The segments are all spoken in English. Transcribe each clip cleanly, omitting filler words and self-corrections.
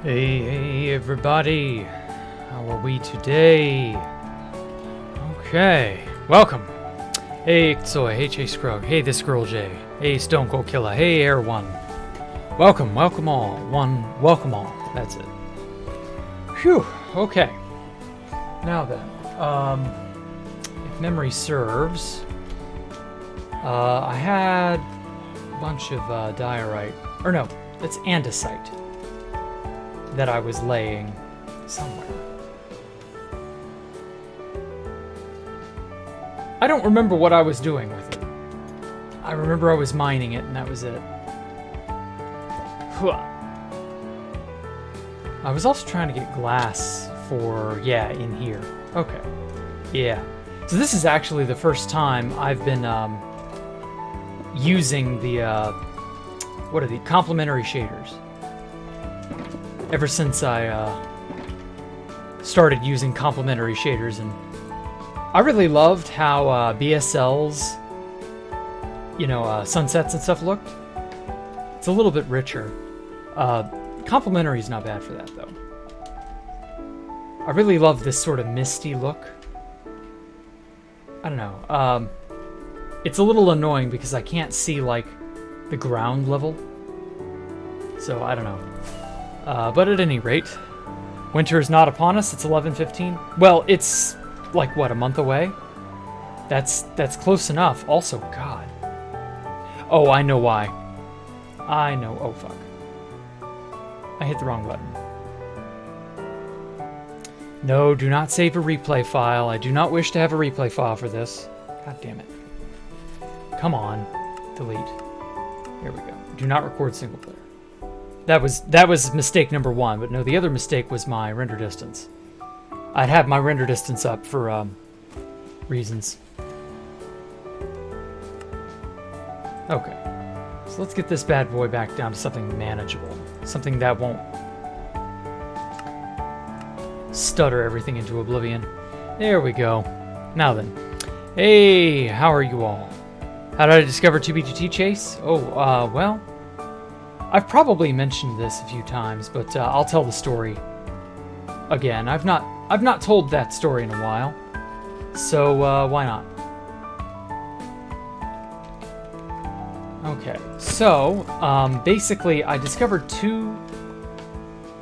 Hey everybody, how are we today? Okay, welcome. Hey Soy, hey Chase Scrug, hey This Girl J, hey Stone Cold Killer, hey Air One. Welcome all. Welcome all. That's it. Phew, okay. Now then, if memory serves, I had a bunch of diorite, or no, it's andesite that I was laying somewhere. I don't remember what I was doing with it. I remember I was mining it and that was it. I was also trying to get glass for, yeah, in here. Okay. Yeah. So this is actually the first time I've been using the, what are the complementary shaders. Ever since I started using complementary shaders, and I really loved how BSL's, sunsets and stuff looked. It's a little bit richer. Complementary is not bad for that, though. I really love this sort of misty look. I don't know. It's a little annoying because I can't see, like, the ground level. So, I don't know. But at any rate, winter is not upon us. It's 11:15. Well, it's like what, a month away? That's close enough. Also, God. Oh, I know why. I know. Oh fuck. I hit the wrong button. No, do not save a replay file. I do not wish to have a replay file for this. God damn it. Come on. Delete. Here we go. Do not record single player. That was mistake number 1, but no, the other mistake was my render distance. I'd have my render distance up for reasons. Okay. So let's get this bad boy back down to something manageable. Something that won't stutter everything into oblivion. There we go. Now then. Hey, how are you all? How did I discover 2B2T Chase? Oh, well, I've probably mentioned this a few times, but I'll tell the story again. I've not told that story in a while, so why not? Okay, so basically I discovered 2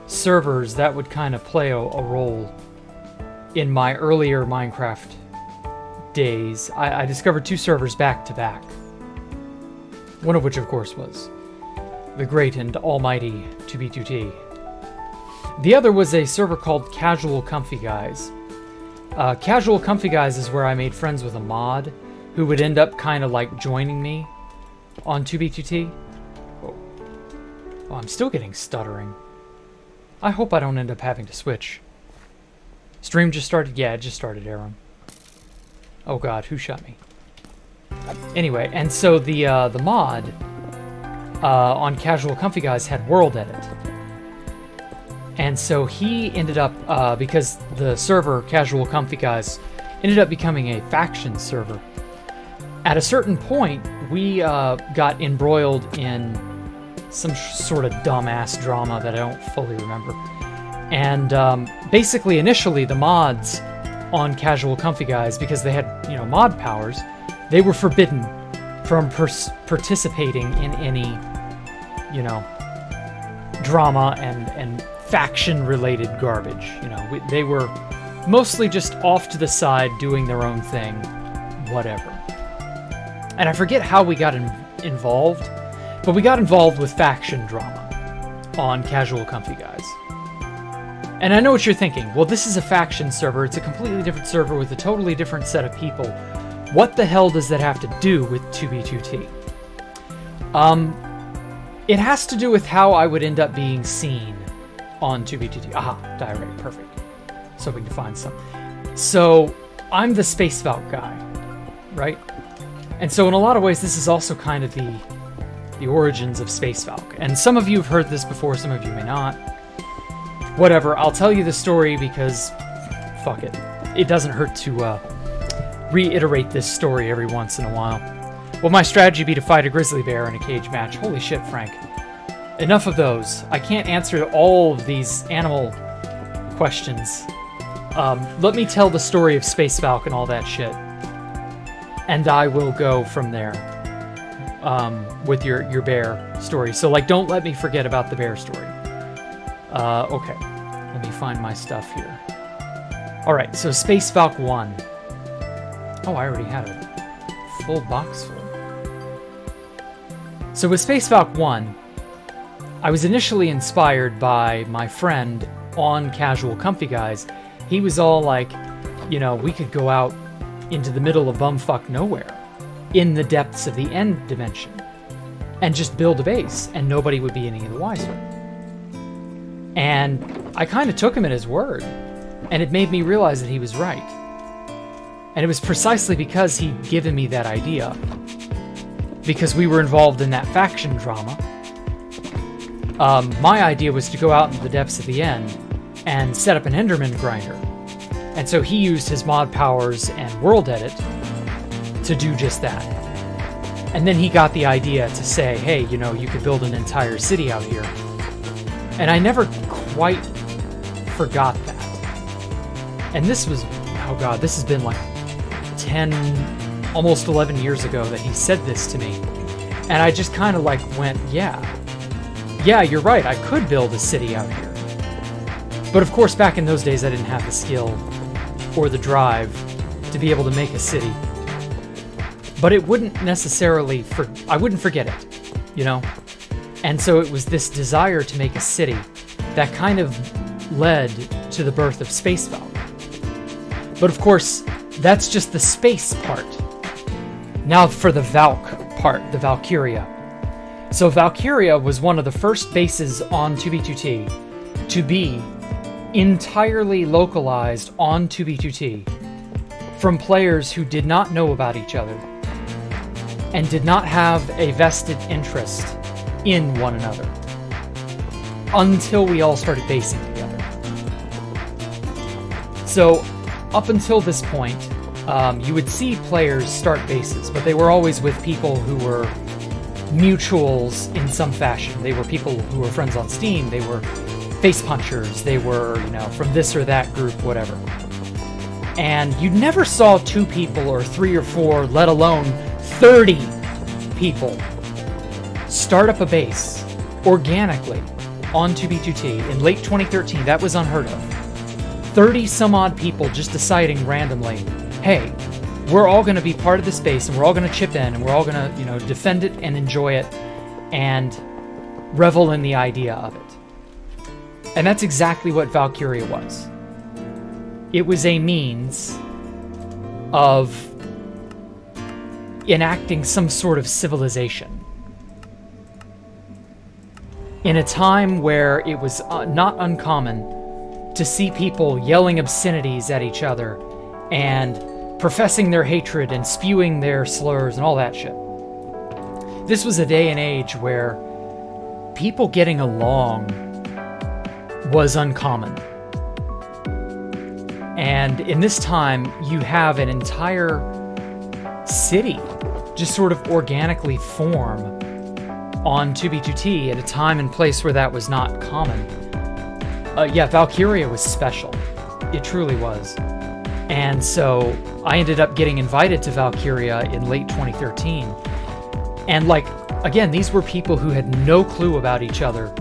servers that would kind of play a role in my earlier Minecraft days. I discovered 2 servers back to back. One of which, of course, was the great and almighty 2B2T. The other was a server called Casual Comfy Guys. Casual Comfy Guys is where I made friends with a mod who would end up kind of like joining me on 2B2T. Oh, I'm still getting stuttering. I hope I don't end up having to switch. Stream just started? Yeah, it just started, Aaron. Oh god, who shot me? Anyway, and so the mod on Casual Comfy Guys had world edit. And so he ended up, because the server, Casual Comfy Guys, ended up becoming a faction server. At a certain point, we got embroiled in some sort of dumbass drama that I don't fully remember. And basically, initially, the mods on Casual Comfy Guys, because they had, mod powers, they were forbidden from participating in any, drama and faction-related garbage. They were mostly just off to the side doing their own thing, whatever. And I forget how we got involved, but we got involved with faction drama on Casual Comfy Guys. And I know what you're thinking. Well, this is a faction server. It's a completely different server with a totally different set of people. What the hell does that have to do with 2B2T? It has to do with how I would end up being seen on 2B2T. Aha, diorite, perfect. I was hoping to find some. So, I'm the Space Valk guy, right? And so in a lot of ways, this is also kind of the origins of Space Valk. And some of you have heard this before, some of you may not. Whatever, I'll tell you the story because, fuck it. It doesn't hurt to reiterate this story every once in a while. Will my strategy be to fight a grizzly bear in a cage match? Holy shit, Frank. Enough of those. I can't answer all of these animal questions. Let me tell the story of Space Valk and all that shit. And I will go from there with your bear story. So, don't let me forget about the bear story. Okay, let me find my stuff here. Alright, so Space Valk 1. Oh, I already had a full box full. So with Space Valk 1, I was initially inspired by my friend on Casual Comfy Guys. He was all like, we could go out into the middle of bumfuck nowhere, in the depths of the end dimension, and just build a base, and nobody would be any the wiser. And I kind of took him at his word, and it made me realize that he was right. And it was precisely because he'd given me that idea, because we were involved in that faction drama. My idea was to go out into the depths of the end and set up an Enderman grinder. And so he used his mod powers and world edit to do just that. And then he got the idea to say, hey, you could build an entire city out here. And I never quite forgot that. And this was, oh god, this has been like 10, almost 11 years ago that he said this to me. And I just kind of went, yeah, you're right, I could build a city out here. But of course, back in those days, I didn't have the skill or the drive to be able to make a city. But it wouldn't necessarily, I wouldn't forget it, And so it was this desire to make a city that kind of led to the birth of Space Valk. But of course, that's just the space part. Now for the Valk part, the Valkyria. So Valkyria was one of the first bases on 2B2T to be entirely localized on 2B2T from players who did not know about each other and did not have a vested interest in one another until we all started basing together. So up until this point, you would see players start bases, but they were always with people who were mutuals in some fashion. They were people who were friends on Steam, they were face punchers, they were, you know, from this or that group, whatever. And you never saw 2 people or 3 or 4, let alone 30 people start up a base organically on 2B2T in late 2013. That was unheard of. 30 some odd people just deciding randomly, hey, we're all going to be part of this base and we're all going to chip in and we're all going to, you know, defend it and enjoy it and revel in the idea of it. And that's exactly what Valkyria was. It was a means of enacting some sort of civilization. In a time where it was not uncommon to see people yelling obscenities at each other and professing their hatred and spewing their slurs and all that shit. This was a day and age where people getting along was uncommon. And in this time, you have an entire city just sort of organically form on 2B2T at a time and place where that was not common. Yeah, Valkyria was special. It truly was. And so I ended up getting invited to Valkyria in late 2013. And like, again, these were people who had no clue about each other.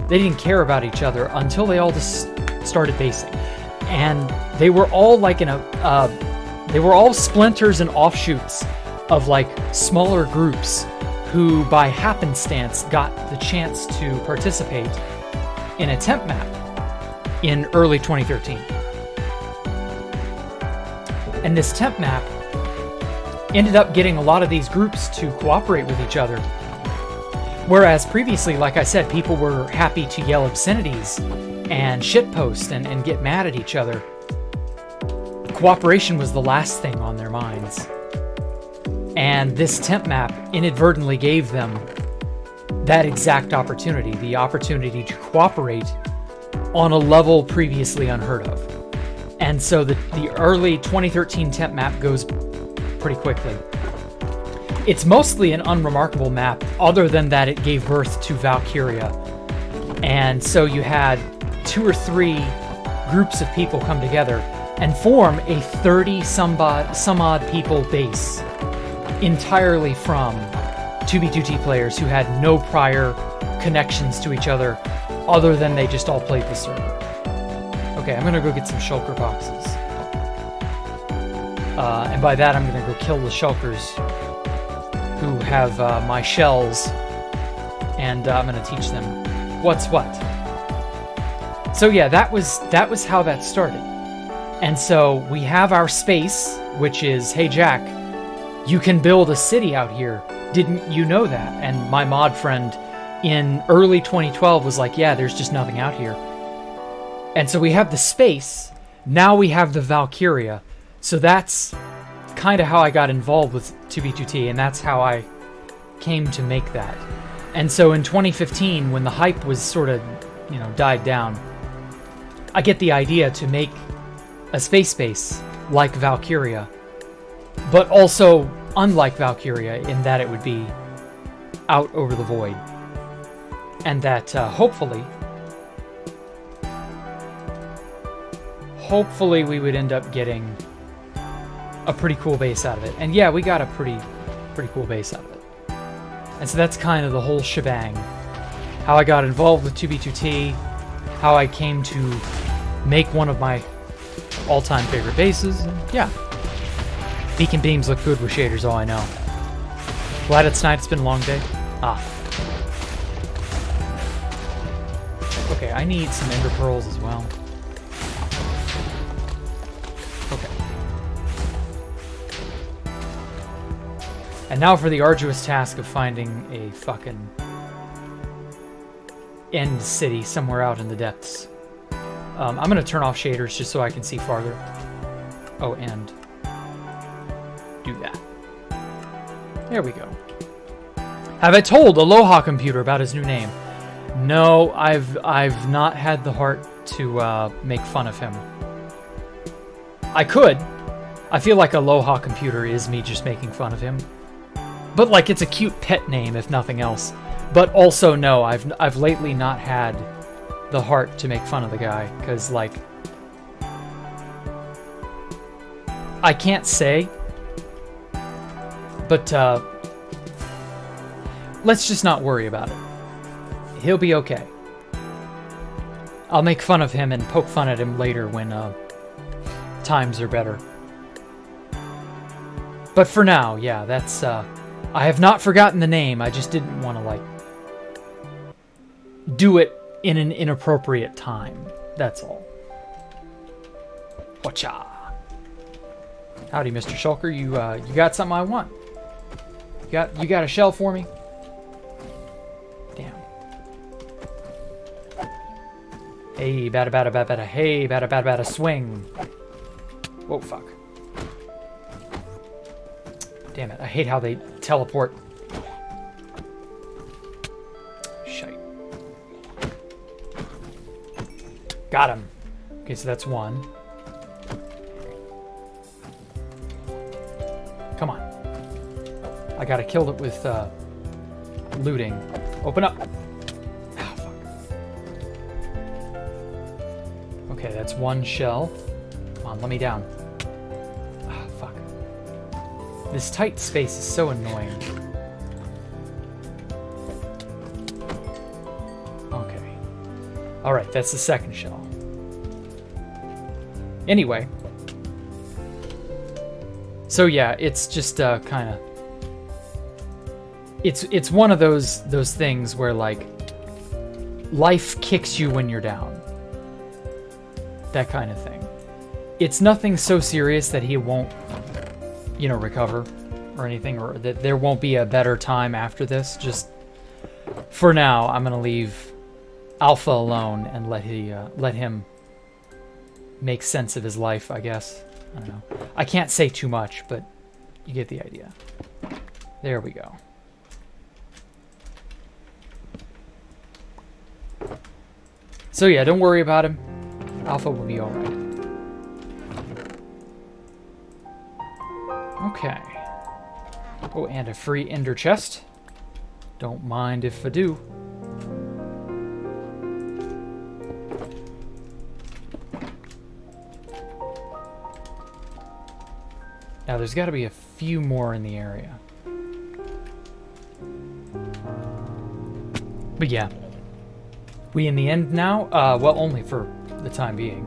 They didn't care about each other until they all just started basing. And they were all like they were all splinters and offshoots of like smaller groups who by happenstance got the chance to participate in a temp map in early 2013. And this temp map ended up getting a lot of these groups to cooperate with each other. Whereas previously, like I said, people were happy to yell obscenities and shitpost and get mad at each other. Cooperation was the last thing on their minds. And this temp map inadvertently gave them that exact opportunity, the opportunity to cooperate on a level previously unheard of. And so the early 2013 temp map goes pretty quickly. It's mostly an unremarkable map, other than that it gave birth to Valkyria. And so you had 2 or 3 groups of people come together and form a 30 some odd people base entirely from 2B2T players who had no prior connections to each other than they just all played the server. Okay, I'm gonna go get some shulker boxes. And by that I'm gonna go kill the shulkers who have my shells, and I'm gonna teach them what's what. So yeah, that was how that started. And so we have our space, which is, hey Jack, you can build a city out here. Didn't you know that? And my mod friend in early 2012 was like, yeah, there's just nothing out here. And so we have the space, now we have the Valkyria. So that's kind of how I got involved with 2B2T, and that's how I came to make that. And so in 2015, when the hype was sort of, you know, died down, I get the idea to make a space base like Valkyria, but also unlike Valkyria in that it would be out over the void. And that hopefully we would end up getting a pretty cool base out of it. And yeah, we got a pretty cool base out of it. And so that's kind of the whole shebang. How I got involved with 2B2T, how I came to make one of my all-time favorite bases, and yeah. Beacon beams look good with shaders, all I know. Glad it's night, it's been a long day. Okay, I need some ender pearls as well. Okay. And now for the arduous task of finding a fucking end city somewhere out in the depths. I'm going to turn off shaders just so I can see farther. Oh, and do that. There we go. Have I told Aloha Computer about his new name? No, I've not had the heart to make fun of him. I could. I feel like Aloha Computer is me just making fun of him. But like it's a cute pet name if nothing else. But also no, I've lately not had the heart to make fun of the guy cuz like I can't say, but let's just not worry about it. He'll be okay. I'll make fun of him and poke fun at him later when times are better. But for now, yeah, that's I have not forgotten the name. I just didn't want to like do it in an inappropriate time. That's all. Whatcha? Howdy, Mr. Shulker. You got something I want? You got a shell for me? Damn. Hey, bada bada bada bada. Hey, bada bada bada. Swing. Whoa, fuck. Damn it! I hate how they teleport. Shite. Got him. Okay, so that's one. Come on. I gotta kill it with looting. Open up. Ah, fuck. Okay, that's one shell. Come on, let me down. Ah, fuck. This tight space is so annoying. Okay. Alright, that's the second shell. Anyway. So yeah, it's just kind of... It's one of those things where, like, life kicks you when you're down. That kind of thing. It's nothing so serious that he won't, you know, recover or anything, or that there won't be a better time after this. Just for now, I'm gonna leave Alpha alone and let him make sense of his life, I guess. I don't know. I can't say too much, but you get the idea. There we go. So yeah, don't worry about him. Alpha will be alright. Okay. Oh, and a free ender chest. Don't mind if I do. Now, there's got to be a few more in the area. But yeah. We in the end now? Well, only for the time being.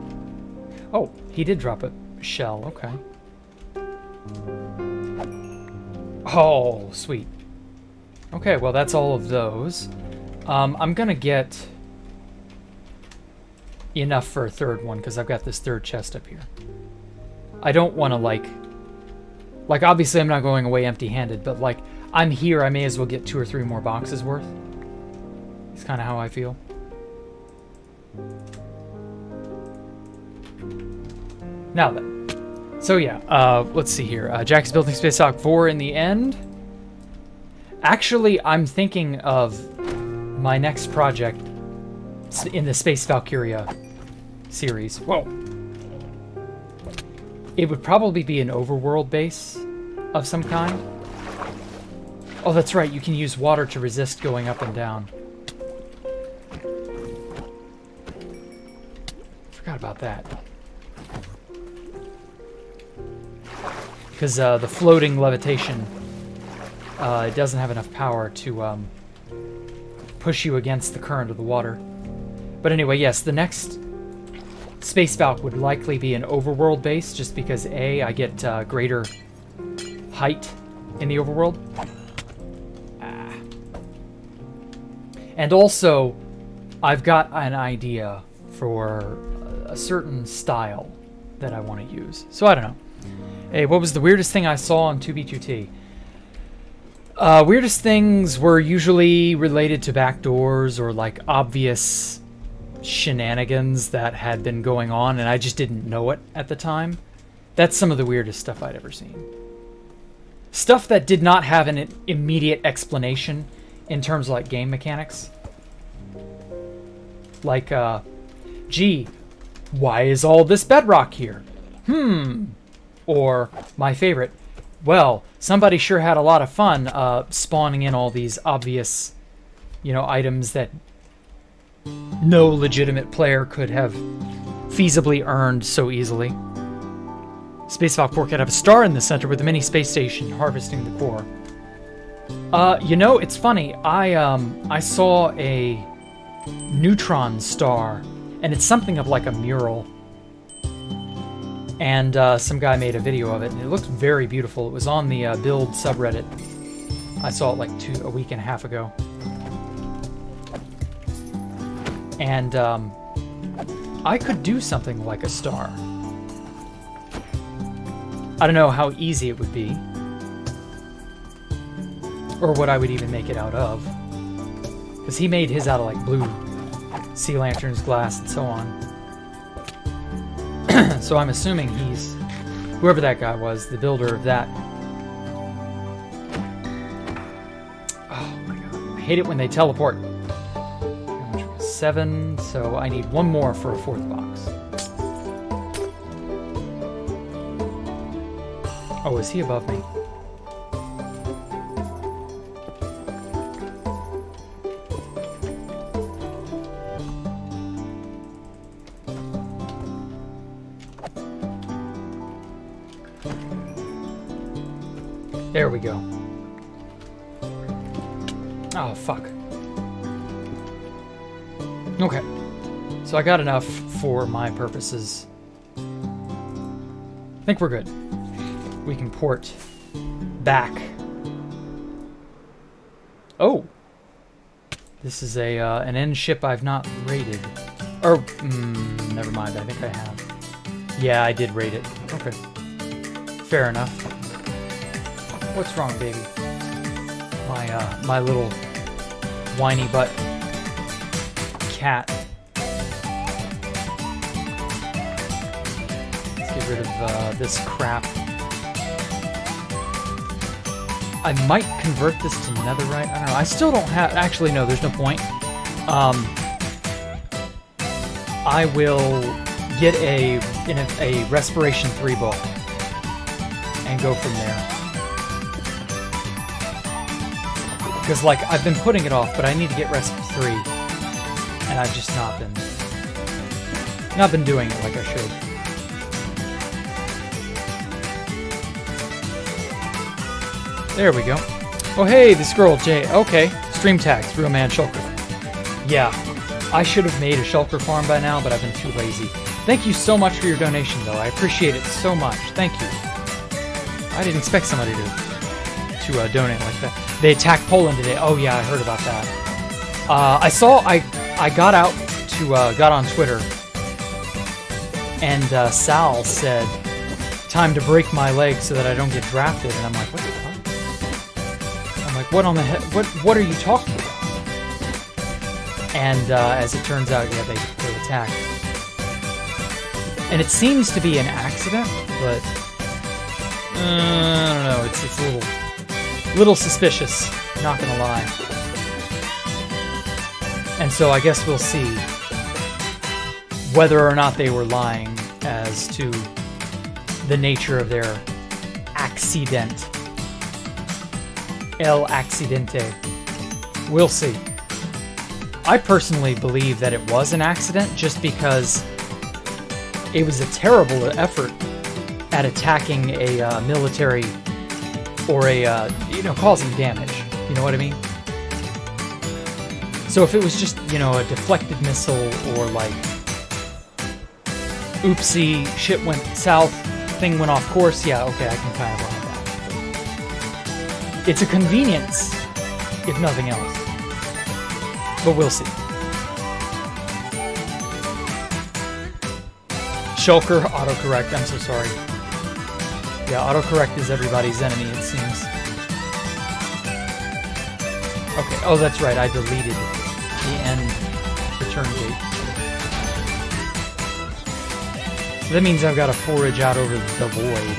Oh, he did drop a shell. Okay. Oh, sweet. Okay, well, that's all of those. I'm gonna get enough for a third one, because I've got this third chest up here. I don't want to, like, obviously I'm not going away empty-handed, but, like, I'm here, I may as well get 2 or 3 more boxes worth. It's kind of how I feel. Now then. So yeah, let's see here. Jack's building Space Dock 4 in the end. Actually, I'm thinking of my next project in the Space Valkyria series. Whoa. It would probably be an overworld base of some kind. Oh, that's right. You can use water to resist going up and down. Forgot about that. Because the floating levitation, it doesn't have enough power to push you against the current of the water. But anyway, yes, the next Space Valk would likely be an overworld base, just because A, I get greater height in the overworld. Ah. And also, I've got an idea for a certain style that I want to use. So I don't know. Hey, what was the weirdest thing I saw on 2B2T? Weirdest things were usually related to backdoors or like obvious shenanigans that had been going on and I just didn't know it at the time. That's some of the weirdest stuff I'd ever seen. Stuff that did not have an immediate explanation in terms of like game mechanics. Like, gee, why is all this bedrock here? Or my favorite, well, somebody sure had a lot of fun spawning in all these obvious, items that no legitimate player could have feasibly earned so easily. Space Valk 4 could have a star in the center with a mini space station harvesting the core. It's funny. I saw a neutron star, and it's something of like a mural. And some guy made a video of it, and it looked very beautiful. It was on the Build subreddit. I saw it like a week and a half ago. And I could do something like a star. I don't know how easy it would be, or what I would even make it out of, because he made his out of like blue sea lanterns, glass, and so on. So I'm assuming he's, whoever that guy was, the builder of that. Oh my god, I hate it when they teleport. 7, so I need one more for a 4th box. Oh, is he above me? There we go. Oh, fuck. Okay. So I got enough for my purposes. I think we're good. We can port back. Oh! This is an end ship I've not raided. Or, never mind, I think I have. Yeah, I did raid it. Okay. Fair enough. What's wrong, baby? My little whiny butt cat. Let's get rid of this crap. I might convert this to netherite. I don't know. I still don't have... Actually, no, there's no point. I will get a Respiration 3 book and go from there. Because, like, I've been putting it off, but I need to get Resp 3. And I've just not been doing it like I should. There we go. Oh, hey, this girl, Jay. Okay. Stream tags, Real Man Shulker. Yeah. I should have made a Shulker farm by now, but I've been too lazy. Thank you so much for your donation, though. I appreciate it so much. Thank you. I didn't expect somebody to donate like that. They attacked Poland today. Oh, yeah, I heard about that. I got on Twitter, and Sal said, time to break my leg so that I don't get drafted. And I'm like, what the fuck? I'm like, what on the heck? What are you talking about? And as it turns out, yeah, they attacked. And it seems to be an accident, but I don't know. It's a little suspicious. Not gonna lie. And so I guess we'll see whether or not they were lying as to the nature of their accident. El accidente. We'll see. I personally believe that it was an accident just because it was a terrible effort at attacking a military or causing damage. You know what I mean? So if it was just, a deflected missile or like, oopsie, shit went south, thing went off course, yeah, okay, I can kind of buy that. It's a convenience, if nothing else. But we'll see. Shulker, autocorrect, I'm so sorry. Yeah, autocorrect is everybody's enemy, it seems. Okay, oh that's right, I deleted the end return date. So that means I've got to forage out over the void.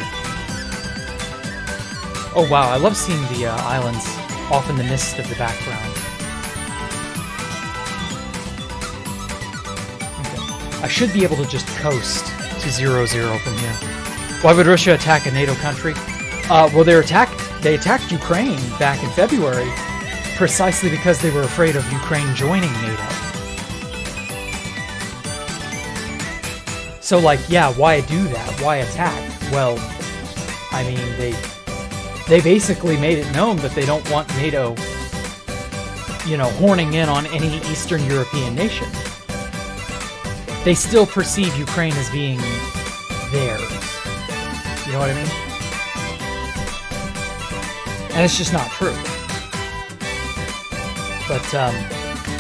Oh wow, I love seeing the islands off in the mist of the background. Okay. I should be able to just coast to 0-0 from here. Why would Russia attack a NATO country? Well, they attacked Ukraine back in February precisely because they were afraid of Ukraine joining NATO. So, like, yeah, why do that? Why attack? Well, I mean, they basically made it known that they don't want NATO, you know, horning in on any Eastern European nation. They still perceive Ukraine as being theirs. You know what I mean? And it's just not true. But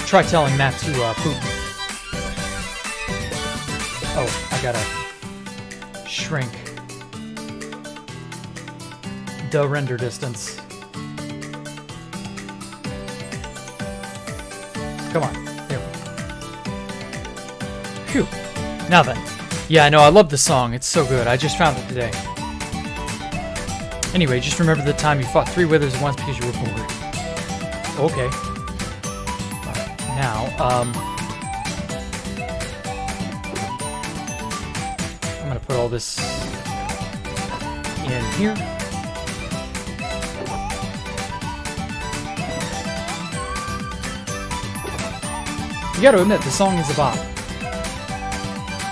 try telling that to Putin. Oh, I gotta shrink the render distance. Come on. There we go. Phew. Now then. Yeah, I know, I love the song. It's so good. I just found it today. Anyway, just remember the time you fought 3 withers at once because you were bored. Okay. Alright, now, I'm gonna put all this in here. You gotta admit, the song is a bop.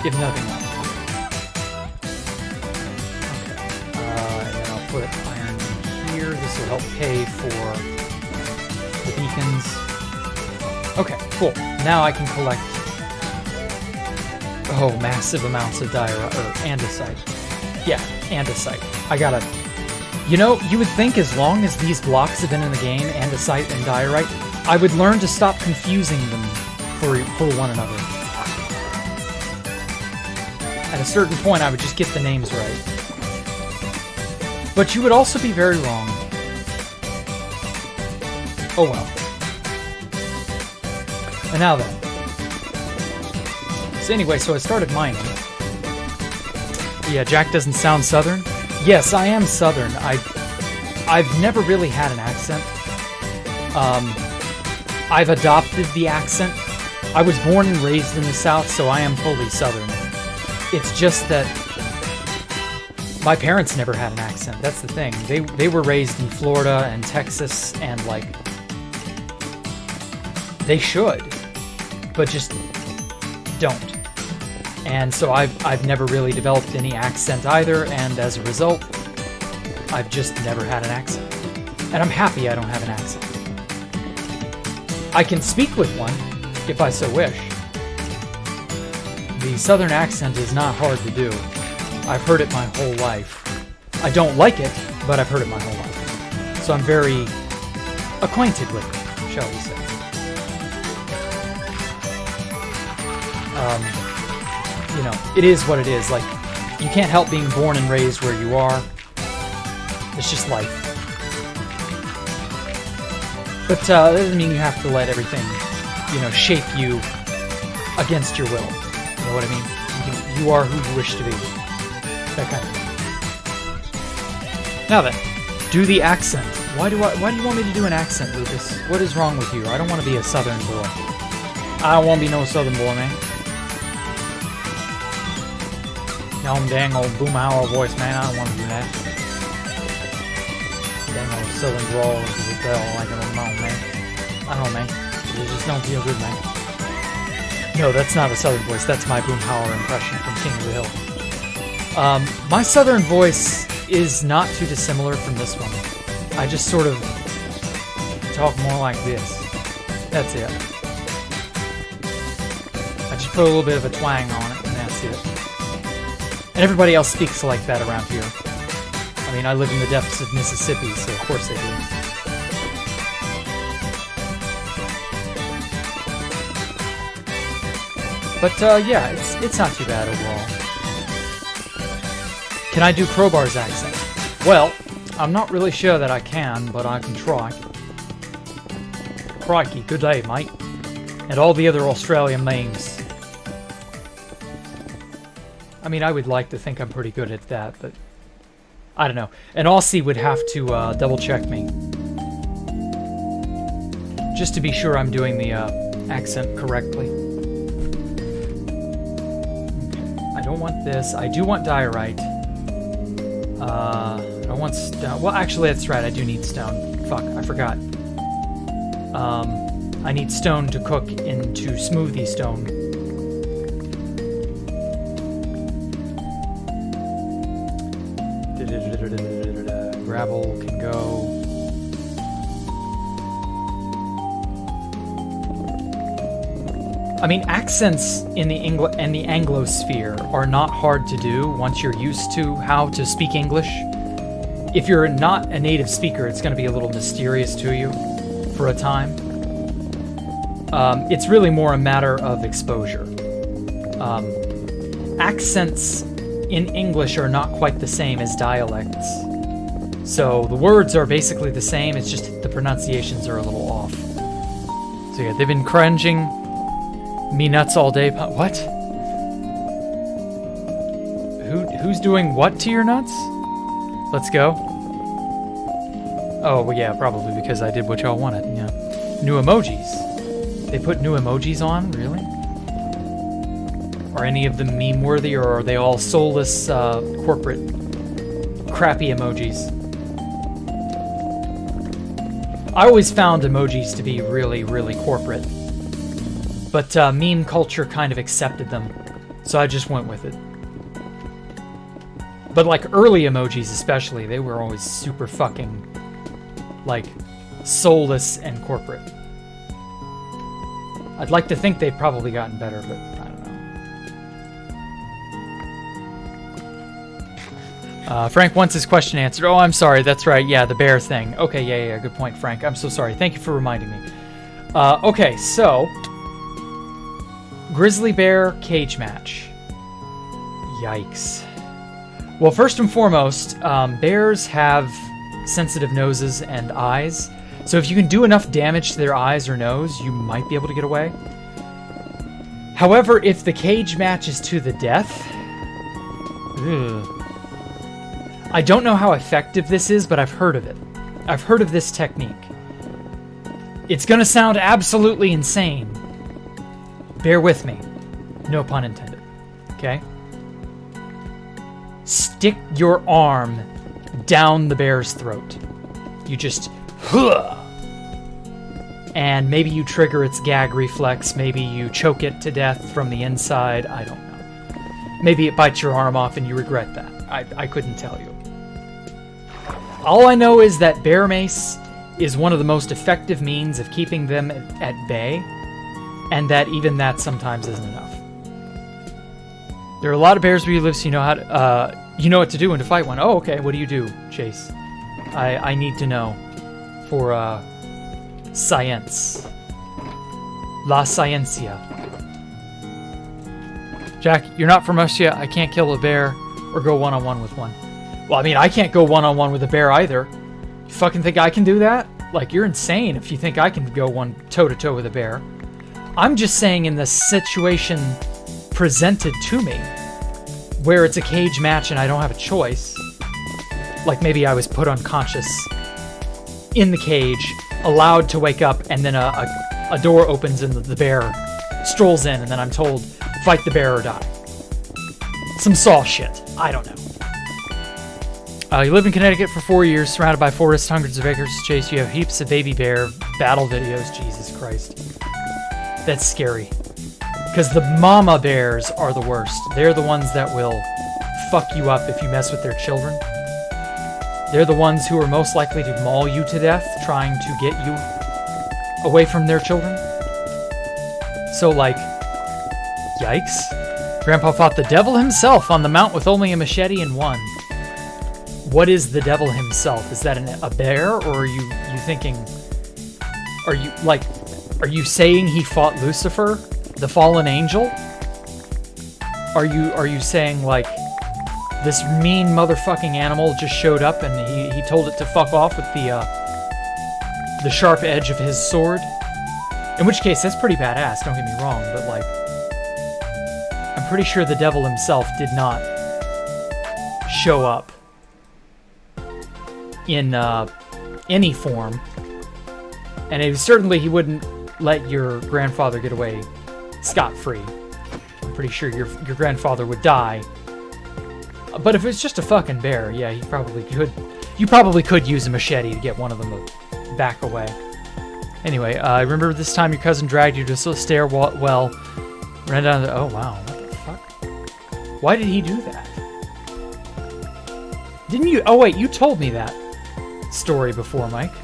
If nothing else. Put iron in here. This will help pay for the beacons. Okay, cool. Now I can collect massive amounts of andesite. Yeah, andesite. I gotta... You know, you would think as long as these blocks have been in the game, andesite and diorite, I would learn to stop confusing them for one another. At a certain point, I would just get the names right. But you would also be very wrong. Oh well. And now then. So anyway, so I started mining. Yeah, Jack doesn't sound Southern. Yes, I am Southern. I've never really had an accent. I've adopted the accent. I was born and raised in the South, so I am fully Southern. It's just that my parents never had an accent. That's the thing. They were raised in Florida and Texas, and like they should, but just don't. And so I've never really developed any accent either, and as a result, I've just never had an accent. And I'm happy I don't have an accent. I can speak with one if I so wish. The Southern accent is not hard to do. I've heard it my whole life. I don't like it, but I've heard it my whole life. So I'm very acquainted with it, shall we say. You know, it is what it is. Like, you can't help being born and raised where you are. It's just life. But that doesn't mean you have to let everything, you know, shape you against your will. You know what I mean? You are who you wish to be. That kind of thing. Now then, do the accent. Why do you want me to do an accent, Lucas? What is wrong with you? I don't want to be a Southern boy. I don't want to be no Southern boy, man. No dang old boomhauer voice, man. I don't want to do that. Dang old Southern drawl is a bell like I don't know, man. I don't know, man. It just don't feel good, man. No, that's not a Southern voice. That's my boomhauer impression from King of the Hill. My Southern voice is not too dissimilar from this one. I just sort of talk more like this. That's it. I just put a little bit of a twang on it, and that's it. And everybody else speaks like that around here. I mean, I live in the depths of Mississippi, so of course they do. But yeah, it's not too bad overall. Can I do Crowbar's accent? Well, I'm not really sure that I can, but I can try. crikey, good day, mate. And all the other Australian memes. I mean, I would like to think I'm pretty good at that, but I don't know. An Aussie would have to double check me. Just to be sure I'm doing the accent correctly. Okay. I don't want this. I do want diorite. I don't want stone. Well, actually, that's right. I do need stone. Fuck, I forgot. I need stone to cook into smoothie stone. Gravel can go. I mean, accents in the Anglosphere are not hard to do once you're used to how to speak English. If you're not a native speaker, it's going to be a little mysterious to you for a time. It's really more a matter of exposure. Accents in English are not quite the same as dialects. So the words are basically the same, it's just the pronunciations are a little off. So yeah, they've been cringing me nuts all day. What? Who's doing what to your nuts? Let's go. Oh, well, yeah, probably because I did what y'all wanted, yeah. New emojis. They put new emojis on? Really? Are any of them meme-worthy, or are they all soulless, corporate, crappy emojis? I always found emojis to be really, really corporate. But meme culture kind of accepted them, so I just went with it. But like early emojis especially, they were always super fucking, like, soulless and corporate. I'd like to think they've probably gotten better, but I don't know. Frank wants his question answered. Oh, I'm sorry, that's right, yeah, the bear thing. Okay, yeah, good point, Frank. I'm so sorry. Thank you for reminding me. Okay, so... Grizzly bear cage match. Yikes. Well, first and foremost, bears have sensitive noses and eyes. So if you can do enough damage to their eyes or nose, you might be able to get away. However, if the cage match is to the death... Ugh. I don't know how effective this is, but I've heard of it. I've heard of this technique. It's gonna sound absolutely insane. Bear with me. No pun intended. Okay? Stick your arm down the bear's throat. You just... And maybe you trigger its gag reflex. Maybe you choke it to death from the inside. I don't know. Maybe it bites your arm off and you regret that. I couldn't tell you. All I know is that bear mace is one of the most effective means of keeping them at bay, and that even that sometimes isn't enough. There are a lot of bears where you live, so you know how to, you know what to do when to fight one. Oh, okay. What do you do, Chase? I need to know for science. La Ciencia. Jack, you're not from Russia. I can't kill a bear or go one-on-one with one. Well, I mean, I can't go one-on-one with a bear either. You fucking think I can do that? Like, you're insane if you think I can go one toe-to-toe with a bear. I'm just saying in the situation presented to me, where it's a cage match and I don't have a choice, like maybe I was put unconscious in the cage, allowed to wake up, and then a door opens and the bear strolls in, and then I'm told, fight the bear or die. Some Saw shit. I don't know. You lived in Connecticut for 4 years, surrounded by forests, hundreds of acres to chase. You have heaps of baby bear battle videos. Jesus Christ. That's scary. Because the mama bears are the worst. They're the ones that will fuck you up if you mess with their children. They're the ones who are most likely to maul you to death, trying to get you away from their children. So, like, yikes. Grandpa fought the devil himself on the mount with only a machete and one. What is the devil himself? Is that a bear, or are you thinking... Are you saying he fought Lucifer, the fallen angel? Are you saying, like, this mean motherfucking animal just showed up and he told it to fuck off with the sharp edge of his sword? In which case, that's pretty badass, don't get me wrong, but like, I'm pretty sure the devil himself did not show up in any form. And certainly he wouldn't let your grandfather get away scot-free. I'm pretty sure your grandfather would die. But if it's just a fucking bear, yeah, he probably could. You probably could use a machete to get one of them to back away. Anyway, I remember this time your cousin dragged you to a stairwell, ran down the... Oh, wow. What the fuck? Why did he do that? Didn't you... Oh, wait, you told me that story before, Mike.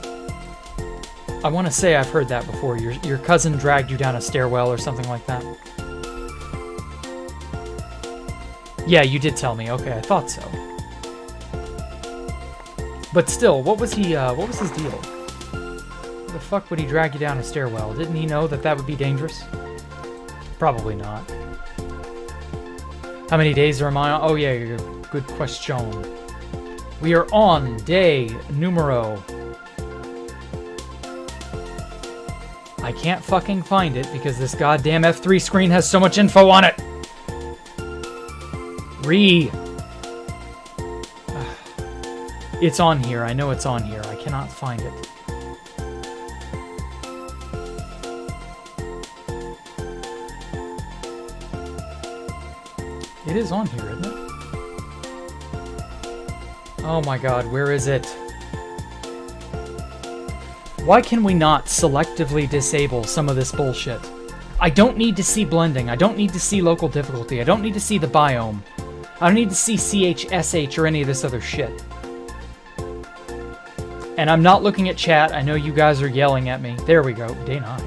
I want to say I've heard that before. Your cousin dragged you down a stairwell or something like that. Yeah, you did tell me. Okay, I thought so. But still, what was his deal? Why the fuck would he drag you down a stairwell? Didn't he know that would be dangerous? Probably not. How many days am I on? Oh yeah, good question. We are on day numero... I can't fucking find it because this goddamn F3 screen has so much info on it. It's on here. I know it's on here. I cannot find it. It is on here, isn't it? Oh my god, where is it? Why can we not selectively disable some of this bullshit? I don't need to see blending. I don't need to see local difficulty. I don't need to see the biome. I don't need to see CHSH or any of this other shit. And I'm not looking at chat. I know you guys are yelling at me. There we go. Day 9.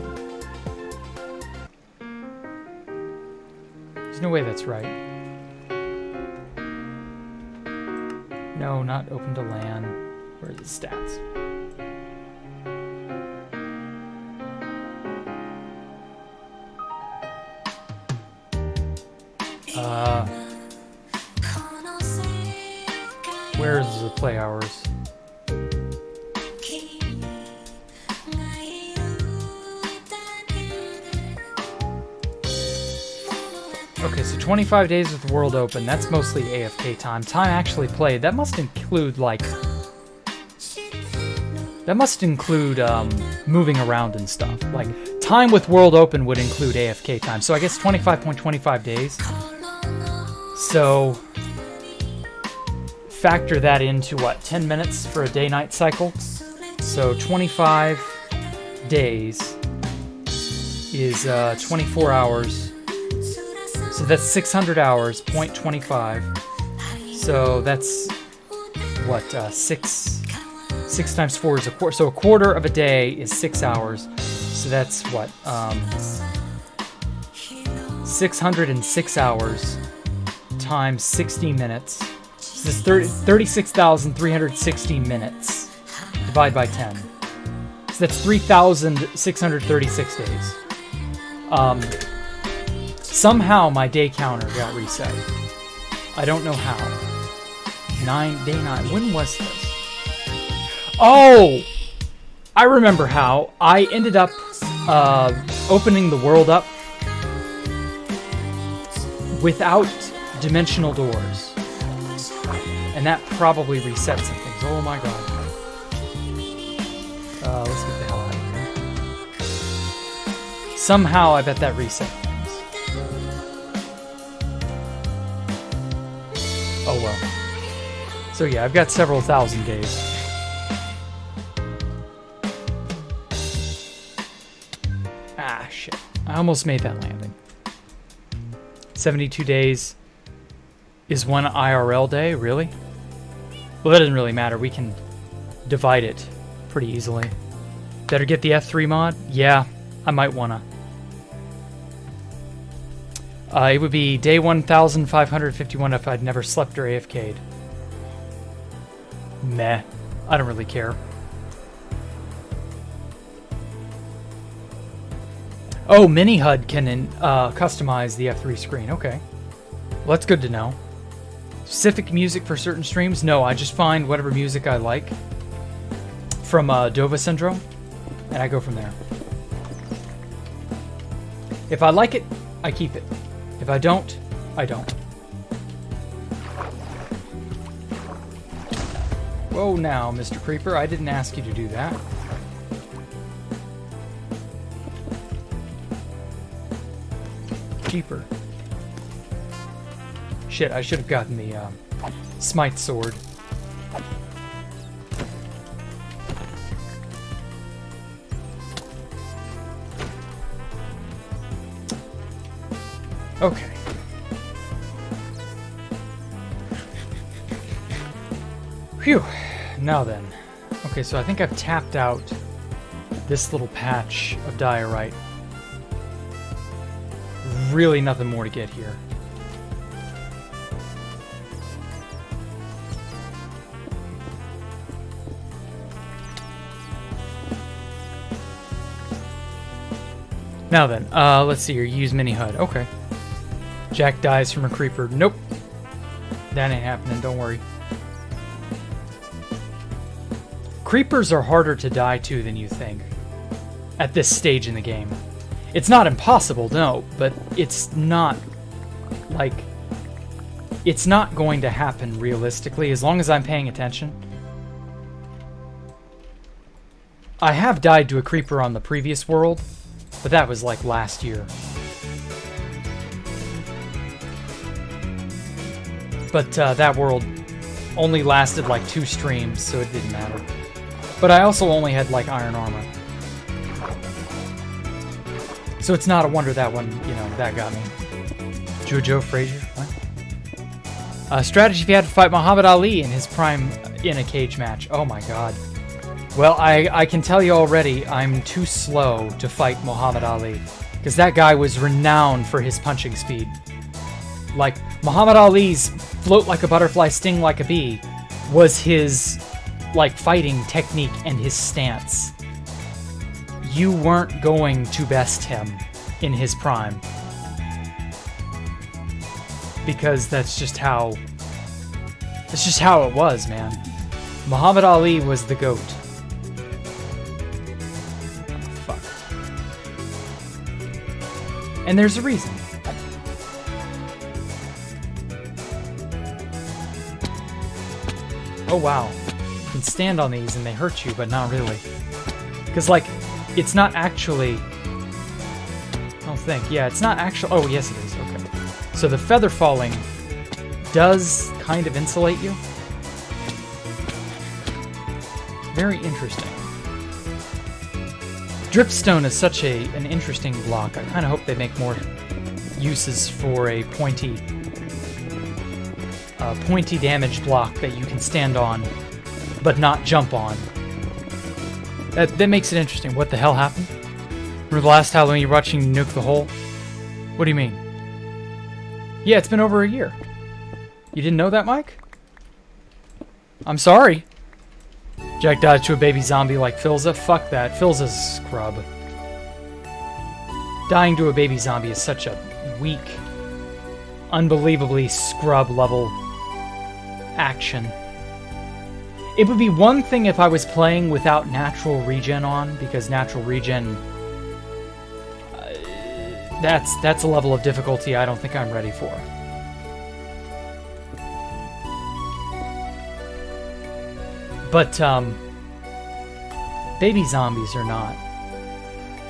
There's no way that's right. No, not open to LAN. Where's the stats? Where's the play hours? Okay, so 25 days with the world open. That's mostly AFK time. Time actually played. That must include, like... That must include, moving around and stuff. Like, time with world open would include AFK time. So I guess 25.25 days. So... Factor that into, what, 10 minutes for a day-night cycle? So 25 days is 24 hours. So that's 600 hours, 0.25. So that's, what, 6 times 4 is a quarter. So a quarter of a day is 6 hours. So that's, what, 606 hours times 60 minutes. So this is 36,360 minutes. Divide by 10. So that's 3,636 days. Somehow my day counter got reset. I don't know how. Day 9. When was this? Oh! I remember how. I ended up opening the world up without dimensional doors. And that probably reset some things. Oh my god. Let's get the hell out of here. Somehow I bet that reset things. Oh well. So yeah, I've got several thousand days. Ah, shit. I almost made that landing. 72 days is one IRL day, really? Well, that doesn't really matter. We can divide it pretty easily. Better get the F3 mod? Yeah, I might wanna. It would be day 1,551 if I'd never slept or AFK'd. Meh. I don't really care. Oh, Mini HUD can customize the F3 screen. Okay. Well, that's good to know. Specific music for certain streams? No, I just find whatever music I like from DOVA-Syndrome, and I go from there. If I like it, I keep it. If I don't, I don't. Whoa now, Mr. Creeper, I didn't ask you to do that. Cheaper. Shit, I should have gotten the smite sword. Okay. Phew. Now then. Okay, so I think I've tapped out this little patch of diorite. Really nothing more to get here. Now then, let's see here. Use mini HUD. Okay. Jack dies from a creeper. Nope. That ain't happening, don't worry. Creepers are harder to die to than you think at this stage in the game. It's not impossible, no, but it's not, like, it's not going to happen realistically as long as I'm paying attention. I have died to a creeper on the previous world, but that was like last year. But that world only lasted like 2 streams, so it didn't matter. But I also only had like iron armor. So it's not a wonder that one, you know, that got me. Jojo Frazier? What? Strategy if you had to fight Muhammad Ali in his prime in a cage match. Oh my god. Well, I can tell you already, I'm too slow to fight Muhammad Ali. Because that guy was renowned for his punching speed. Like, Muhammad Ali's float like a butterfly, sting like a bee was his, like, fighting technique and his stance. You weren't going to best him in his prime. Because that's just how it was, man. Muhammad Ali was the GOAT. Fuck. And there's a reason. Oh wow. You can stand on these and they hurt you, but not really. Because, like, it's not actually... I don't think. Yeah, it's not actually... Oh, yes it is. Okay. So the feather falling does kind of insulate you. Very interesting. Dripstone is such an interesting block. I kind of hope they make more uses for a pointy damage block that you can stand on, but not jump on. That makes it interesting. What the hell happened? Remember the last Halloween you were watching Nuke the Hole? What do you mean? Yeah, it's been over a year. You didn't know that, Mike? I'm sorry. Jack dodged to a baby zombie like Philza? Fuck that. Philza's a scrub. Dying to a baby zombie is such a weak, unbelievably scrub level action. It would be one thing if I was playing without natural regen on, because natural regen... that's a level of difficulty I don't think I'm ready for. But, baby zombies are not.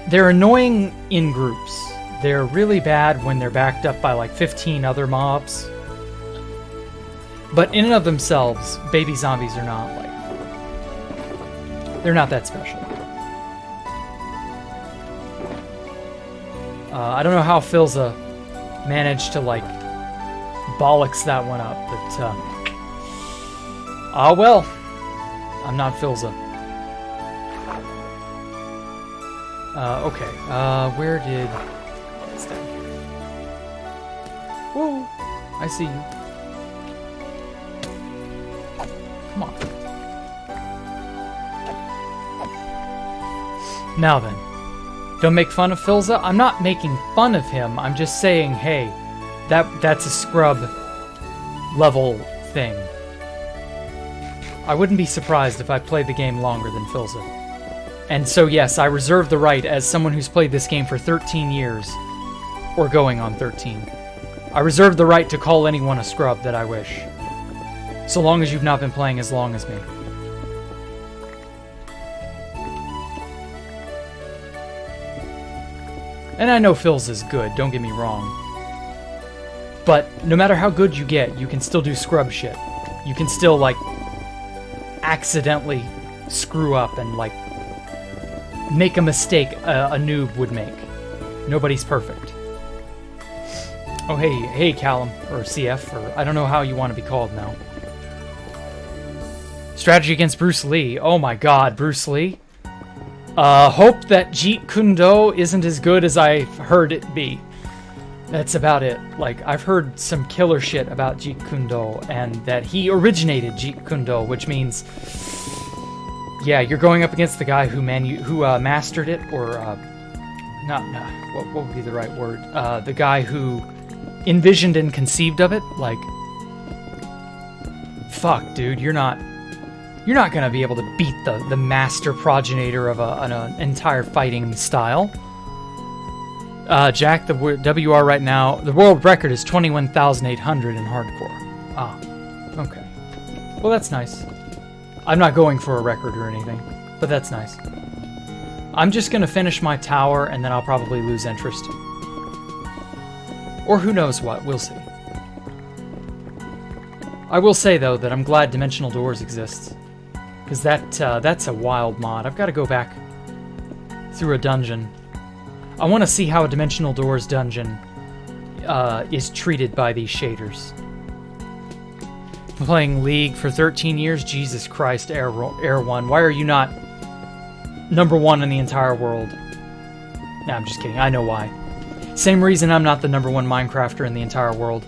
They're annoying in groups. They're really bad when they're backed up by like 15 other mobs. But in and of themselves, baby zombies are not like... They're not that special. I don't know how Philza managed to, like, bollocks that one up, but, well, I'm not Philza. Okay, where did... It's down here. Whoa, I see you. Come on. Now then. Don't make fun of Philza? I'm not making fun of him. I'm just saying, hey, that's a scrub level thing. I wouldn't be surprised if I played the game longer than Philza. And so yes, I reserve the right, as someone who's played this game for 13 years, or going on 13. I reserve the right to call anyone a scrub that I wish, so long as you've not been playing as long as me. And I know Phil's is good, don't get me wrong. But no matter how good you get, you can still do scrub shit. You can still, like, accidentally screw up and, like, make a mistake a noob would make. Nobody's perfect. Oh, hey, Callum, or CF, or I don't know how you want to be called now. Strategy against Bruce Lee. Oh my god, Bruce Lee. Hope that Jeet Kune Do isn't as good as I've heard it be. That's about it. Like, I've heard some killer shit about Jeet Kune Do, and that he originated Jeet Kune Do, which means, yeah, you're going up against the guy who mastered it, or what would be the right word? The guy who envisioned and conceived of it. Like, fuck, dude, you're not gonna be able to beat the master progenitor of an entire fighting style. Jack, the WR right now, the world record is 21,800 in hardcore. Ah, okay. Well, that's nice. I'm not going for a record or anything, but that's nice. I'm just gonna finish my tower, and then I'll probably lose interest. Or who knows what, we'll see. I will say, though, that I'm glad Dimensional Doors exists. Because that's a wild mod. I've got to go back through a dungeon. I want to see how a Dimensional Doors dungeon is treated by these shaders. Been playing League for 13 years? Jesus Christ, Air 1. Why are you not #1 in the entire world? Nah, I'm just kidding. I know why. Same reason I'm not the #1 Minecrafter in the entire world.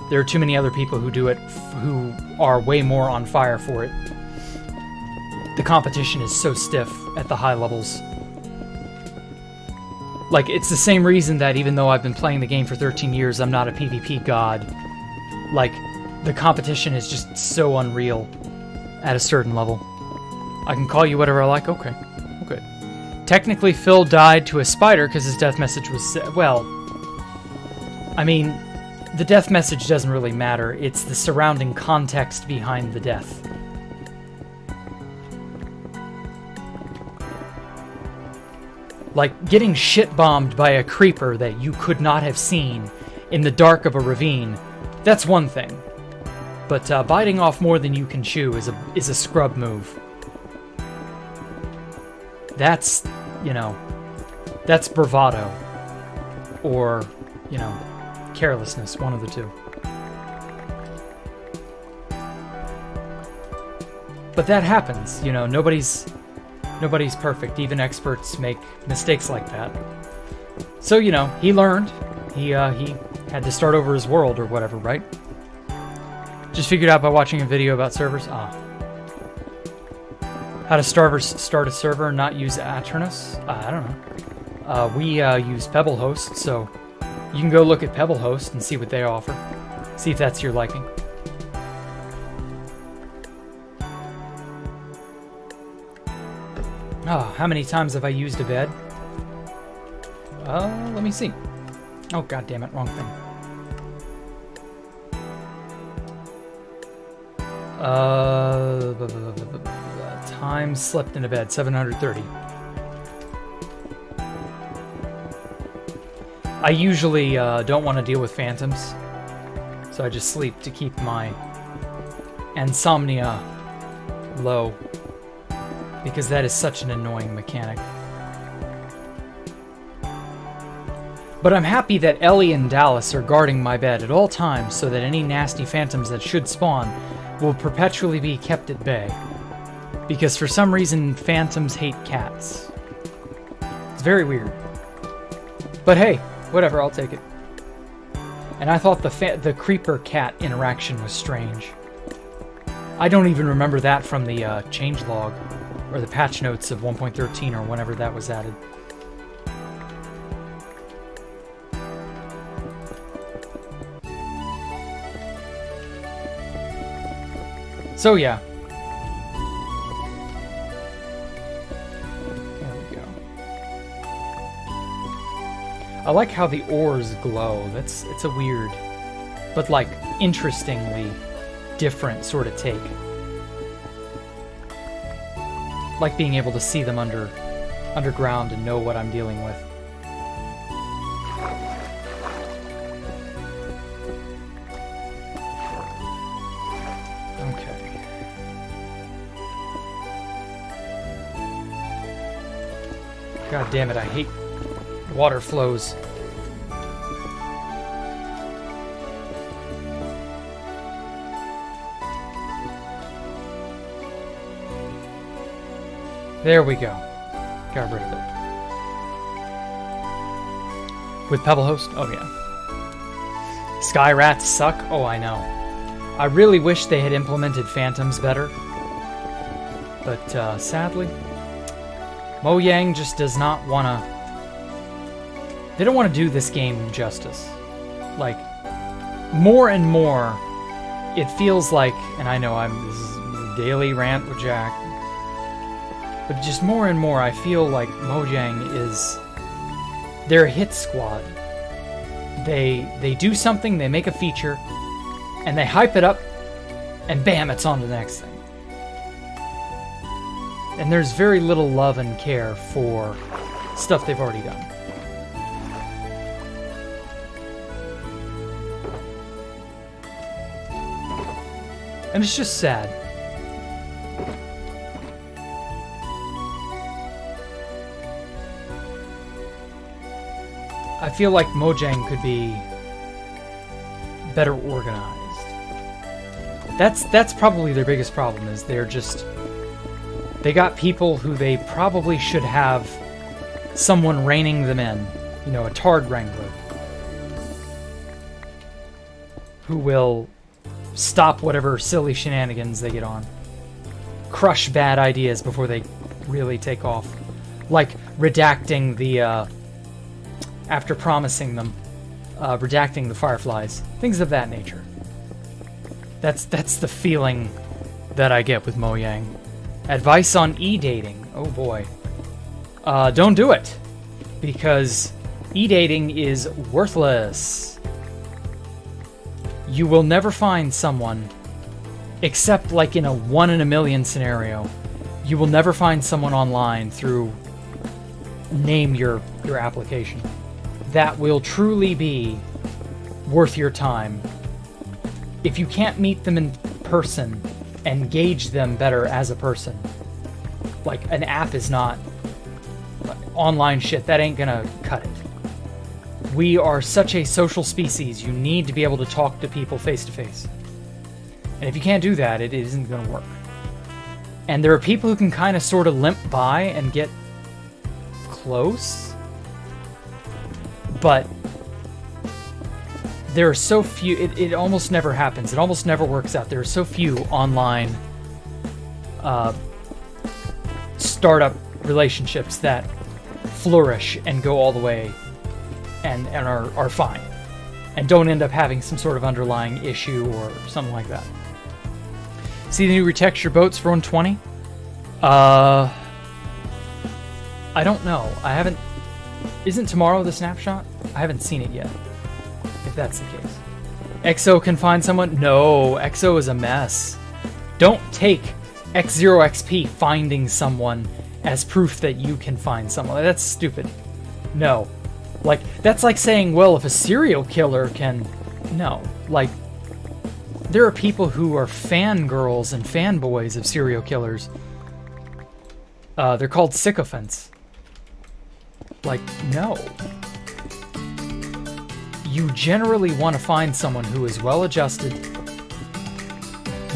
There are too many other people who do it, who are way more on fire for it. The competition is so stiff at the high levels. Like, it's the same reason that even though I've been playing the game for 13 years, I'm not a PvP god. Like, the competition is just so unreal at a certain level. I can call you whatever I like? Okay. Okay. Technically, Phil died to a spider because his death message was... Well, I mean, the death message doesn't really matter. It's the surrounding context behind the death. Like, getting shit-bombed by a creeper that you could not have seen in the dark of a ravine, that's one thing. But biting off more than you can chew is a scrub move. That's, you know, that's bravado. Or, you know, carelessness, one of the two. But that happens, you know, nobody's perfect. Even experts make mistakes like that. So, you know, he learned. He had to start over his world or whatever, right? Just figured out by watching a video about servers. How to start a server and not use Atronus? I don't know. We use Pebblehost, so you can go look at Pebblehost and see what they offer. See if that's your liking. How many times have I used a bed? Let me see. Oh, god damn it, wrong thing. Time slept in a bed, 730. I usually don't want to deal with phantoms, so I just sleep to keep my insomnia low. Because that is such an annoying mechanic. But I'm happy that Ellie and Dallas are guarding my bed at all times so that any nasty phantoms that should spawn will perpetually be kept at bay. Because for some reason, phantoms hate cats. It's very weird. But hey, whatever, I'll take it. And I thought the creeper-cat interaction was strange. I don't even remember that from the changelog. Or the patch notes of 1.13 or whenever that was added. So yeah. There we go. I like how the ores glow. It's a weird, but like interestingly different sort of take. Like being able to see them underground and know what I'm dealing with. Okay. God damn it, I hate water flows. There we go. Got rid of it. With Pebble Host? Oh yeah. Sky Rats suck? Oh, I know. I really wish they had implemented Phantoms better. But sadly, Mojang just does not want to... They don't want to do this game justice. Like, more and more, it feels like... And I know this is a daily rant with Jack. But just more and more, I feel like Mojang is... They're a hit squad. They do something, they make a feature, and they hype it up, and bam, it's on to the next thing. And there's very little love and care for stuff they've already done. And it's just sad. I feel like Mojang could be better organized. That's probably their biggest problem, is they got people who they probably should have someone reining them in, you know, a Tard Wrangler, who will stop whatever silly shenanigans they get on, crush bad ideas before they really take off, like redacting the after promising them, redacting the Fireflies, things of that nature. That's the feeling that I get with Mojang. Advice on e-dating. Oh boy. Don't do it, because e-dating is worthless. You will never find someone, except like in a 1 in a million scenario, you will never find someone online through name your application that will truly be worth your time. If you can't meet them in person and gauge them better as a person, like an app is not online shit, that ain't gonna cut it. We are such a social species. You need to be able to talk to people face to face. And if you can't do that, it isn't gonna work. And there are people who can kind of sort of limp by and get close, but there are so few, it almost never happens. It almost never works out. There are so few online startup relationships that flourish and go all the way and are fine and don't end up having some sort of underlying issue or something like that. See the new retexture boats for 120? I don't know. I haven't... Isn't tomorrow the snapshot? I haven't seen it yet, if that's the case. EXO can find someone? No, EXO is a mess. Don't take X0XP finding someone as proof that you can find someone. That's stupid. No. Like, that's like saying, well, if a serial killer can... No. Like, there are people who are fangirls and fanboys of serial killers. They're called sycophants. Like, no. You generally want to find someone who is well-adjusted,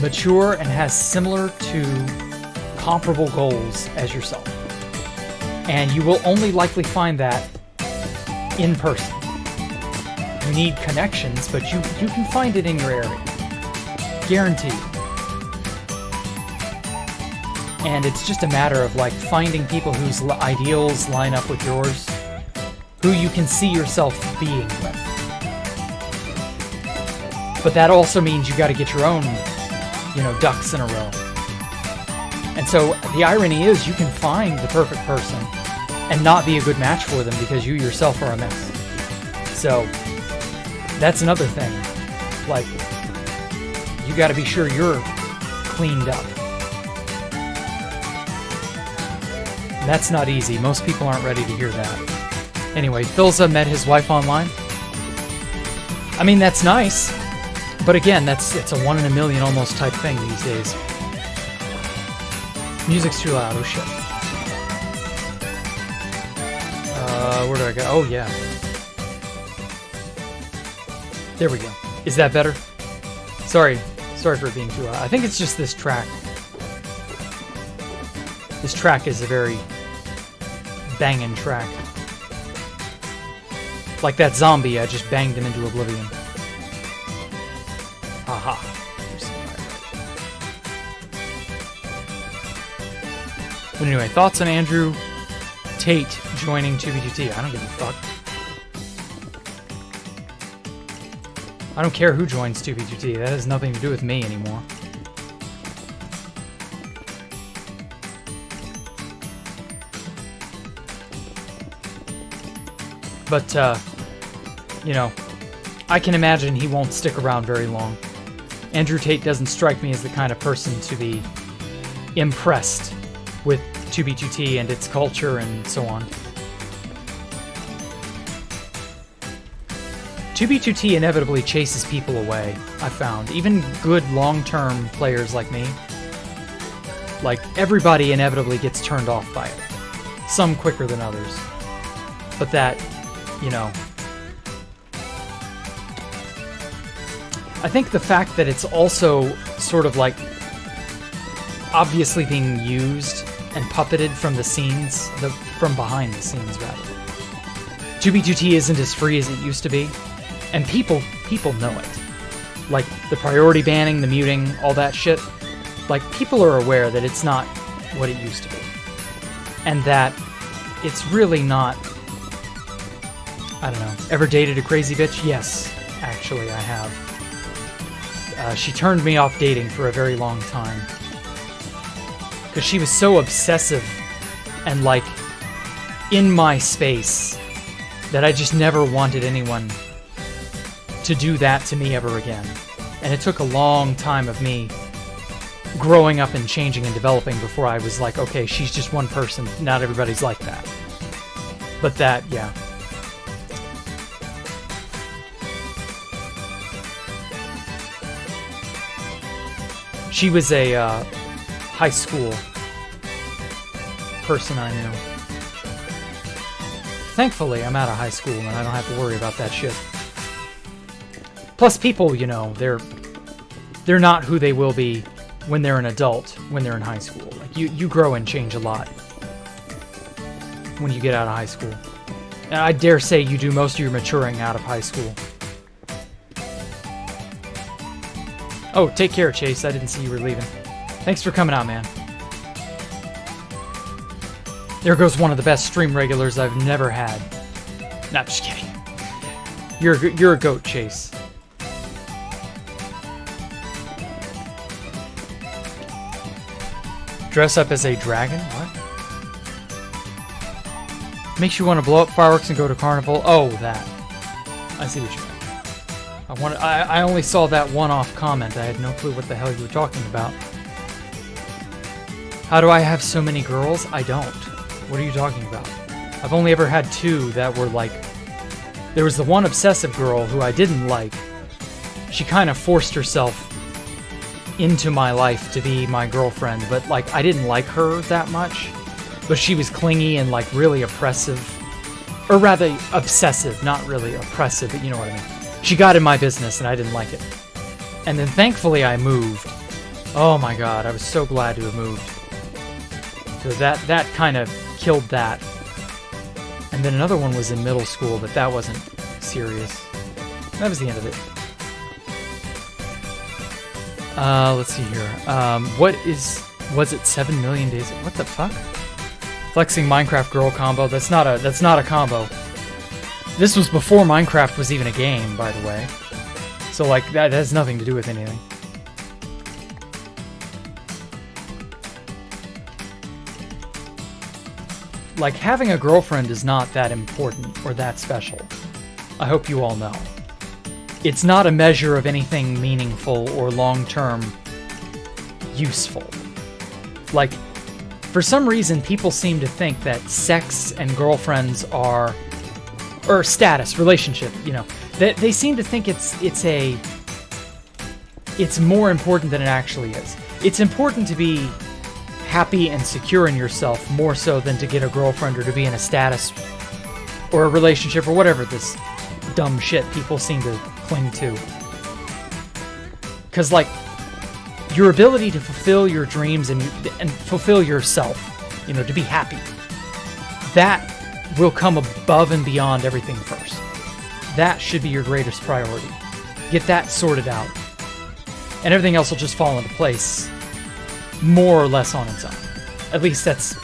mature, and has similar to comparable goals as yourself. And you will only likely find that in person. You need connections, but you can find it in your area. Guaranteed. And it's just a matter of like finding people whose ideals line up with yours, who you can see yourself being with. But that also means you got to get your own, ducks in a row. And so the irony is you can find the perfect person and not be a good match for them because you yourself are a mess. So that's another thing. Like, you got to be sure you're cleaned up. That's not easy. Most people aren't ready to hear that. Anyway, Philza met his wife online. I mean, that's nice. But again, it's a 1 in a million almost type thing these days. Music's too loud. Oh, shit. Where do I go? Oh, yeah. There we go. Is that better? Sorry for it being too loud. I think it's just this track. This track is a very banging track. Like that zombie, I just banged him into oblivion. Haha. But anyway, thoughts on Andrew Tate joining 2B2T? I don't give a fuck. I don't care who joins 2B2T. That has nothing to do with me anymore. But, you know, I can imagine he won't stick around very long. Andrew Tate doesn't strike me as the kind of person to be impressed with 2B2T and its culture and so on. 2B2T inevitably chases people away, I found. Even good long-term players like me. Like, everybody inevitably gets turned off by it. Some quicker than others. But that, you know... I think the fact that it's also sort of like obviously being used and puppeted from the scenes, from behind the scenes rather. 2B2T isn't as free as it used to be, and people know it. Like the priority banning, the muting, all that shit. Like people are aware that it's not what it used to be, and that it's really not. I don't know. Ever dated a crazy bitch? Yes, actually, I have. She turned me off dating for a very long time. Because she was so obsessive and, like, in my space that I just never wanted anyone to do that to me ever again. And it took a long time of me growing up and changing and developing before I was like, okay, she's just one person. Not everybody's like that. But that, yeah. She was a high school person I knew. Thankfully, I'm out of high school and I don't have to worry about that shit. Plus, people, you know, they're not who they will be when they're an adult, when they're in high school. Like you grow and change a lot when you get out of high school. And I dare say you do most of your maturing out of high school. Oh, take care, Chase. I didn't see you were leaving. Thanks for coming out, man. There goes one of the best stream regulars I've never had. Nah, just kidding. You're a goat, Chase. Dress up as a dragon? What? Makes you want to blow up fireworks and go to carnival? Oh, that. I see what you mean. I only saw that one-off comment. I had no clue what the hell you were talking about. How do I have so many girls? I don't. What are you talking about? I've only ever had two that were like... There was the one obsessive girl who I didn't like. She kind of forced herself into my life to be my girlfriend, but like I didn't like her that much. But she was clingy and like really oppressive. Or rather, obsessive, not really oppressive, but you know what I mean. She got in my business and I didn't like it. And then thankfully I moved. Oh my god, I was so glad to have moved. So that kind of killed that. And then another one was in middle school, but that wasn't serious. That was the end of it. Let's see here. Was it 7 million days? What the fuck? Flexing Minecraft girl combo. That's not a combo. This was before Minecraft was even a game, by the way. So, like, that has nothing to do with anything. Like, having a girlfriend is not that important or that special. I hope you all know. It's not a measure of anything meaningful or long-term useful. Like, for some reason, people seem to think that sex and girlfriends are, or status, relationship, you know, they seem to think it's more important than it actually is. It's important to be happy and secure in yourself more so than to get a girlfriend or to be in a status or a relationship or whatever this dumb shit people seem to cling to. Because, like, your ability to fulfill your dreams and fulfill yourself, you know, to be happy, that will come above and beyond everything first. That should be your greatest priority. Get that sorted out. And everything else will just fall into place more or less on its own. At least that's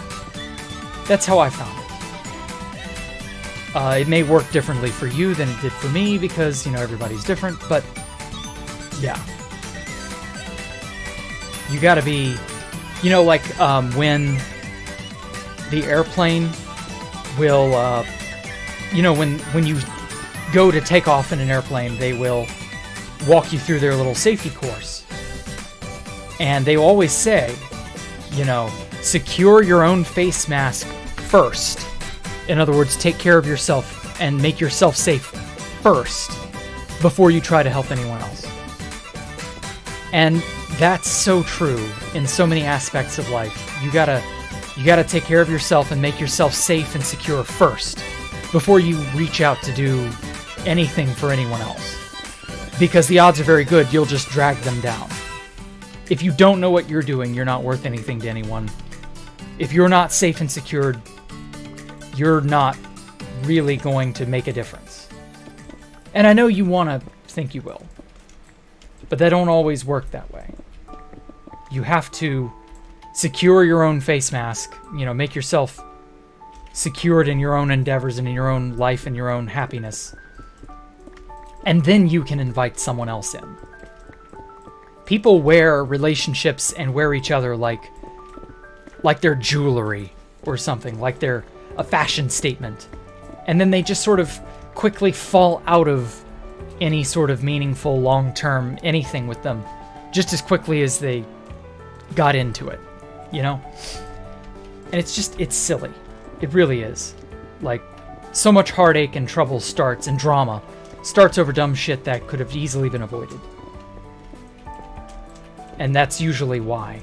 how I found it. It may work differently for you than it did for me because, you know, everybody's different, but yeah. You gotta be, you know, like when the airplane will, you know, when you go to take off in an airplane, they will walk you through their little safety course. And they always say, you know, secure your own face mask first. In other words, take care of yourself and make yourself safe first before you try to help anyone else. And that's so true in so many aspects of life. You gotta take care of yourself and make yourself safe and secure first before you reach out to do anything for anyone else. Because the odds are very good you'll just drag them down. If you don't know what you're doing, you're not worth anything to anyone. If you're not safe and secured, you're not really going to make a difference. And I know you want to think you will, but that don't always work that way. You have to secure your own face mask, you know, make yourself secured in your own endeavors and in your own life and your own happiness. And then you can invite someone else in. People wear relationships and wear each other like they're jewelry or something, like they're a fashion statement. And then they just sort of quickly fall out of any sort of meaningful long-term anything with them just as quickly as they got into it, you know? And it's silly. It really is. Like, so much heartache and trouble starts and drama starts over dumb shit that could have easily been avoided. And that's usually why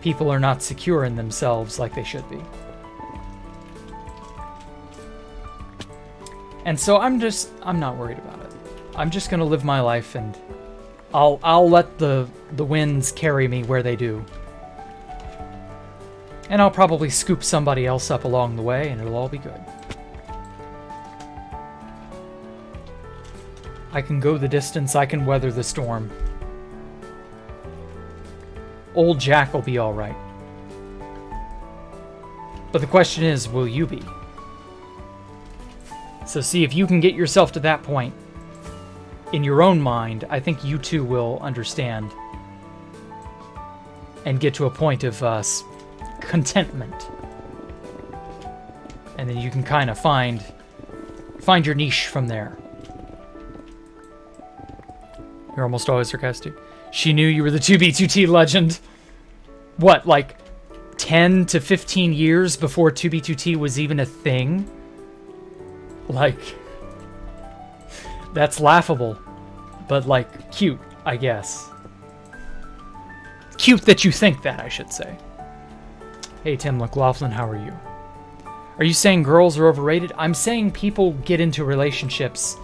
people are not secure in themselves like they should be. And so I'm not worried about it. I'm just gonna live my life and I'll let the winds carry me where they do. And I'll probably scoop somebody else up along the way and it'll all be good. I can go the distance, I can weather the storm. Old Jack will be alright. But the question is, will you be? So see, if you can get yourself to that point in your own mind, I think you too will understand and get to a point of contentment. And then you can kind of find your niche from there. You're almost always sarcastic. She knew you were the 2B2T legend. What, like 10 to 15 years before 2B2T was even a thing? Like, that's laughable, but like cute, I guess. Cute that you think that, I should say. Hey Tim McLaughlin, how are you? Are you saying girls are overrated? I'm saying people get into relationships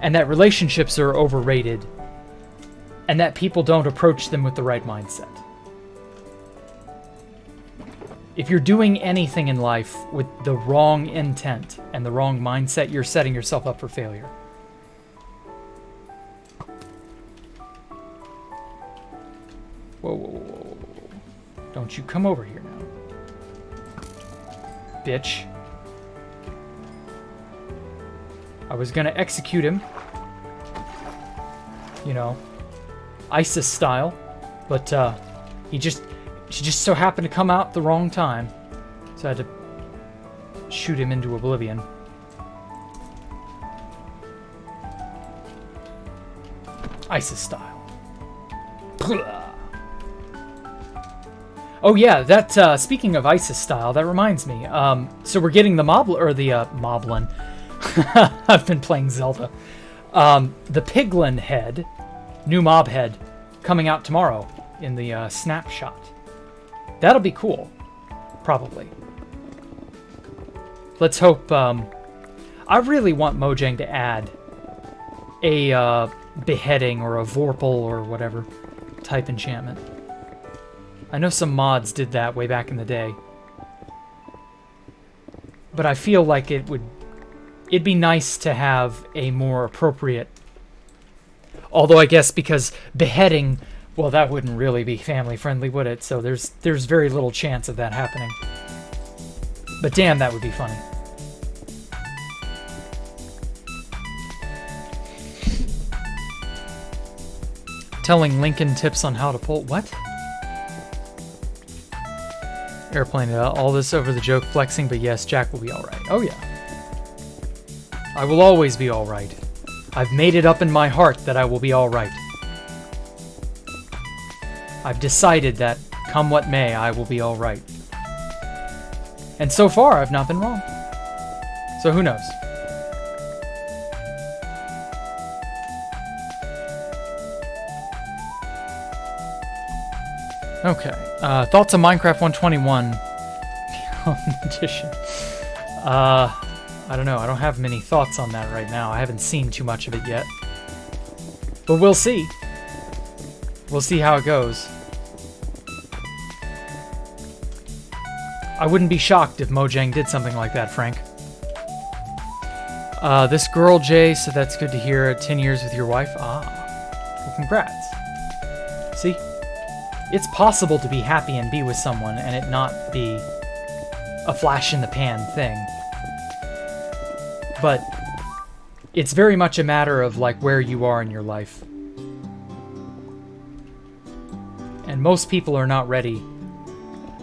and that relationships are overrated and that people don't approach them with the right mindset. If you're doing anything in life with the wrong intent and the wrong mindset, you're setting yourself up for failure. Whoa, whoa, whoa, whoa. Don't you come over here now. Bitch. I was gonna execute him. You know, ISIS style. But, she just so happened to come out at the wrong time. So I had to shoot him into oblivion. ISIS style. Oh yeah, that, speaking of ISIS style, that reminds me. So we're getting the Moblin. I've been playing Zelda. The Piglin head, new mob head, coming out tomorrow in the snapshot. That'll be cool. Probably. Let's hope, I really want Mojang to add a, beheading or a Vorpal or whatever type enchantment. I know some mods did that way back in the day. But I feel like it'd be nice to have a more appropriate... Although I guess because beheading, well, that wouldn't really be family friendly, would it? So there's very little chance of that happening. But damn, that would be funny. Telling Lincoln tips on how to pull... What? Airplane, all this over the joke flexing, but yes, Jack will be alright. Oh yeah. I will always be alright. I've made it up in my heart that I will be alright. I've decided that, come what may, I will be alright. And so far, I've not been wrong. So who knows? Okay. Thoughts on Minecraft 121 edition. I don't know. I don't have many thoughts on that right now. I haven't seen too much of it yet. But we'll see. We'll see how it goes. I wouldn't be shocked if Mojang did something like that, Frank. This girl, Jay, so that's good to hear. 10 years with your wife. Ah. Well, congrats. See? It's possible to be happy and be with someone and it not be a flash-in-the-pan thing. But it's very much a matter of, like, where you are in your life. And most people are not ready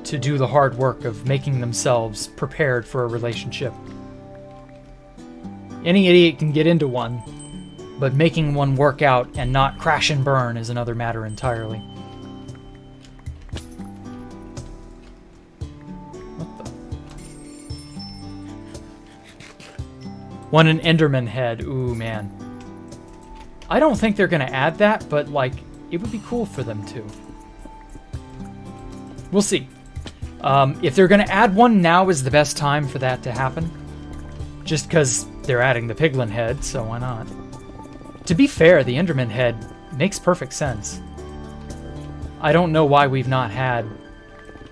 to do the hard work of making themselves prepared for a relationship. Any idiot can get into one, but making one work out and not crash and burn is another matter entirely. Want an Enderman head. Ooh, man. I don't think they're going to add that, but, like, it would be cool for them to. We'll see. If they're going to add one, now is the best time for that to happen. Just because they're adding the Piglin head, so why not? To be fair, the Enderman head makes perfect sense. I don't know why we've not had,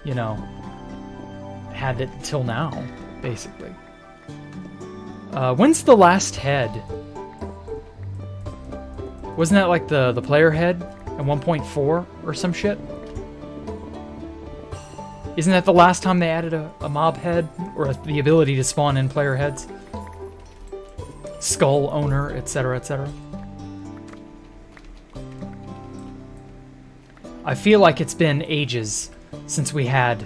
you know, had it till now, basically. When's the last head? Wasn't that like the player head at 1.4 or some shit? Isn't that the last time they added a mob head? Or the ability to spawn in player heads? Skull owner, etc., etc. I feel like it's been ages since we had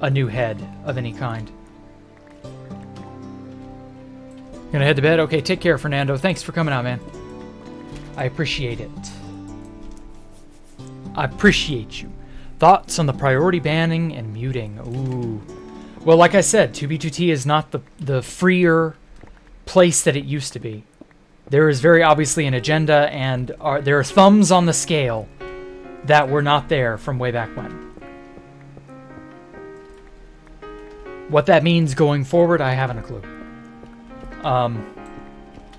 a new head of any kind. Gonna head to bed? Okay, take care, Fernando. Thanks for coming out, man. I appreciate it. I appreciate you. Thoughts on the priority banning and muting? Ooh. Well, like I said, 2B2T is not the freer place that it used to be. There is very obviously an agenda, and there are thumbs on the scale that were not there from way back when. What that means going forward, I haven't a clue.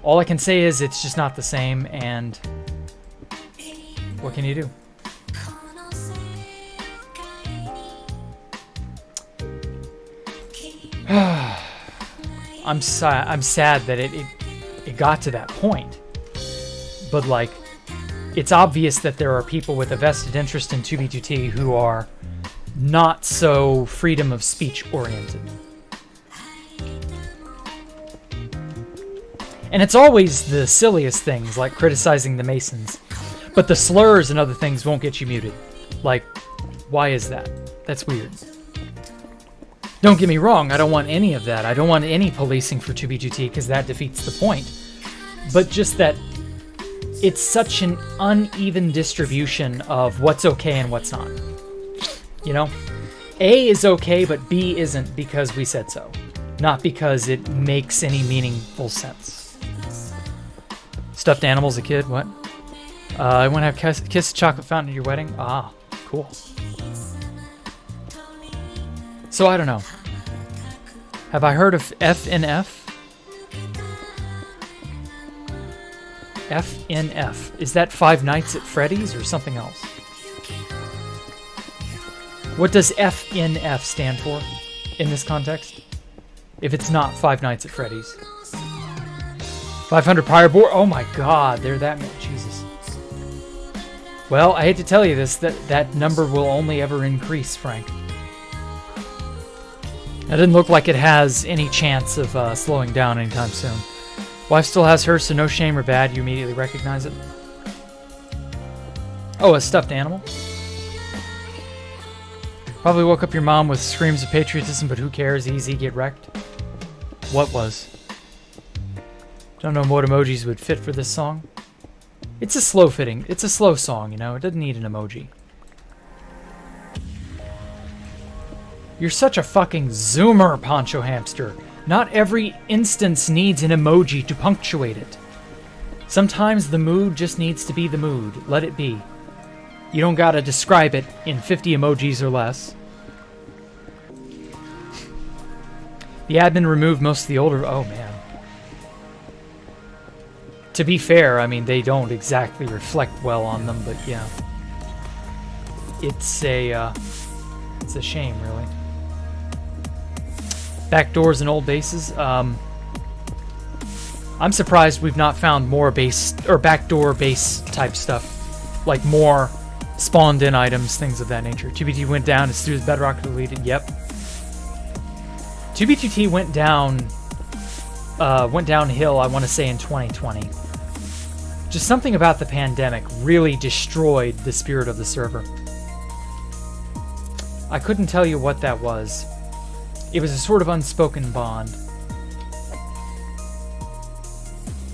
All I can say is it's just not the same, and what can you do? I'm sad that it got to that point. But, like, it's obvious that there are people with a vested interest in 2B2T who are not so freedom of speech oriented. And it's always the silliest things, like criticizing the Masons. But the slurs and other things won't get you muted. Like, why is that? That's weird. Don't get me wrong, I don't want any of that. I don't want any policing for 2B2T, because that defeats the point. But just that it's such an uneven distribution of what's okay and what's not. You know? A is okay, but B isn't because we said so. Not because it makes any meaningful sense. Stuffed animals a kid? What? I want to have kiss chocolate fountain at your wedding? Ah, cool. So I don't know. Have I heard of FNF? FNF. Is that Five Nights at Freddy's or something else? What does FNF stand for in this context? If it's not Five Nights at Freddy's. 500 prior board. Oh my god, they're that many. Jesus. Well, I hate to tell you this, that number will only ever increase, Frank. That didn't look like it has any chance of slowing down anytime soon. Wife still has hers, so no shame or bad. You immediately recognize it. Oh, a stuffed animal? Probably woke up your mom with screams of patriotism, but who cares? Easy, get wrecked. What was? Don't know what emojis would fit for this song. It's a slow song, you know? It doesn't need an emoji. You're such a fucking zoomer, Poncho Hamster. Not every instance needs an emoji to punctuate it. Sometimes the mood just needs to be the mood. Let it be. You don't gotta describe it in 50 emojis or less. The admin removed most of the older... Oh, man. To be fair, I mean, they don't exactly reflect well on them, but yeah. It's a shame, really. Backdoors and old bases. I'm surprised we've not found more base or backdoor base type stuff, like more spawned in items, things of that nature. 2BT went down as soon as Bedrock deleted. Yep. 2B2T went downhill. I want to say in 2020. Just something about the pandemic really destroyed the spirit of the server. I couldn't tell you what that was. It was a sort of unspoken bond.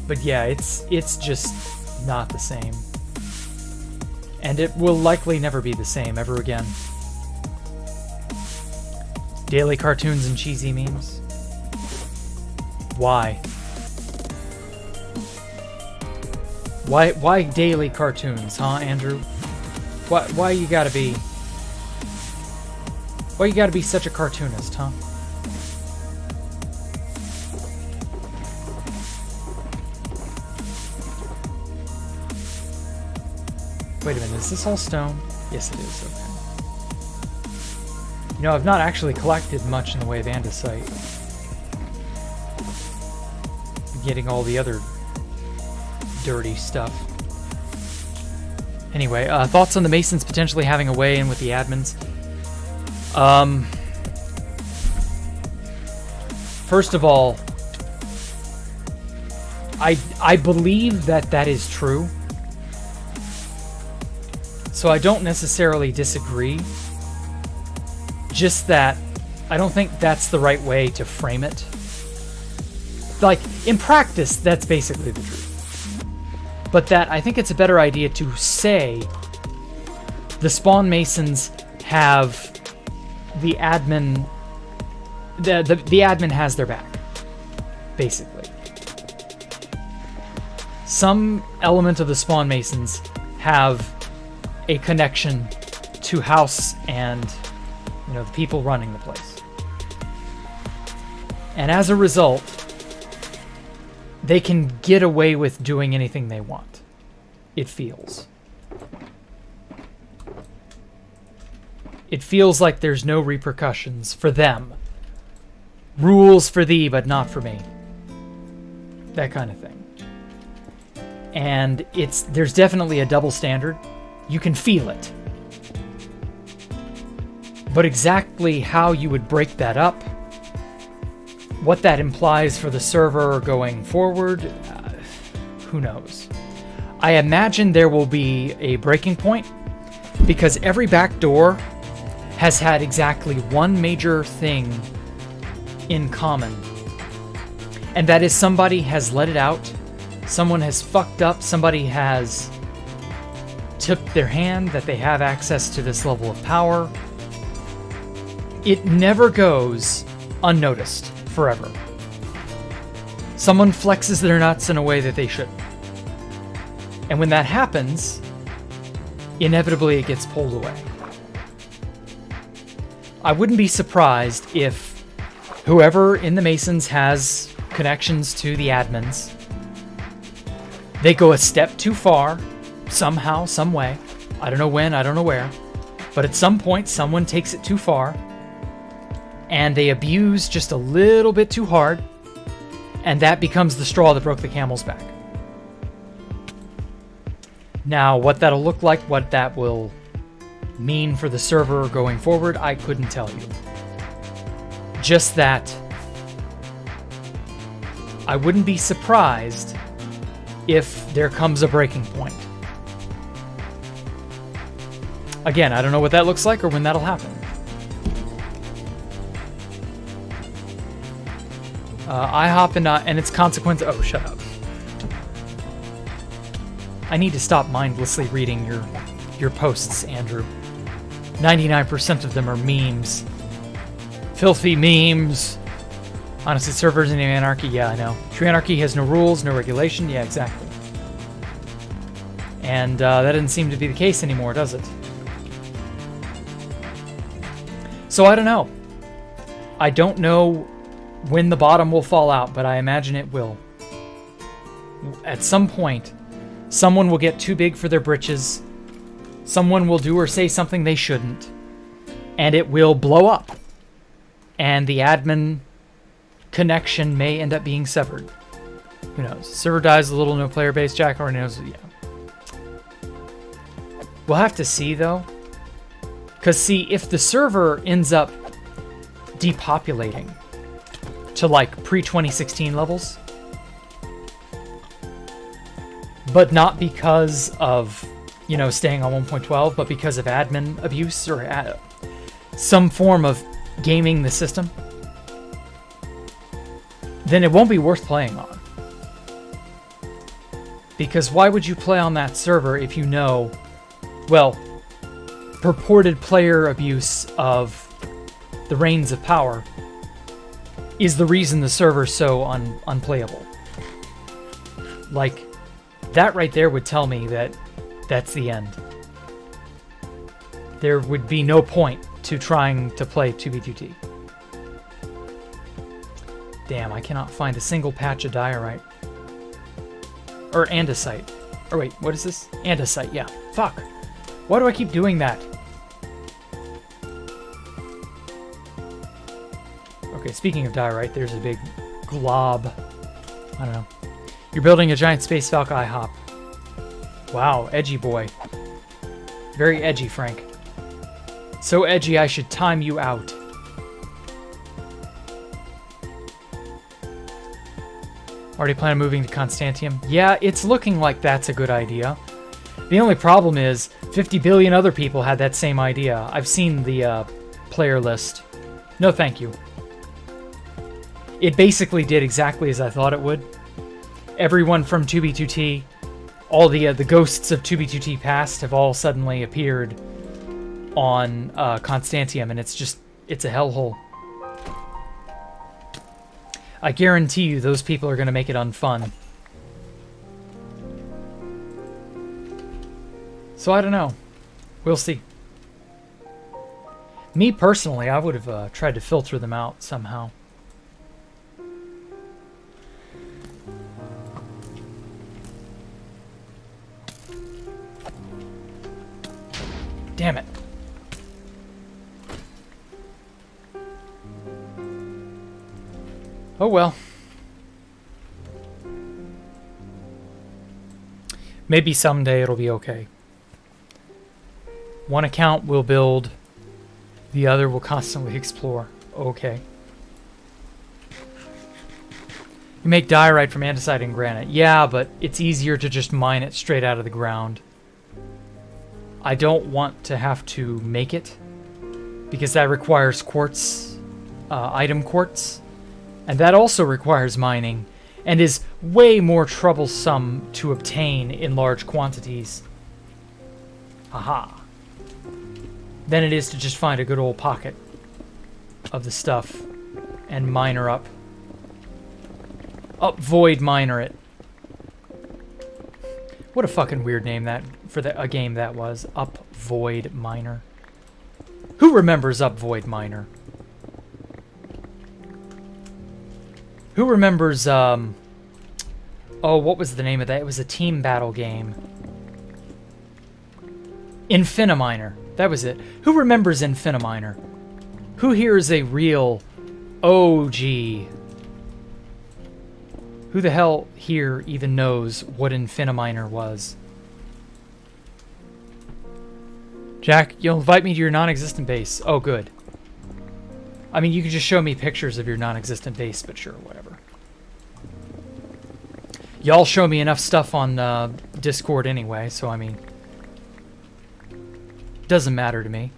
But yeah, it's just not the same. And it will likely never be the same ever again. Daily cartoons and cheesy memes. Why? Why daily cartoons, huh, Andrew? Why you gotta be... Why you gotta be such a cartoonist, huh? Wait a minute, is this all stone? Yes, it is, okay. You know, I've not actually collected much in the way of andesite. Getting all the other dirty stuff. Anyway, thoughts on the Masons potentially having a way in with the admins? First of all, I believe that is true. So I don't necessarily disagree. Just that I don't think that's the right way to frame it. Like, in practice, that's basically the truth. But that I think it's a better idea to say the Spawn Masons have the admin... The admin has their back, basically. Some element of the Spawn Masons have a connection to House and, you know, the people running the place. And as a result, they can get away with doing anything they want. It feels. It feels like there's no repercussions for them. Rules for thee, but not for me. That kind of thing. And there's definitely a double standard. You can feel it. But exactly how you would break that up, what that implies for the server going forward, who knows? I imagine there will be a breaking point because every backdoor has had exactly one major thing in common. And that is somebody has let it out someone has fucked up, somebody has tipped their hand that they have access to this level of power, it never goes unnoticed forever. Someone flexes their nuts in a way that they shouldn't. And when that happens, inevitably it gets pulled away. I wouldn't be surprised if whoever in the Masons has connections to the admins, they go a step too far, somehow, some way. I don't know when, I don't know where. But at some point, someone takes it too far, and they abuse just a little bit too hard, and that becomes the straw that broke the camel's back. Now, what that'll look like, what that will mean for the server going forward, I couldn't tell you. Just that I wouldn't be surprised if there comes a breaking point. Again, I don't know what that looks like or when that'll happen. IHOP and its consequence. Oh, shut up. I need to stop mindlessly reading your posts, Andrew. 99% of them are memes. Filthy memes. Honestly, servers in anarchy, yeah, I know. True anarchy has no rules, no regulation. Yeah, exactly. And that doesn't seem to be the case anymore, does it? So I don't know. I don't know when the bottom will fall out, but I imagine it will. At some point, someone will get too big for their britches. Someone will do or say something they shouldn't. And it will blow up. And the admin connection may end up being severed. Who knows? Server dies a little, no player base. Jack already knows. Yeah. We'll have to see, though. Because, see, if the server ends up depopulating to, like, pre-2016 levels, but not because of, you know, staying on 1.12, but because of admin abuse or some form of gaming the system, then it won't be worth playing on. Because why would you play on that server if you know, well, purported player abuse of the reins of power is the reason the server's so unplayable? Like, that right there would tell me that that's the end. There would be no point to trying to play 2v2t. Damn, I cannot find a single patch of diorite. Or andesite. Or wait, what is this? Andesite, yeah. Fuck. Why do I keep doing that? Okay, speaking of diorite, there's a big glob. I don't know. You're building a giant space falcon IHOP. Wow, edgy boy. Very edgy, Frank. So edgy I should time you out. Already plan on moving to Constantium? Yeah, it's looking like that's a good idea. The only problem is 50 billion other people had that same idea. I've seen the player list. No thank you. It basically did exactly as I thought it would. Everyone from 2b2t, all the ghosts of 2b2t past have all suddenly appeared on Constantium, and it's a hellhole. I guarantee you those people are going to make it unfun. So I don't know. We'll see. Me personally, I would have tried to filter them out somehow. Damn it. Oh well. Maybe someday it'll be okay. One account will build, the other will constantly explore. Okay. You make diorite from andesite and granite. Yeah, but it's easier to just mine it straight out of the ground. I don't want to have to make it, because that requires quartz, item quartz. And that also requires mining. and is way more troublesome to obtain in large quantities. Aha. Than it is to just find a good old pocket of the stuff and miner up. Void miner it. What a fucking weird name that for a game that was. Void miner. Who remembers Void miner? Who remembers oh, what was the name of that? It was a team battle game. Infiniminer. That was it. Who remembers Infiniminer? Who here is a real OG? Who the hell here even knows what Infiniminer was? Jack, you'll invite me to your non-existent base. Oh, good. I mean, you can just show me pictures of your non-existent base, but sure, whatever. Y'all show me enough stuff on Discord anyway, so I mean... doesn't matter to me.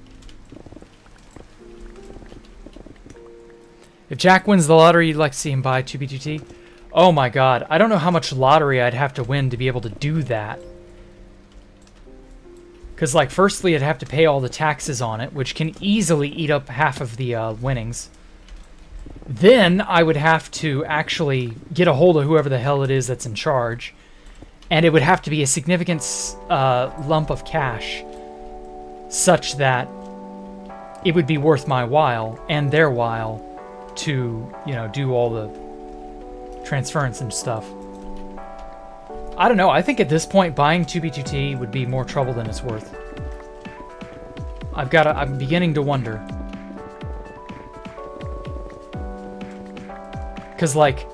If Jack wins the lottery, you'd like to see him buy 2B2T? Oh my god, I don't know how much lottery I'd have to win to be able to do that. Because, like, firstly, I'd have to pay all the taxes on it, which can easily eat up half of the winnings. Then I would have to actually get a hold of whoever the hell it is that's in charge. And it would have to be a significant lump of cash, such that it would be worth my while and their while to, you know, do all the transference and stuff. I don't know. I think at this point, buying 2B2T would be more trouble than it's worth. I'm beginning to wonder. Because, like,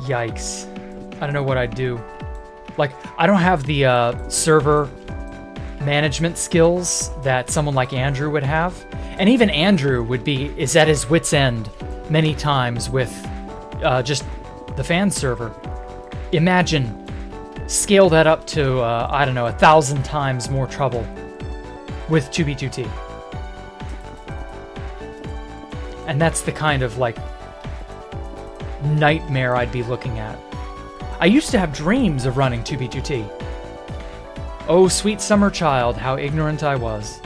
yikes. I don't know what I'd do. Like, I don't have the server management skills that someone like Andrew would have. And even Andrew is at his wit's end many times with just the fan server. Imagine, scale that up to, I don't know, 1,000 times more trouble with 2B2T. And that's the kind of, like, nightmare I'd be looking at. I used to have dreams of running 2B2T. Oh, sweet summer child, how ignorant I was.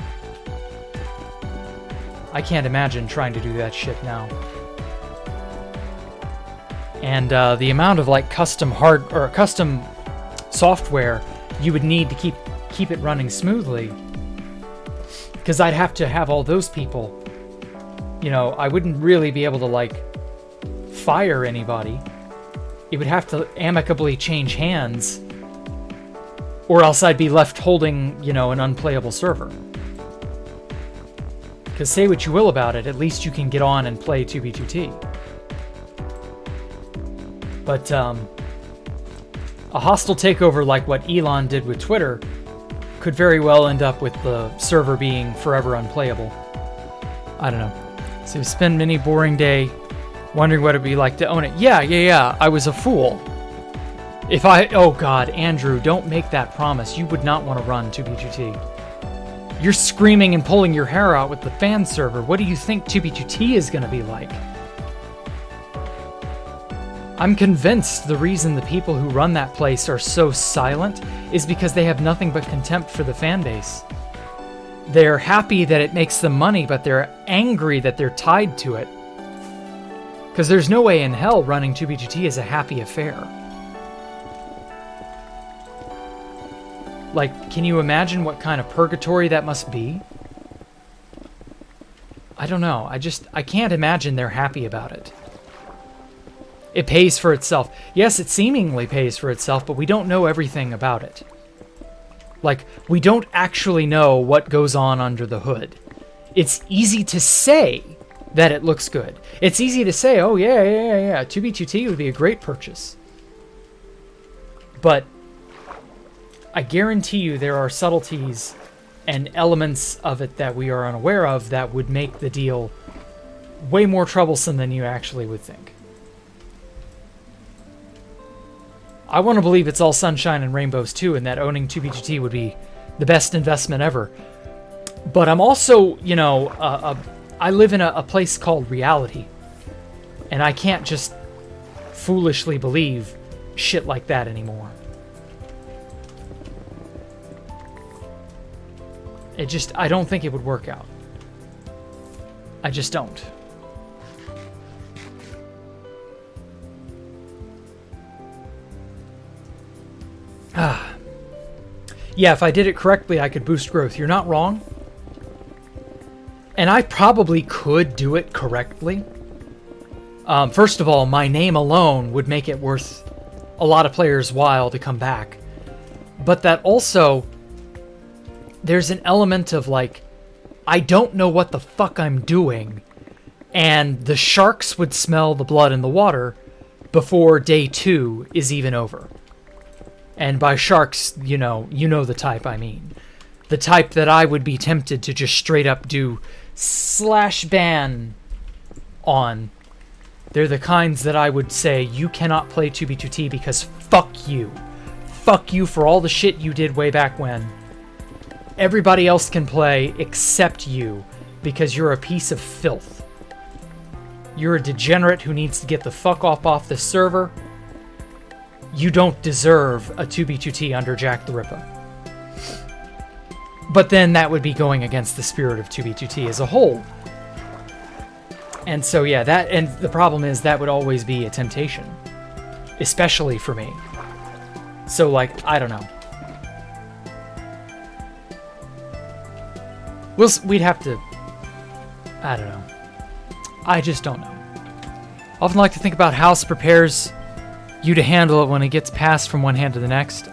I can't imagine trying to do that shit now. And the amount of, like, custom software you would need to keep it running smoothly, because I'd have to have all those people. You know, I wouldn't really be able to, like, fire anybody. It would have to amicably change hands, or else I'd be left holding, you know, an unplayable server. Because say what you will about it, at least you can get on and play 2B2T. But a hostile takeover like what Elon did with Twitter could very well end up with the server being forever unplayable. I don't know. So you spend many boring day wondering what it'd be like to own it. Yeah, I was a fool. Oh god, Andrew, don't make that promise. You would not want to run 2B2T. You're screaming and pulling your hair out with the fan server. What do you think 2B2T is going to be like? I'm convinced the reason the people who run that place are so silent is because they have nothing but contempt for the fan base. They're happy that it makes them money, but they're angry that they're tied to it. Because there's no way in hell running 2B2T is a happy affair. Like, can you imagine what kind of purgatory that must be? I don't know. I can't imagine they're happy about it. It pays for itself. Yes, it seemingly pays for itself, but we don't know everything about it. Like, we don't actually know what goes on under the hood. It's easy to say that it looks good. It's easy to say, oh yeah, 2B2T would be a great purchase. But I guarantee you there are subtleties and elements of it that we are unaware of that would make the deal way more troublesome than you actually would think. I want to believe it's all sunshine and rainbows too, and that owning 2B2T would be the best investment ever. But I'm also, you know, I live in a place called reality, and I can't just foolishly believe shit like that anymore. I don't think it would work out. I just don't. Yeah, if I did it correctly, I could boost growth. You're not wrong. And I probably could do it correctly. First of all, my name alone would make it worth a lot of players' while to come back. But that also, there's an element of like, I don't know what the fuck I'm doing, and the sharks would smell the blood in the water before day 2 is even over. And by sharks, you know the type I mean. The type that I would be tempted to just straight up do /ban on. They're the kinds that I would say, you cannot play 2B2T because fuck you. Fuck you for all the shit you did way back when. Everybody else can play except you because you're a piece of filth. You're a degenerate who needs to get the fuck off this server. You don't deserve a 2B2T under Jacktherippa. But then that would be going against the spirit of 2B2T as a whole. And so yeah, and the problem is that would always be a temptation. Especially for me. So like, I don't know. We'd have to... I don't know. I just don't know. I often like to think about how it prepares you to handle it when it gets passed from one hand to the next.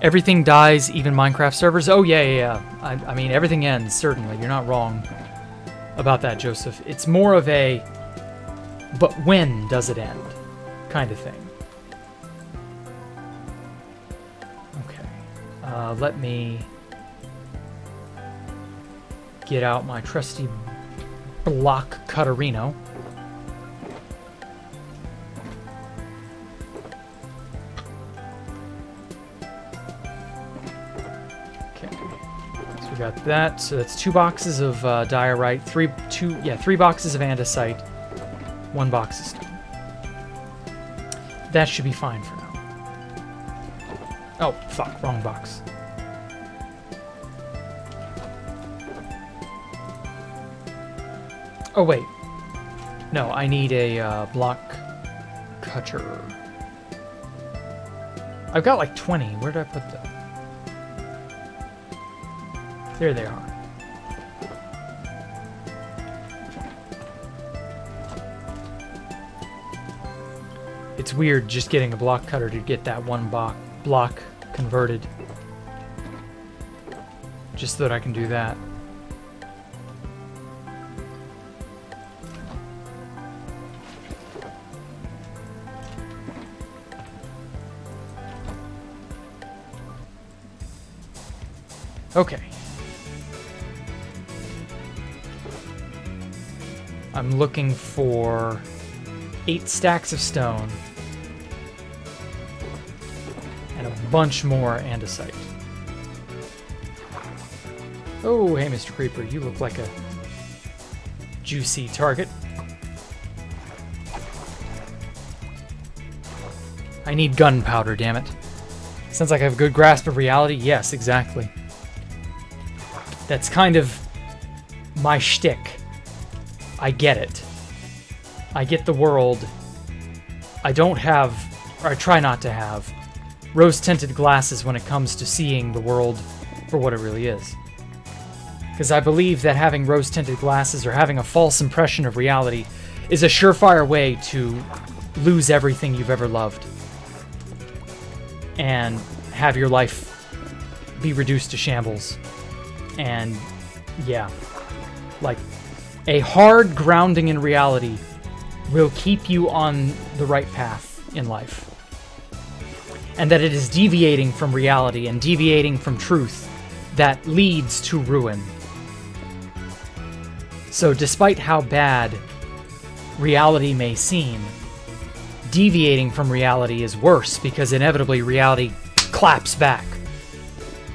Everything dies, even Minecraft servers. Oh, yeah. I mean, everything ends, certainly. You're not wrong about that, Joseph. It's more of a, but when does it end kind of thing. Okay. Let me get out my trusty block cutterino. We got that, so that's 2 boxes of diorite, 3 boxes of andesite, 1 box of stone. That should be fine for now. Oh, fuck, wrong box. Oh, wait. No, I need a block cutter. I've got like 20. Where did I put them? There they are. It's weird just getting a block cutter to get that one block converted. Just so that I can do that. Okay. I'm looking for 8 stacks of stone and a bunch more andesite. Oh, hey, Mr. Creeper, you look like a juicy target. I need gunpowder, damn it. Sounds like I have a good grasp of reality. Yes, exactly. That's kind of my shtick. I get it. I get the world. I don't have, or I try not to have, rose-tinted glasses when it comes to seeing the world for what it really is. Because I believe that having rose-tinted glasses or having a false impression of reality is a surefire way to lose everything you've ever loved. And have your life be reduced to shambles. And, yeah. Like, a hard grounding in reality will keep you on the right path in life. And that it is deviating from reality and deviating from truth that leads to ruin. So despite how bad reality may seem, deviating from reality is worse because inevitably reality claps back.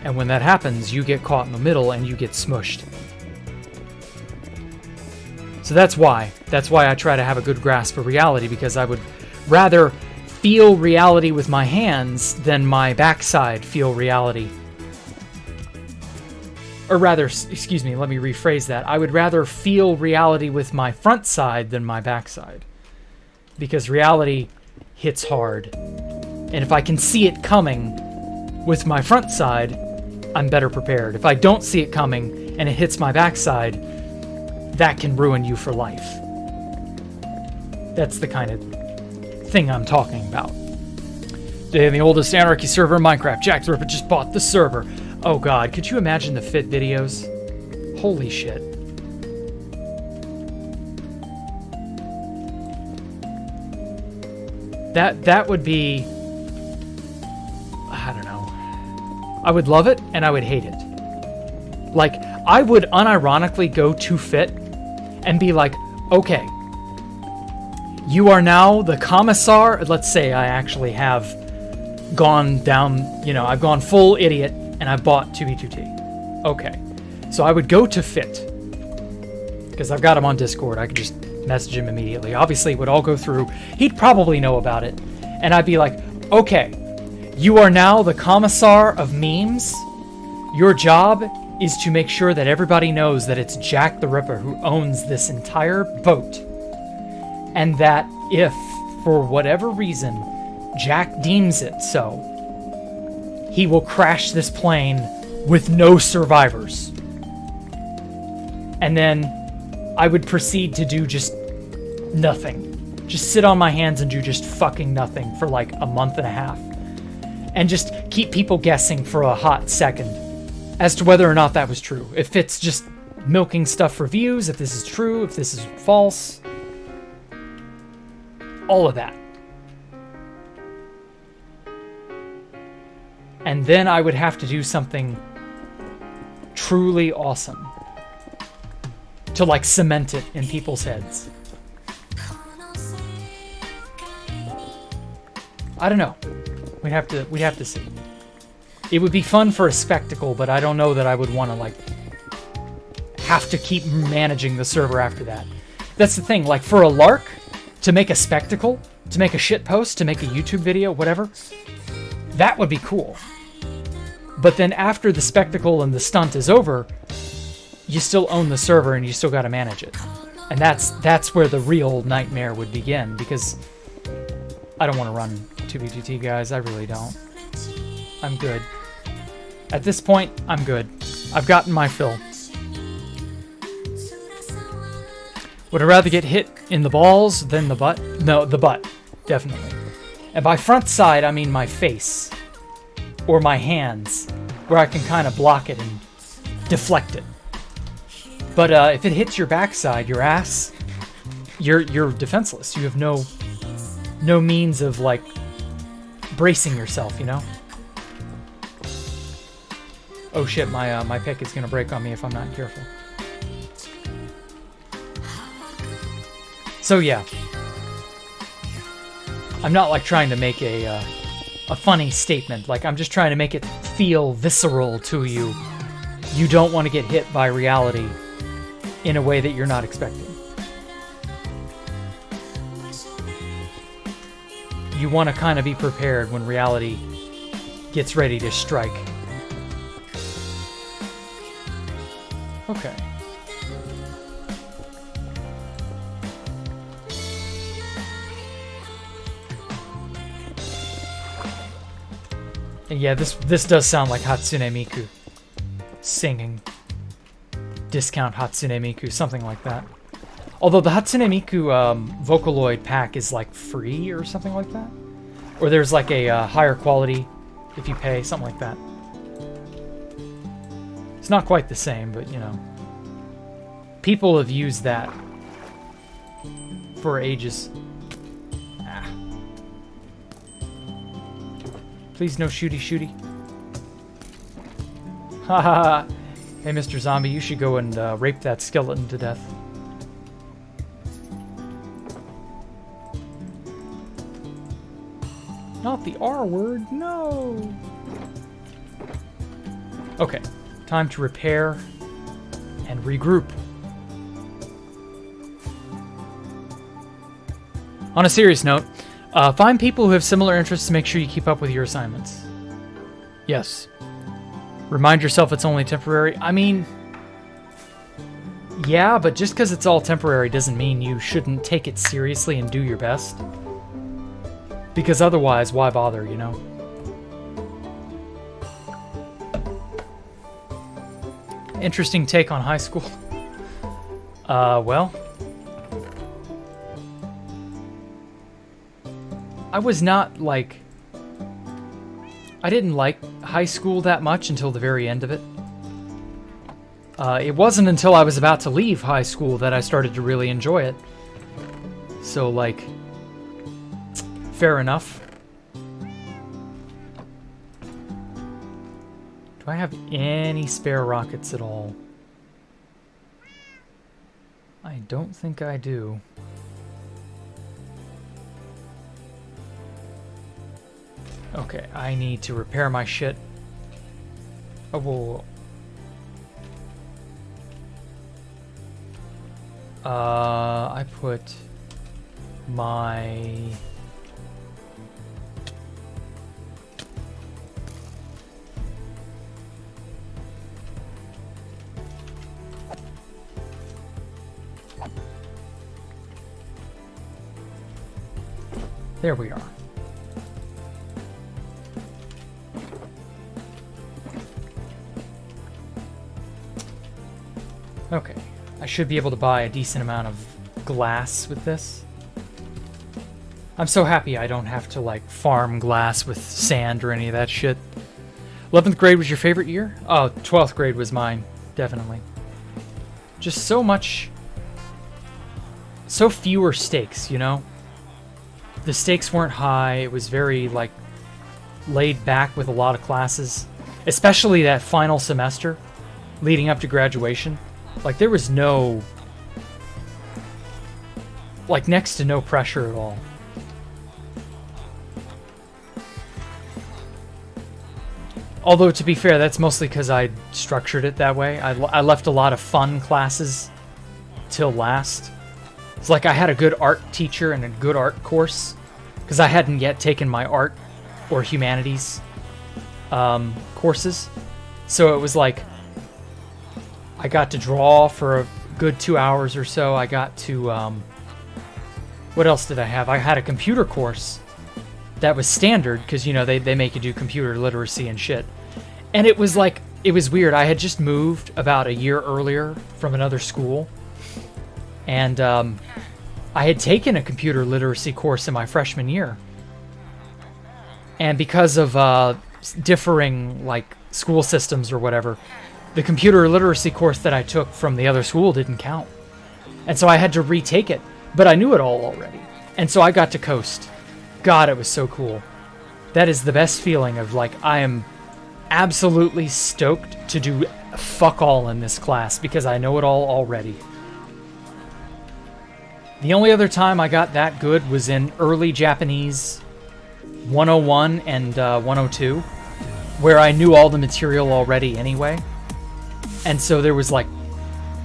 And when that happens, you get caught in the middle and you get smushed. So that's why I try to have a good grasp of reality, because I would rather feel reality with my hands than my backside feel reality. Or rather, excuse me, let me rephrase that. I would rather feel reality with my front side than my backside. Because reality hits hard. And if I can see it coming with my front side, I'm better prepared. If I don't see it coming and it hits my backside, that can ruin you for life. That's the kind of thing I'm talking about. Today in the oldest anarchy server in Minecraft, Jacktherippa just bought the server. Oh god, could you imagine the fit videos? Holy shit. That would be... I don't know. I would love it and I would hate it. Like, I would unironically go to fit and be like, okay, you are now the commissar. Let's say I actually have gone down, I've gone full idiot and I bought 2B2T. Okay. So I would go to Fit, because I've got him on Discord. I could just message him immediately. Obviously, it would all go through. He'd probably know about it. And I'd be like, okay, you are now the commissar of memes. Your job is to make sure that everybody knows that it's Jacktherippa who owns this entire boat. And that if, for whatever reason, Jack deems it so, he will crash this plane with no survivors. And then I would proceed to do just nothing. Just sit on my hands and do just fucking nothing for like a month and a half. And just keep people guessing for a hot second as to whether or not that was true. If it's just milking stuff for views, if this is true, if this is false. All of that. And then I would have to do something truly awesome to like cement it in people's heads. I don't know. We'd have to see. It would be fun for a spectacle, but I don't know that I would want to like have to keep managing the server after that. That's the thing, like for a lark, to make a spectacle, to make a shit post, to make a YouTube video, whatever, that would be cool. But then after the spectacle and the stunt is over, you still own the server and you still got to manage it. And that's where the real nightmare would begin, because I don't want to run 2B2T, guys. I really don't. I'm good. At this point, I'm good. I've gotten my fill. Would I rather get hit in the balls than the butt? No, the butt. Definitely. And by front side, I mean my face. Or my hands. Where I can kind of block it and deflect it. But if it hits your backside, your ass, you're defenseless. You have no means of, like, bracing yourself, you know? Oh shit, my pick is gonna break on me if I'm not careful. So yeah, I'm not like trying to make a funny statement. Like, I'm just trying to make it feel visceral to you. You don't want to get hit by reality in a way that you're not expecting. You want to kind of be prepared when reality gets ready to strike. Okay. And yeah, this does sound like Hatsune Miku singing. Discount Hatsune Miku, something like that. Although the Hatsune Miku Vocaloid pack is like free or something like that. Or there's like a higher quality if you pay, something like that. It's not quite the same, but you know. People have used that for ages. Ah. Please no shooty. Haha. Hey, Mr. Zombie, you should go and rape that skeleton to death. Not the R word, no! Okay, time to repair and regroup. On a serious note, Find people who have similar interests to make sure you keep up with your assignments. Yes. Remind yourself it's only temporary. I mean, yeah, but just because it's all temporary doesn't mean you shouldn't take it seriously and do your best. Because otherwise, why bother, you know? Interesting take on high school. Well, I was not like... I didn't like high school that much until the very end of it. It wasn't until I was about to leave high school that I started to really enjoy it. So, like, fair enough. Do I have any spare rockets at all? I don't think I do. Okay, I need to repair my shit. Oh, whoa, whoa. I put my... There we are. Okay, I should be able to buy a decent amount of glass with this. I'm so happy I don't have to, like, farm glass with sand or any of that shit. 11th grade was your favorite year? Oh, 12th grade was mine, definitely. Just so much... so fewer stakes, you know? The stakes weren't high, it was very, like, laid back with a lot of classes. Especially that final semester, leading up to graduation. Like, there was no... like, next to no pressure at all. Although, to be fair, that's mostly because I structured it that way. I left a lot of fun classes till last. It's like I had a good art teacher and a good art course, because I hadn't yet taken my art or humanities courses. So it was like, I got to draw for a good 2 hours or so. I got to, what else did I have? I had a computer course that was standard, because, you know, they make you do computer literacy and shit. And it was like, it was weird. I had just moved about a year earlier from another school. And I had taken a computer literacy course in my freshman year. And because of differing, like, school systems or whatever, the computer literacy course that I took from the other school didn't count. And so I had to retake it. But I knew it all already. And so I got to coast. God, it was so cool. That is the best feeling of, like, I am absolutely stoked to do fuck all in this class because I know it all already. The only other time I got that good was in early Japanese 101 and 102, where I knew all the material already anyway. And so there was, like,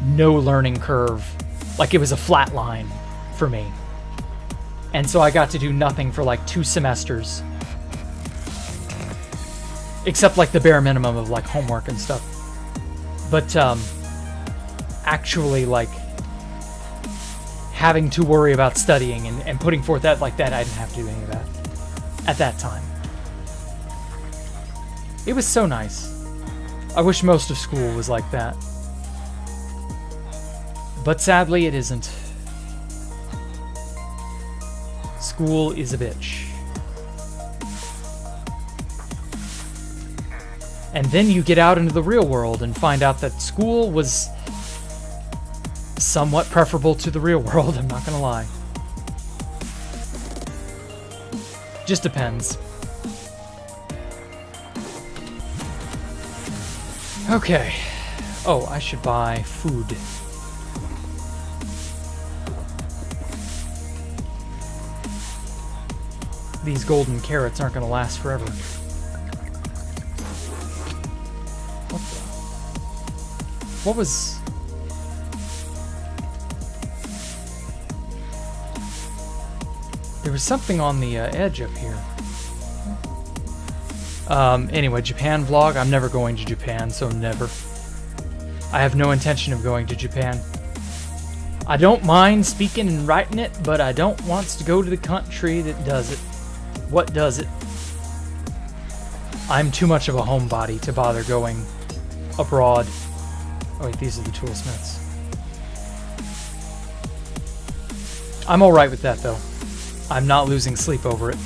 no learning curve. Like, it was a flat line for me. And so I got to do nothing for, like, 2 semesters. Except, like, the bare minimum of, like, homework and stuff. But, actually, like, having to worry about studying and putting forth that like that, I didn't have to do any of that at that time. It was so nice. I wish most of school was like that. But sadly, it isn't. School is a bitch. And then you get out into the real world and find out that school was somewhat preferable to the real world, I'm not gonna lie. Just depends. Okay. Oh, I should buy food. These golden carrots aren't gonna last forever. What the? What was... There was something on the edge up here. Anyway, Japan vlog. I'm never going to Japan, so never. I have no intention of going to Japan. I don't mind speaking and writing it, but I don't want to go to the country that does it. What does it? I'm too much of a homebody to bother going abroad. Oh wait, these are the toolsmiths. I'm alright with that though. I'm not losing sleep over it.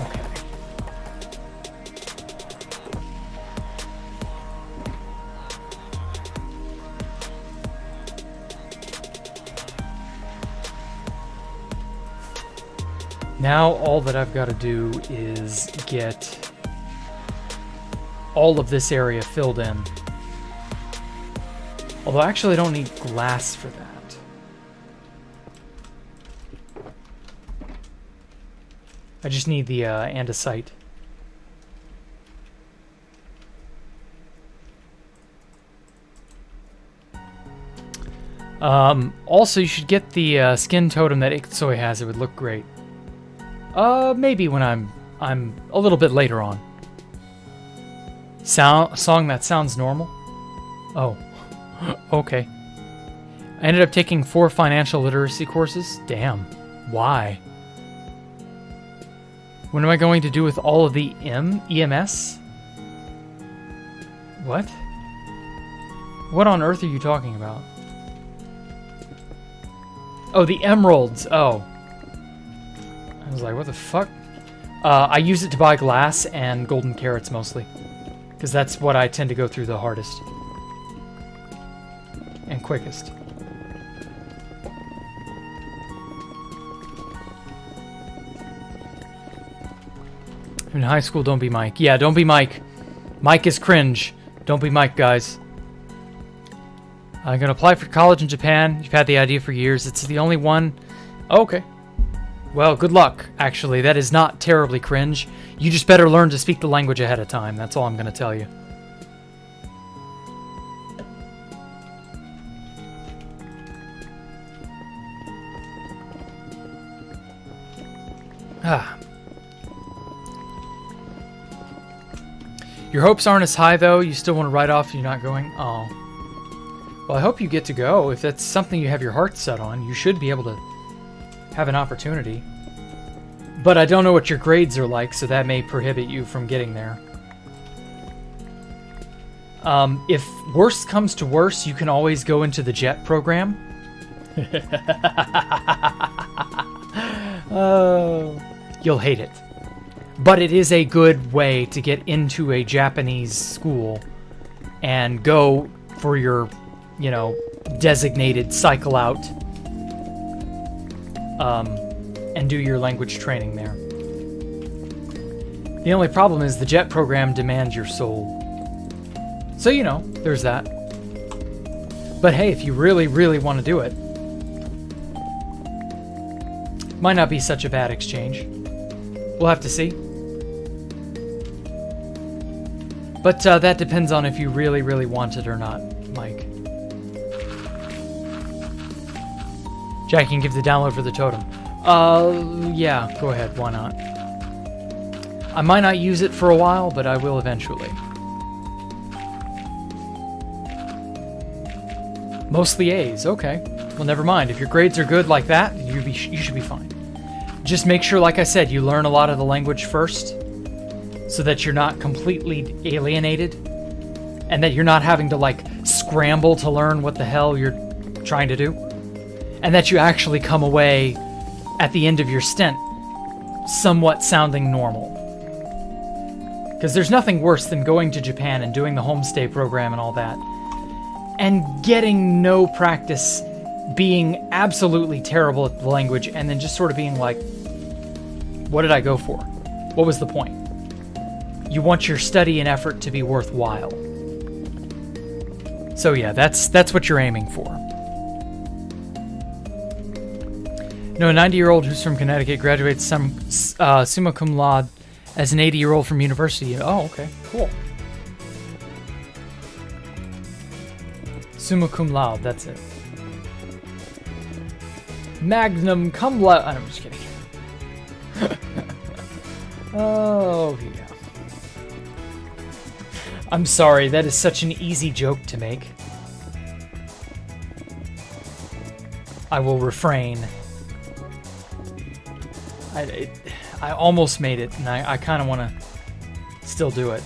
Okay. Now all that I've got to do is get all of this area filled in. Although actually I don't need glass for that. I just need the andesite. Also, you should get the skin totem that Ixoi has. It would look great. Maybe when I'm a little bit later on. Song that sounds normal? Oh, okay. I ended up taking 4 financial literacy courses. Damn. Why? What am I going to do with all of the EMS? What? What on earth are you talking about? Oh, the emeralds. Oh. I was like, what the fuck? I use it to buy glass and golden carrots mostly. Because that's what I tend to go through the hardest. And quickest. In high school, don't be Mike. Yeah, don't be Mike. Mike is cringe. Don't be Mike, guys. I'm gonna apply for college in Japan. You've had the idea for years. It's the only one. Oh, okay. Well, good luck, actually. That is not terribly cringe. You just better learn to speak the language ahead of time. That's all I'm gonna tell you. Ah. Your hopes aren't as high, though. You still want to write off you're not going? Oh. Well, I hope you get to go. If that's something you have your heart set on, you should be able to have an opportunity. But I don't know what your grades are like, so that may prohibit you from getting there. If worst comes to worst, you can always go into the JET program. Oh, you'll hate it. But it is a good way to get into a Japanese school and go for your, you know, designated cycle out and do your language training there. The only problem is the JET program demands your soul. So, you know, there's that. But hey, if you really, really want to do it, might not be such a bad exchange. We'll have to see. But that depends on if you really, really want it or not, Mike. Jack can give the download for the totem. Yeah, go ahead, why not? I might not use it for a while, but I will eventually. Mostly A's, okay. Well, never mind. If your grades are good like that, you should be fine. Just make sure, like I said, you learn a lot of the language first, so that you're not completely alienated, and that you're not having to, like, scramble to learn what the hell you're trying to do, and that you actually come away at the end of your stint somewhat sounding normal. Because there's nothing worse than going to Japan and doing the homestay program and all that, and getting no practice, being absolutely terrible at the language, and then just sort of being like, what did I go for? What was the point? You want your study and effort to be worthwhile. So yeah, that's what you're aiming for. No, a 90-year-old who's from Connecticut graduates summa cum laude as an 80-year-old from university. Oh, okay, cool. Summa cum laude, that's it. Magnum cum laude. I'm just kidding. Oh, yeah. I'm sorry, that is such an easy joke to make. I will refrain. I almost made it, and I kind of want to still do it.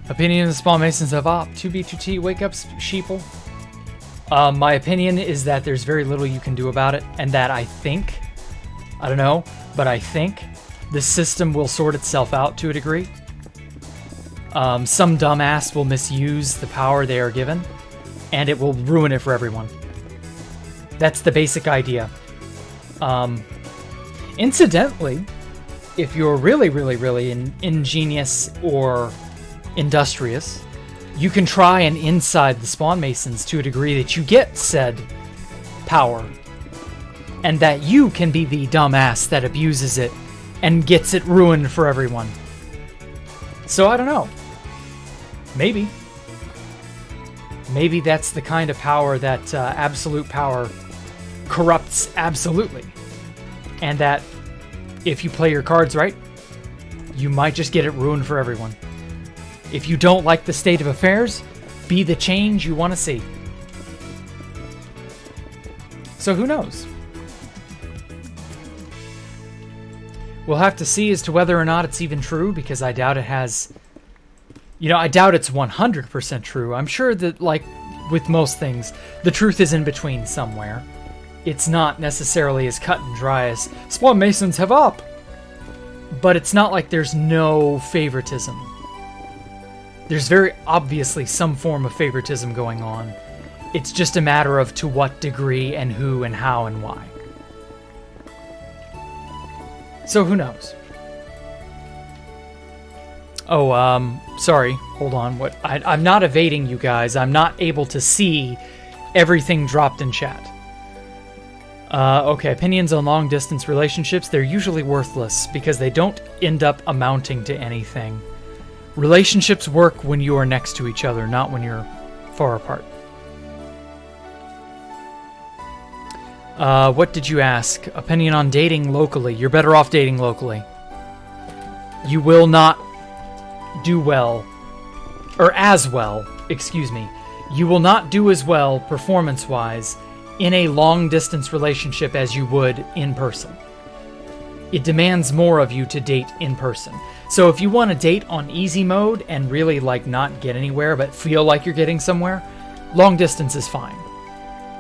Opinion of the Spawn Masons of Op. 2B2T, wake up, sheeple. My opinion is that there's very little you can do about it, and that I think, I don't know, but I think the system will sort itself out to a degree. Some dumbass will misuse the power they are given, and it will ruin it for everyone. That's the basic idea. Incidentally, if you're really, really, really ingenious or industrious, you can try and inside the Spawn Masons to a degree that you get said power, and that you can be the dumbass that abuses it and gets it ruined for everyone. So I don't know. Maybe. Maybe that's the kind of power that absolute power corrupts absolutely. And that if you play your cards right, you might just get it ruined for everyone. If you don't like the state of affairs, be the change you want to see. So who knows? We'll have to see as to whether or not it's even true, because I doubt it has... You know, I doubt it's 100% true. I'm sure that, like with most things, the truth is in between somewhere. It's not necessarily as cut and dry as Spawn Masons have up. But it's not like there's no favoritism. There's very obviously some form of favoritism going on. It's just a matter of to what degree and who and how and why. So who knows? Oh, sorry. Hold on. What? I'm not evading you guys. I'm not able to see everything dropped in chat. Okay, opinions on long-distance relationships. They're usually worthless because they don't end up amounting to anything. Relationships work when you are next to each other, not when you're far apart. What did you ask? Opinion on dating locally. You're better off dating locally. You will not do well, or as well, excuse me. You will not do as well, performance-wise, in a long-distance relationship as you would in person. It demands more of you to date in person. So if you want to date on easy mode and really like not get anywhere but feel like you're getting somewhere, long distance is fine.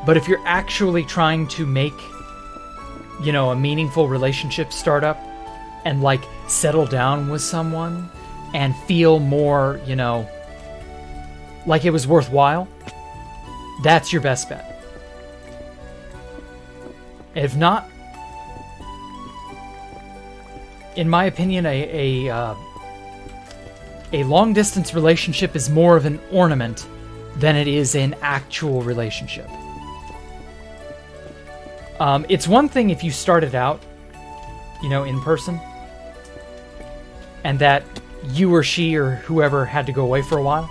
But if you're actually trying to make, you know, a meaningful relationship start up and like settle down with someone and feel more, you know, like it was worthwhile, that's your best bet. If not, in my opinion, a long-distance relationship is more of an ornament than it is an actual relationship. It's one thing if you started out, you know, in person, and that you or she or whoever had to go away for a while.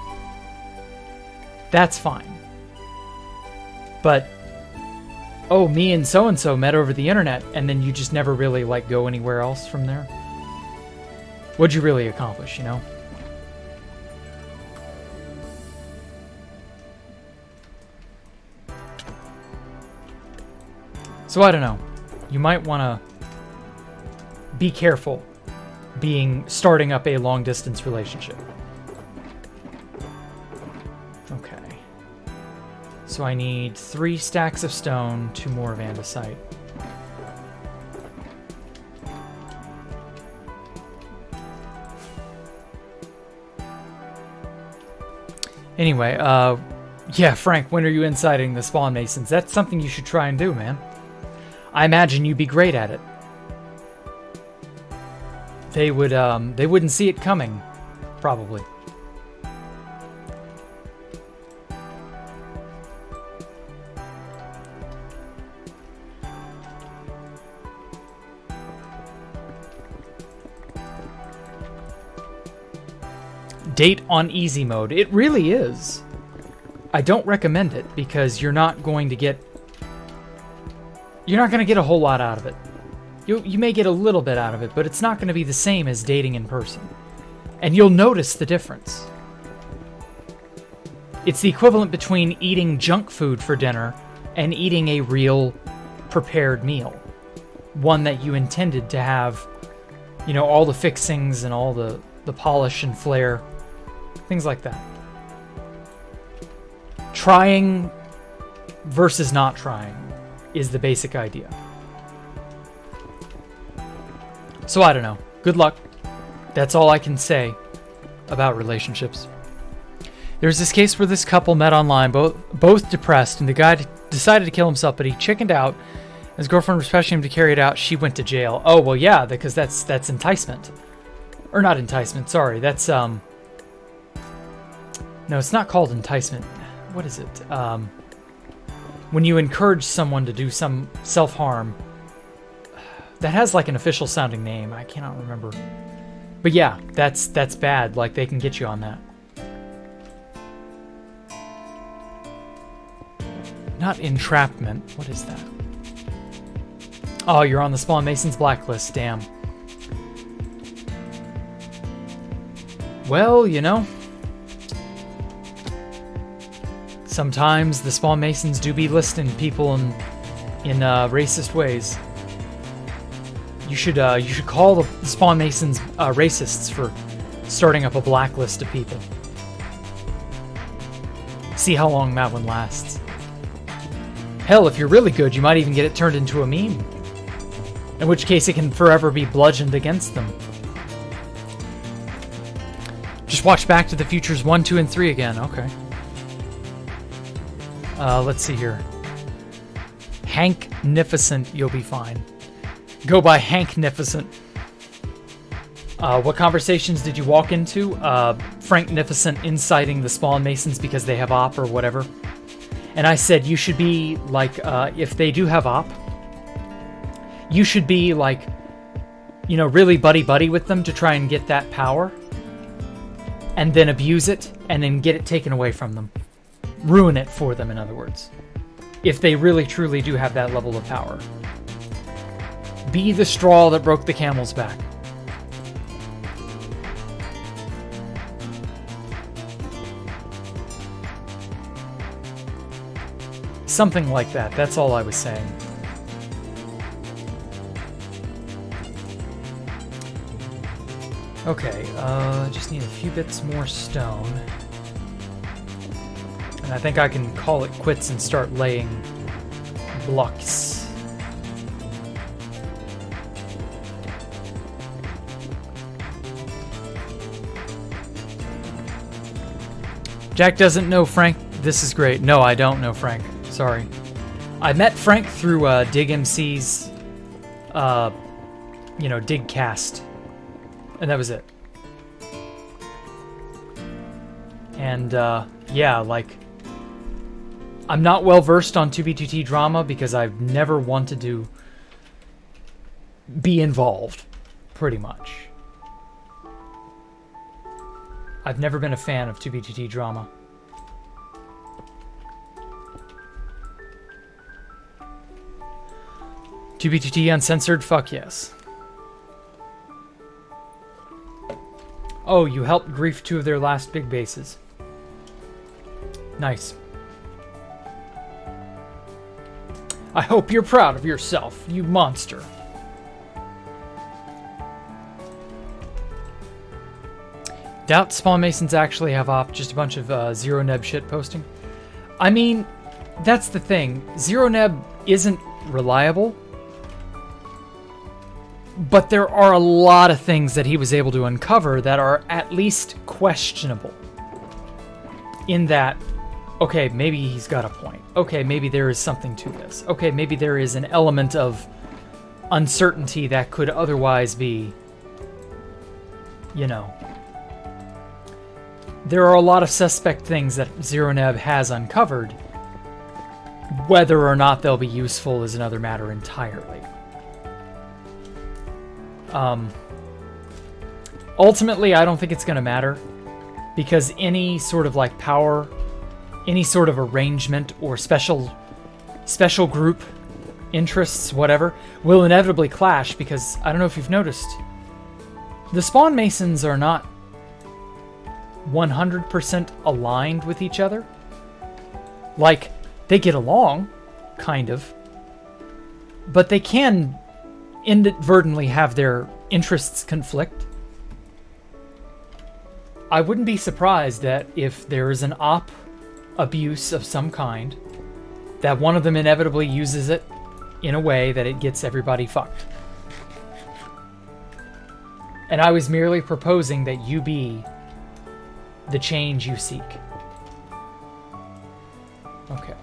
That's fine. But, oh, me and so-and-so met over the internet, and then you just never really, like, go anywhere else from there? What'd you really accomplish, you know? So I don't know. You might want to be careful starting up a long-distance relationship. Okay. So I need 3 stacks of stone, 2 more of andesite. Anyway, yeah, Frank, when are you inciting the Spawn Masons? That's something you should try and do, man. I imagine you'd be great at it. They wouldn't see it coming, probably. Date on easy mode. It really is. I don't recommend it because you're not going to get a whole lot out of it. You may get a little bit out of it, but it's not going to be the same as dating in person. And you'll notice the difference. It's the equivalent between eating junk food for dinner and eating a real prepared meal. One that you intended to have, you know, all the fixings and all the polish and flair. Things like that. Trying versus not trying is the basic idea. So I don't know. Good luck. That's all I can say about relationships. There's this case where this couple met online, both depressed, and the guy decided to kill himself, but he chickened out. His girlfriend was pressuring him to carry it out. She went to jail. Oh, well, yeah, because that's enticement. Or not enticement, sorry. That's, no, it's not called enticement. What is it? When you encourage someone to do some self-harm, that has like an official sounding name. I cannot remember. But yeah, that's bad. Like, they can get you on that. Not entrapment. What is that? Oh, you're on the Spawn Masons blacklist. Damn. Well, you know, sometimes the Spawn Masons do be listing people in racist ways. You should call the Spawn Masons racists for starting up a blacklist of people. See how long that one lasts. Hell, if you're really good, you might even get it turned into a meme. In which case it can forever be bludgeoned against them. Just watch Back to the Futures 1, 2, and 3 again. Okay. Let's see here. Hanknificent, you'll be fine. Go by Hanknificent. What conversations did you walk into? Franknificent inciting the Spawn Masons because they have op or whatever. And I said you should be like, if they do have op, you should be like, you know, really buddy-buddy with them to try and get that power. And then abuse it, and then get it taken away from them. Ruin it for them, in other words. If they really, truly do have that level of power. Be the straw that broke the camel's back. Something like that. That's all I was saying. Okay, just need a few bits more stone. And I think I can call it quits and start laying blocks. Jack doesn't know Frank. This is great. No, I don't know Frank. Sorry. I met Frank through DigMC's, Digcast. And that was it. And, yeah, like, I'm not well versed on 2B2T drama because I've never wanted to be involved, pretty much. I've never been a fan of 2B2T drama. TBTT uncensored? Fuck yes. Oh, you helped grief 2 of their last big bases. Nice. I hope you're proud of yourself, you monster. Doubt Spawn Masons actually have op, just a bunch of Zero Neb shit posting. I mean, that's the thing. Zero Neb isn't reliable. But there are a lot of things that he was able to uncover that are at least questionable. In that, okay, maybe he's got a point. Okay, maybe there is something to this. Okay, maybe there is an element of uncertainty that could otherwise be, you know. There are a lot of suspect things that Zero Neb has uncovered. Whether or not they'll be useful is another matter entirely. Ultimately, I don't think it's going to matter because any sort of like power any sort of arrangement or special group interests, whatever, will inevitably clash because, I don't know if you've noticed, the Spawn Masons are not 100% aligned with each other. Like, they get along, kind of, but they can inadvertently have their interests conflict. I wouldn't be surprised that if there is an abuse of some kind, that one of them inevitably uses it in a way that it gets everybody fucked. And I was merely proposing that you be the change you seek. Okay.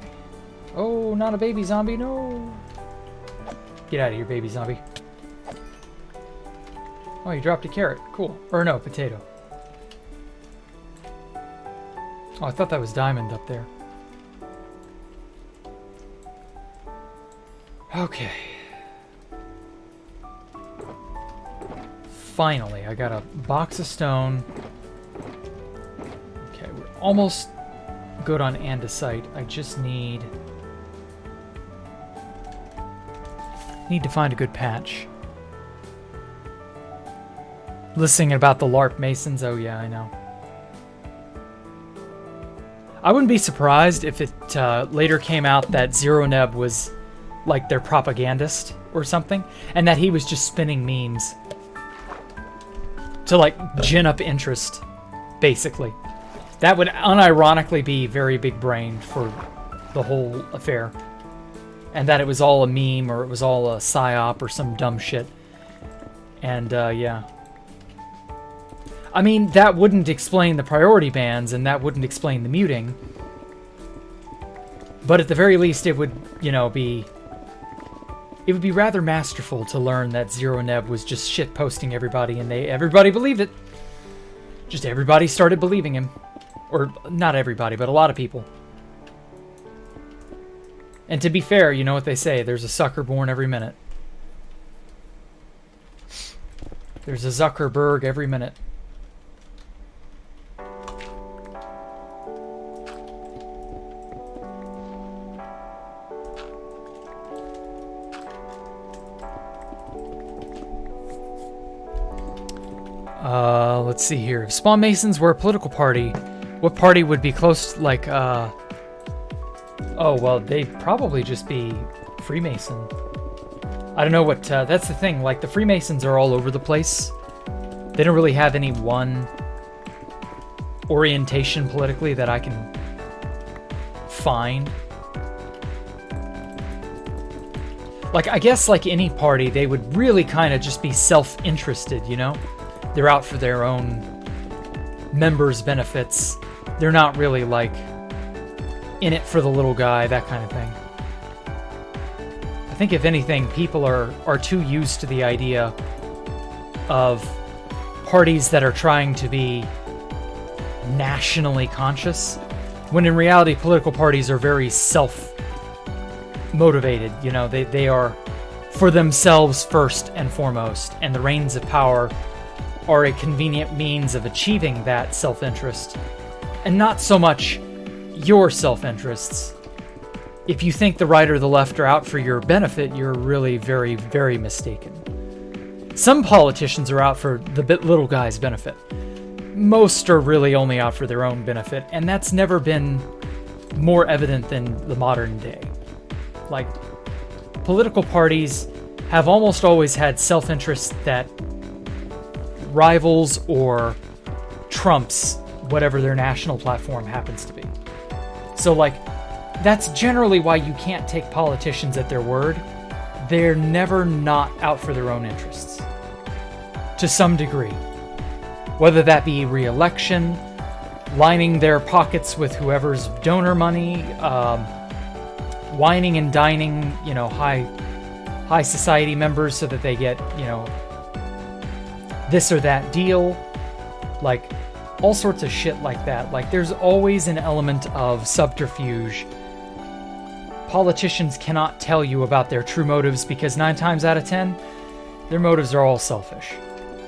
Oh, not a baby zombie, no! Get out of here, baby zombie. Oh, you dropped a carrot. Cool. Or no, potato. Oh, I thought that was diamond up there. Okay. Finally, I got a box of stone. Okay, we're almost good on andesite. I just need to find a good patch. Listening about the LARP Masons. Oh yeah, I know. I wouldn't be surprised if it later came out that Zero Neb was like their propagandist or something, and that he was just spinning memes to like gin up interest, basically. That would unironically be very big brained for the whole affair. And that it was all a meme, or it was all a psyop, or some dumb shit. And, yeah. I mean, that wouldn't explain the priority bans, and that wouldn't explain the muting. But at the very least, it would, you know, be... It would be rather masterful to learn that Zero Neb was just shit-posting everybody, and everybody believed it. Just everybody started believing him. Or, not everybody, but a lot of people. And to be fair, you know what they say, there's a sucker born every minute. There's a Zuckerberg every minute. Let's see here. If Spawn Masons were a political party, what party would be close, like, oh, well, they'd probably just be Freemason. I don't know what, that's the thing, like, the Freemasons are all over the place. They don't really have any one orientation politically that I can find. Like, I guess, like any party, they would really kind of just be self-interested, you know? They're out for their own members' benefits. They're not really, like, in it for the little guy, that kind of thing. I think, if anything, people are too used to the idea of parties that are trying to be nationally conscious, when in reality, political parties are very self-motivated. You know, they are for themselves first and foremost, and the reins of power are a convenient means of achieving that self-interest, and not so much your self-interests. If you think the right or the left are out for your benefit, you're really very, very mistaken. Some politicians are out for the little guy's benefit. Most are really only out for their own benefit, and that's never been more evident than the modern day. Like, political parties have almost always had self-interest that rivals or trumps whatever their national platform happens to be. So, like, that's generally why you can't take politicians at their word. They're never not out for their own interests, to some degree. Whether that be re-election, lining their pockets with whoever's donor money, whining and dining, you know, high society members so that they get, you know, this or that deal, like all sorts of shit like that. Like, there's always an element of subterfuge. Politicians cannot tell you about their true motives because 9 times out of 10, their motives are all selfish.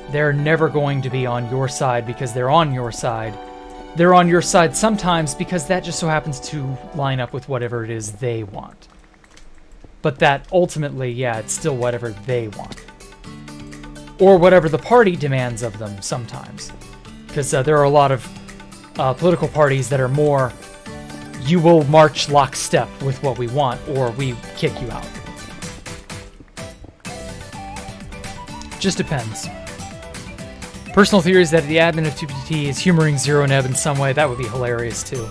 They're never going to be on your side because they're on your side they're on your side sometimes because that just so happens to line up with whatever it is they want. But that ultimately, yeah, it's still whatever they want. Or whatever the party demands of them sometimes. Because there are a lot of political parties that are more, you will march lockstep with what we want, or we kick you out. Just depends. Personal theory is that the admin of 2PT is humoring Zero Neb in some way. That would be hilarious too.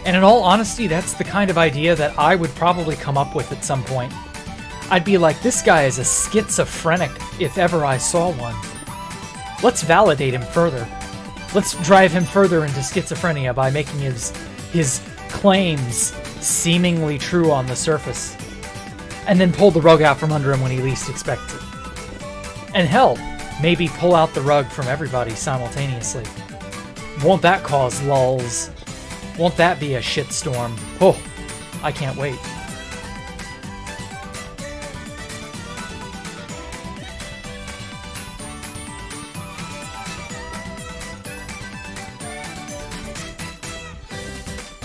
And in all honesty, that's the kind of idea that I would probably come up with at some point. I'd be like, this guy is a schizophrenic if ever I saw one. Let's validate him further. Let's drive him further into schizophrenia by making his claims seemingly true on the surface. And then pull the rug out from under him when he least expects it. And hell, maybe pull out the rug from everybody simultaneously. Won't that cause lulls? Won't that be a shitstorm? Oh, I can't wait.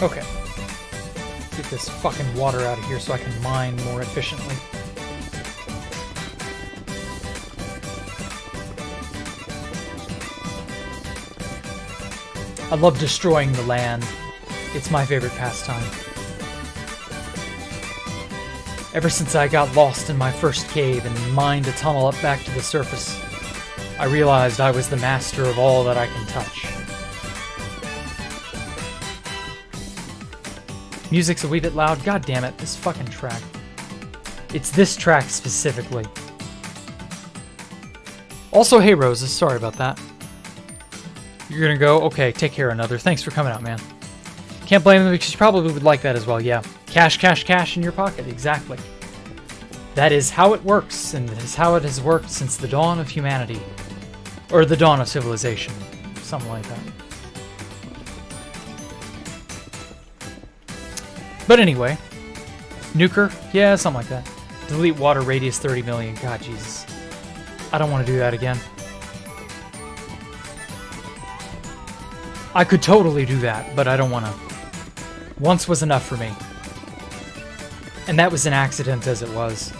Okay. Get this fucking water out of here so I can mine more efficiently. I love destroying the land. It's my favorite pastime. Ever since I got lost in my first cave and mined a tunnel up back to the surface, I realized I was the master of all that I can touch. Music's a wee bit loud. God damn it, this fucking track. It's this track specifically. Also, hey Roses, sorry about that. You're gonna go? Okay, take care, another. Thanks for coming out, man. Can't blame them because you probably would like that as well, yeah. Cash, cash, cash in your pocket, exactly. That is how it works, and it is how it has worked since the dawn of humanity. Or the dawn of civilization. Something like that. But anyway. Nuker? Yeah, something like that. Delete water radius 30 million. God, Jesus. I don't want to do that again. I could totally do that, but I don't want to. Once was enough for me. And that was an accident as it was.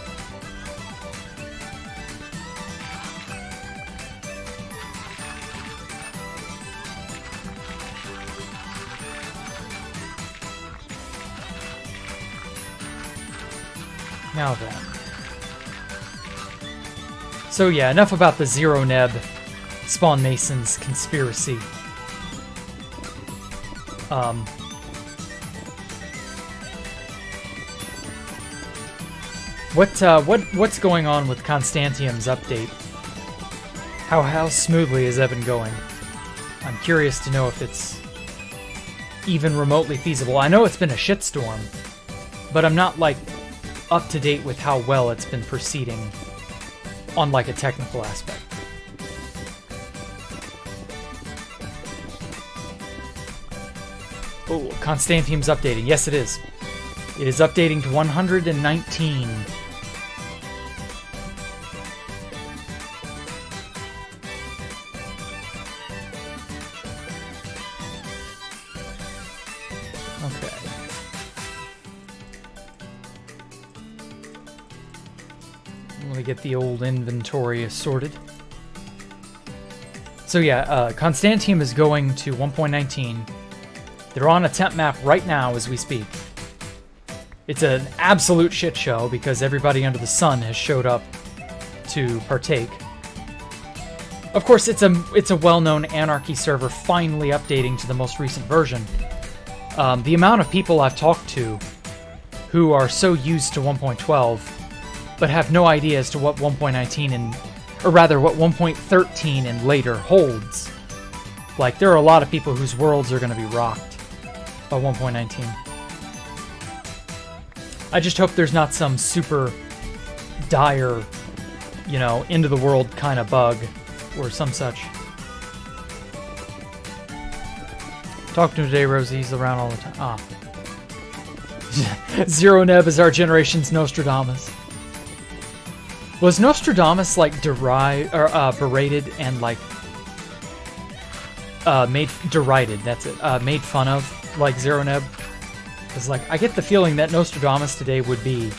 Now then. So yeah, enough about the Zero Neb Spawn Masons conspiracy. What's going on with Constantium's update? How smoothly has that been going? I'm curious to know if it's even remotely feasible. I know it's been a shitstorm, but I'm not like up to date with how well it's been proceeding on like a technical aspect. Oh, Constantium's updating. Yes, it is. It is updating to 119. Okay. Let me get the old inventory sorted. So yeah, Constantium is going to 1.19. They're on a temp map right now as we speak. It's an absolute shit show because everybody under the sun has showed up to partake. Of course, it's a well-known Anarchy server finally updating to the most recent version. The amount of people I've talked to who are so used to 1.12 but have no idea as to what 1.19 and, or rather what 1.13 and later holds. Like, there are a lot of people whose worlds are going to be rocked by 1.19. I just hope there's not some super dire, you know, end of the world kind of bug or some such. Talk to him today, Rosie. He's around all the time. Ah. Zero Neb is our generation's Nostradamus. Was Nostradamus like derided or berated and like derided? That's it. Made fun of like Zero Neb? Because like I get the feeling that Nostradamus today would be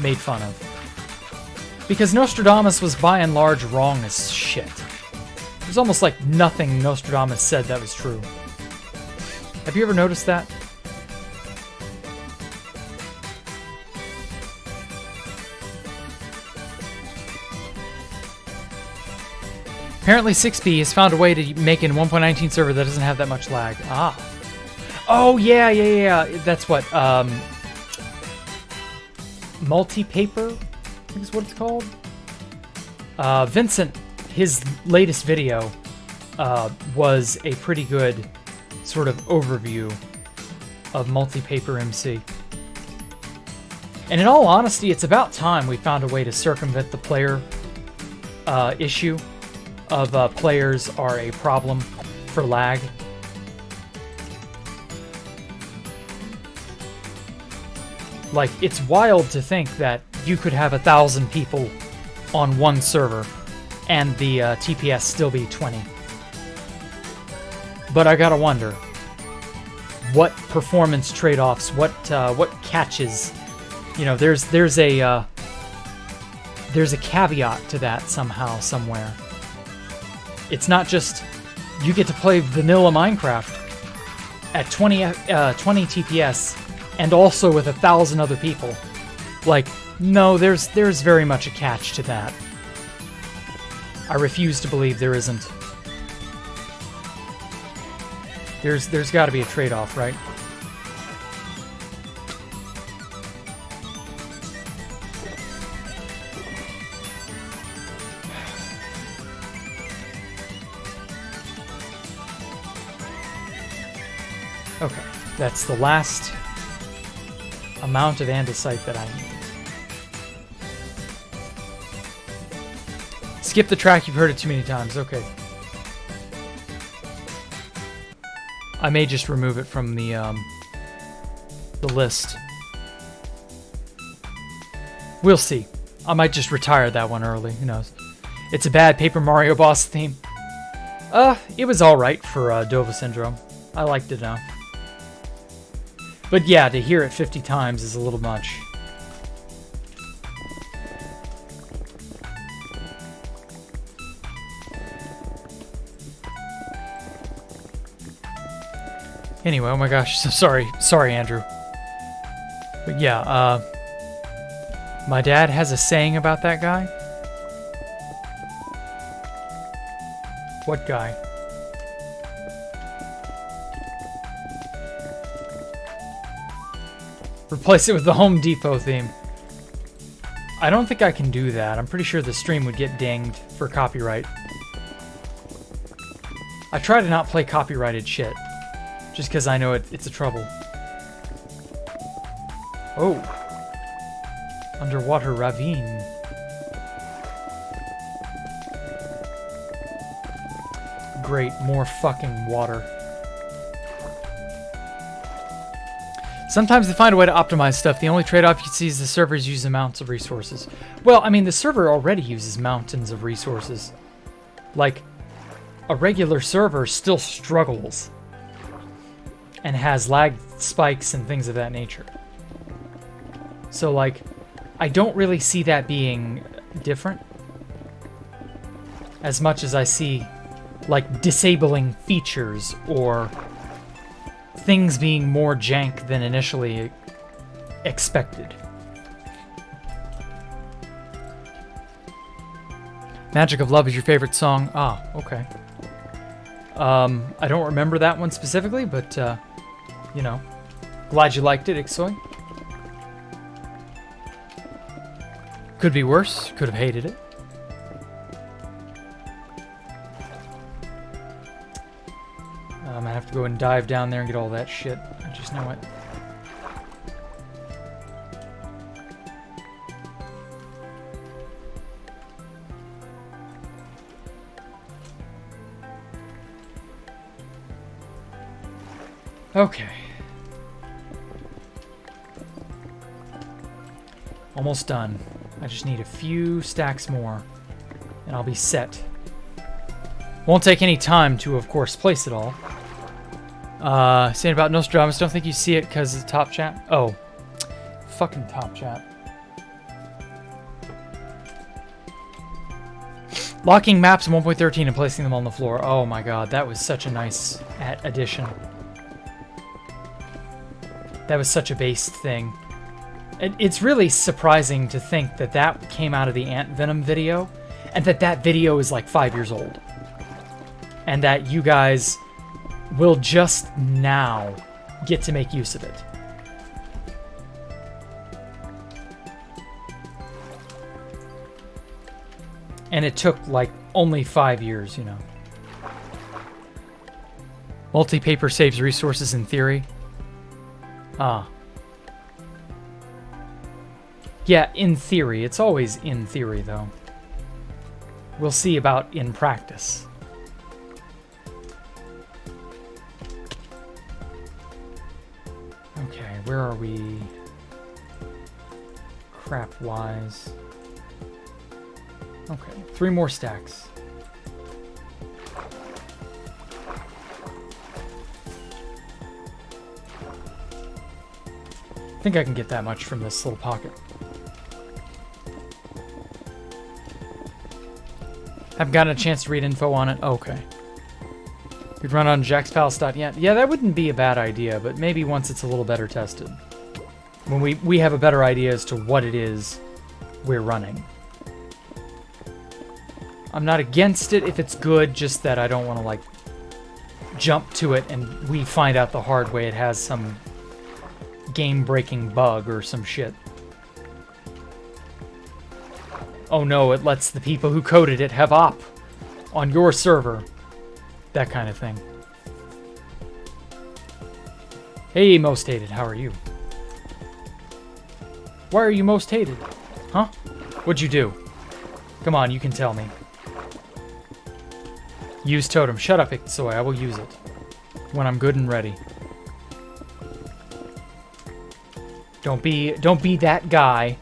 made fun of. Because Nostradamus was by and large wrong as shit. There's almost like nothing Nostradamus said that was true. Have you ever noticed that? Apparently 6B has found a way to make an 1.19 server that doesn't have that much lag. Ah. Oh, yeah. That's what, multi-paper, I think is what it's called. Vincent, his latest video, was a pretty good sort of overview of multi-paper MC. And in all honesty, it's about time we found a way to circumvent the player issue of players are a problem for lag. Like, it's wild to think that you could have 1,000 people on one server and the TPS still be 20. But I gotta wonder, what performance trade-offs, what catches, you know, there's a caveat to that somehow, somewhere. It's not just you get to play vanilla Minecraft at 20 TPS and also with 1,000 other people. Like, no, there's very much a catch to that. I refuse to believe there isn't. There's got to be a trade-off, right? Okay, that's the last amount of andesite that I need. Skip the track, you've heard it too many times. Okay. I may just remove it from the list. We'll see. I might just retire that one early, who knows. It's a bad Paper Mario boss theme. It was alright for DOVA-Syndrome. I liked it enough. But yeah, to hear it 50 times is a little much. Anyway, oh my gosh, so sorry Andrew. But yeah, my dad has a saying about that guy. What guy? Replace it with the Home Depot theme. I don't think I can do that. I'm pretty sure the stream would get dinged for copyright. I try to not play copyrighted shit, just because I know it's a trouble. Oh. Underwater ravine. Great, more fucking water. Sometimes they find a way to optimize stuff. The only trade-off you see is the servers use amounts of resources. Well, I mean, the server already uses mountains of resources. Like, a regular server still struggles and has lag spikes and things of that nature. So, like, I don't really see that being different as much as I see, like, disabling features or things being more jank than initially expected. Magic of Love is your favorite song? Ah, okay. I don't remember that one specifically, but, you know, glad you liked it, Ixoy. Could be worse, could have hated it. I'm gonna have to go and dive down there and get all that shit. I just know it. Okay. Almost done. I just need a few stacks more, and I'll be set. Won't take any time to, of course, place it all. Saying about Nostradamus, don't think you see it because of the top chat. Oh, fucking top chat. Locking maps in 1.13 and placing them on the floor. Oh my god, that was such a nice addition. That was such a based thing. It's really surprising to think that that came out of the Ant Venom video, and that video is like 5 years old. And that you guys will just now get to make use of it. And it took like only 5 years, you know. Multi-paper saves resources in theory. Ah. Yeah, in theory. It's always in theory, though. We'll see about in practice. Okay, where are we? Crap-wise. Okay, 3 more stacks. I think I can get that much from this little pocket. Haven't gotten a chance to read info on it. Okay. We'd run on jackspalace.net. Yeah, that wouldn't be a bad idea, but maybe once it's a little better tested. When we have a better idea as to what it is we're running. I'm not against it if it's good, just that I don't want to, like, jump to it and we find out the hard way it has some game-breaking bug or some shit. Oh no, it lets the people who coded it have op on your server. That kind of thing. Hey, most hated, how are you? Why are you most hated? Huh? What'd you do? Come on, you can tell me. Use totem. Shut up, Ictsoy. I will use it when I'm good and ready. Don't be that guy.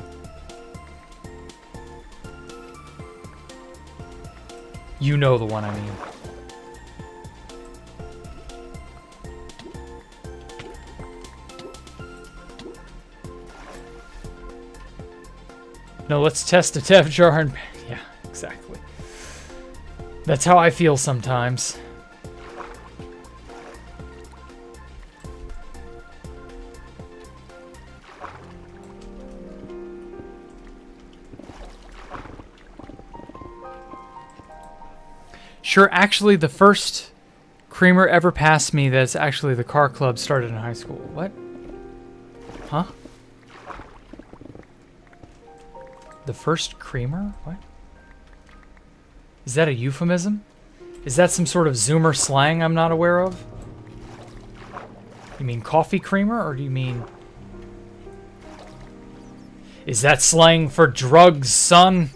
You know the one I mean. No, let's test a dev jar and... Yeah, exactly. That's how I feel sometimes. Sure, actually, the first creamer ever passed me that's actually the car club started in high school. What? Huh? The first creamer? What? Is that a euphemism? Is that some sort of Zoomer slang I'm not aware of? You mean coffee creamer, or do you mean... Is that slang for drugs, son?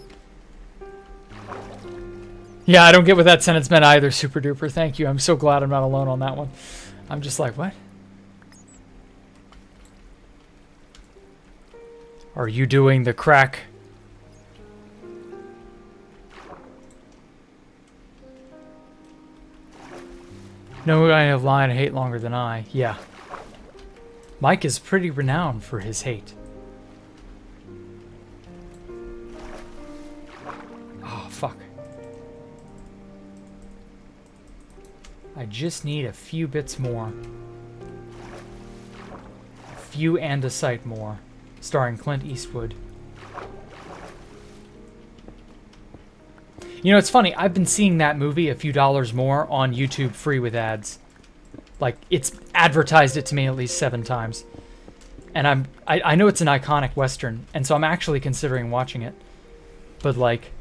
Yeah, I don't get what that sentence meant either, Super Duper. Thank you. I'm so glad I'm not alone on that one. I'm just like, what? Are you doing the crack? No guy of line I hate longer than I. Yeah. Mike is pretty renowned for his hate. Oh, fuck. I just need a few bits more. A few andesite more. Starring Clint Eastwood. You know, it's funny. I've been seeing that movie a few dollars more on YouTube free with ads. Like, it's advertised it to me at least 7 times. And I know it's an iconic Western, and so I'm actually considering watching it. But, like,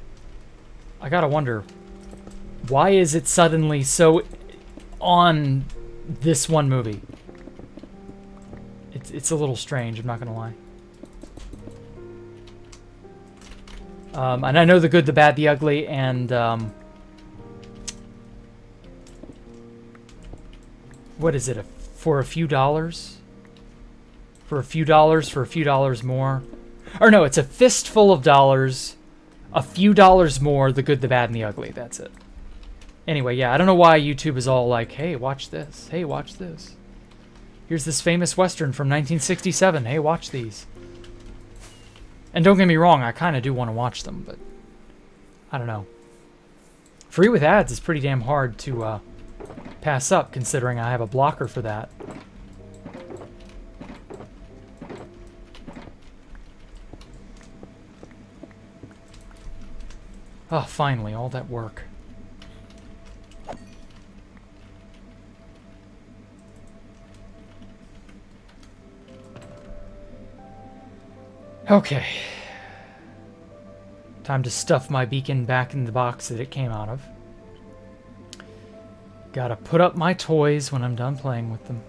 I gotta wonder, why is it suddenly so on this one movie? It's a little strange, I'm not gonna lie. And I know the good, the bad, the ugly, and what is it? For a few dollars? For a few dollars more? Or no, it's a fistful of dollars, a few dollars more, the good, the bad, and the ugly. That's it. Anyway, yeah, I don't know why YouTube is all like, hey, watch this. Hey, watch this. Here's this famous Western from 1967. Hey, watch these. And don't get me wrong, I kind of do want to watch them, but I don't know. Free with ads is pretty damn hard to pass up, considering I have a blocker for that. Oh, finally, all that work. Okay. Time to stuff my beacon back in the box that it came out of. Gotta put up my toys when I'm done playing with them.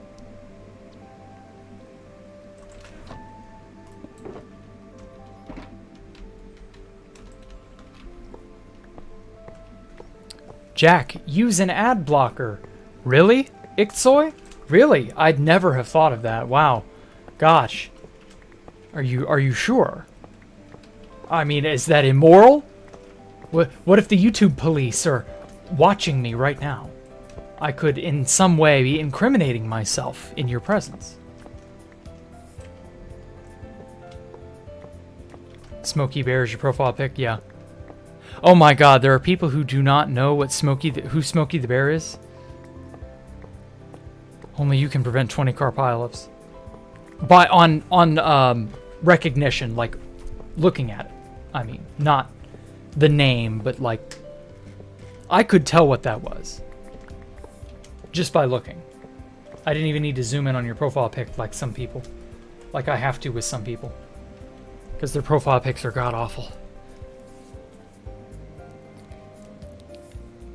Jack, use an ad blocker. Really? Iktsoy? Really? I'd never have thought of that. Wow. Gosh. Are you sure? I mean, is that immoral? What if the YouTube police are watching me right now? I could in some way be incriminating myself in your presence. Smokey Bear is your profile pic? Yeah. Oh my god, there are people who do not know what who Smokey the Bear is. Only you can prevent 20 car pileups. By on recognition, like looking at it. I mean, not the name, but like I could tell what that was just by looking. I didn't even need to zoom in on your profile pic like some people. Like I have to with some people. Because their profile pics are god-awful.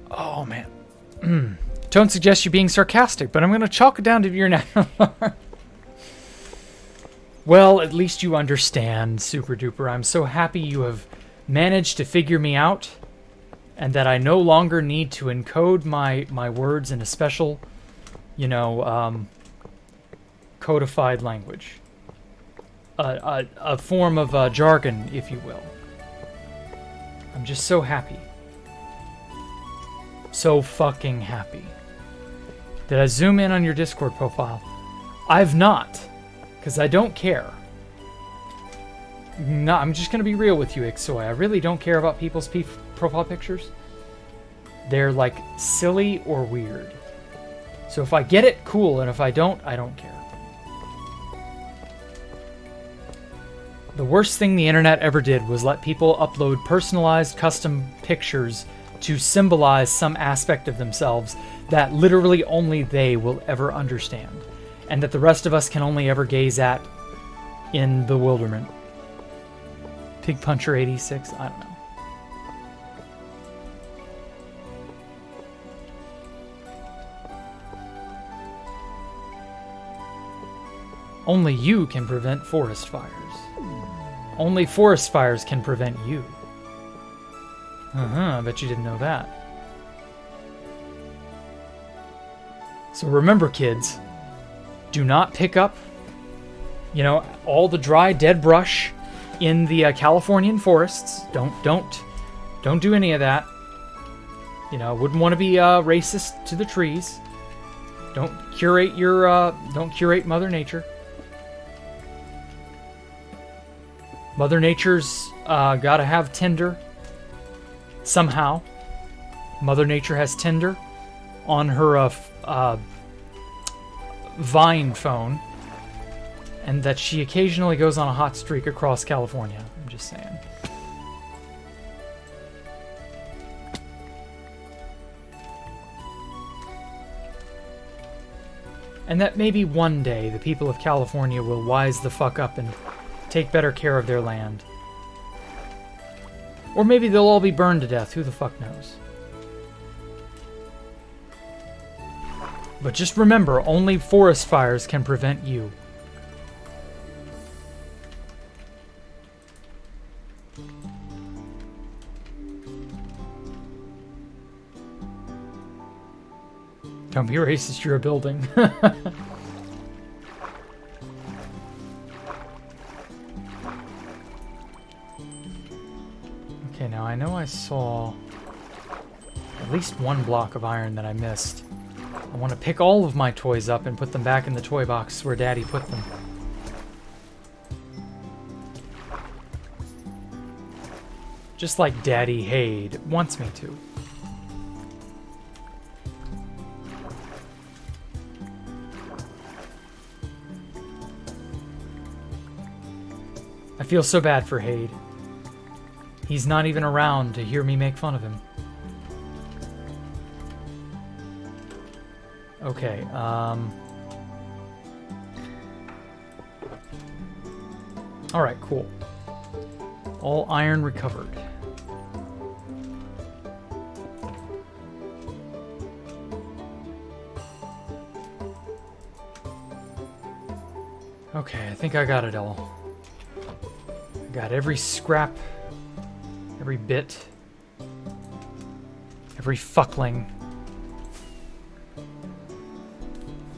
Oh, man. Don't suggest you being sarcastic, but I'm going to chalk it down to your natural. Well, at least you understand, Super Duper. I'm so happy you have managed to figure me out, and that I no longer need to encode my words in a special, you know, codified language. A form of jargon, if you will. I'm just so happy. So fucking happy. Did I zoom in on your Discord profile? I've not, because I don't care. No, I'm just going to be real with you, Ixoy. I really don't care about people's profile pictures. They're like silly or weird. So if I get it, cool, and if I don't care. The worst thing the internet ever did was let people upload personalized custom pictures to symbolize some aspect of themselves that literally only they will ever understand, and that the rest of us can only ever gaze at in bewilderment. Pig Puncher 86? I don't know. Only you can prevent forest fires. Only forest fires can prevent you. I bet you didn't know that. So remember, kids, do not pick up, you know, all the dry, dead brush in the Californian forests. Don't do any of that. You know, wouldn't want to be racist to the trees. Don't curate Mother Nature. Mother Nature's gotta have Tinder. Somehow, Mother Nature has Tinder on her Vine phone, and that she occasionally goes on a hot streak across California. I'm just saying. And that maybe one day the people of California will wise the fuck up and take better care of their land. Or maybe they'll all be burned to death. Who the fuck knows? But just remember, only forest fires can prevent you. Don't be racist, you're a building. Okay, now I know I saw at least one block of iron that I missed. I want to pick all of my toys up and put them back in the toy box where Daddy put them. Just like Daddy Hade wants me to. I feel so bad for Hade. He's not even around to hear me make fun of him. Okay, alright, cool. All iron recovered. Okay, I think I got it all. I got every scrap, every bit, every fuckling.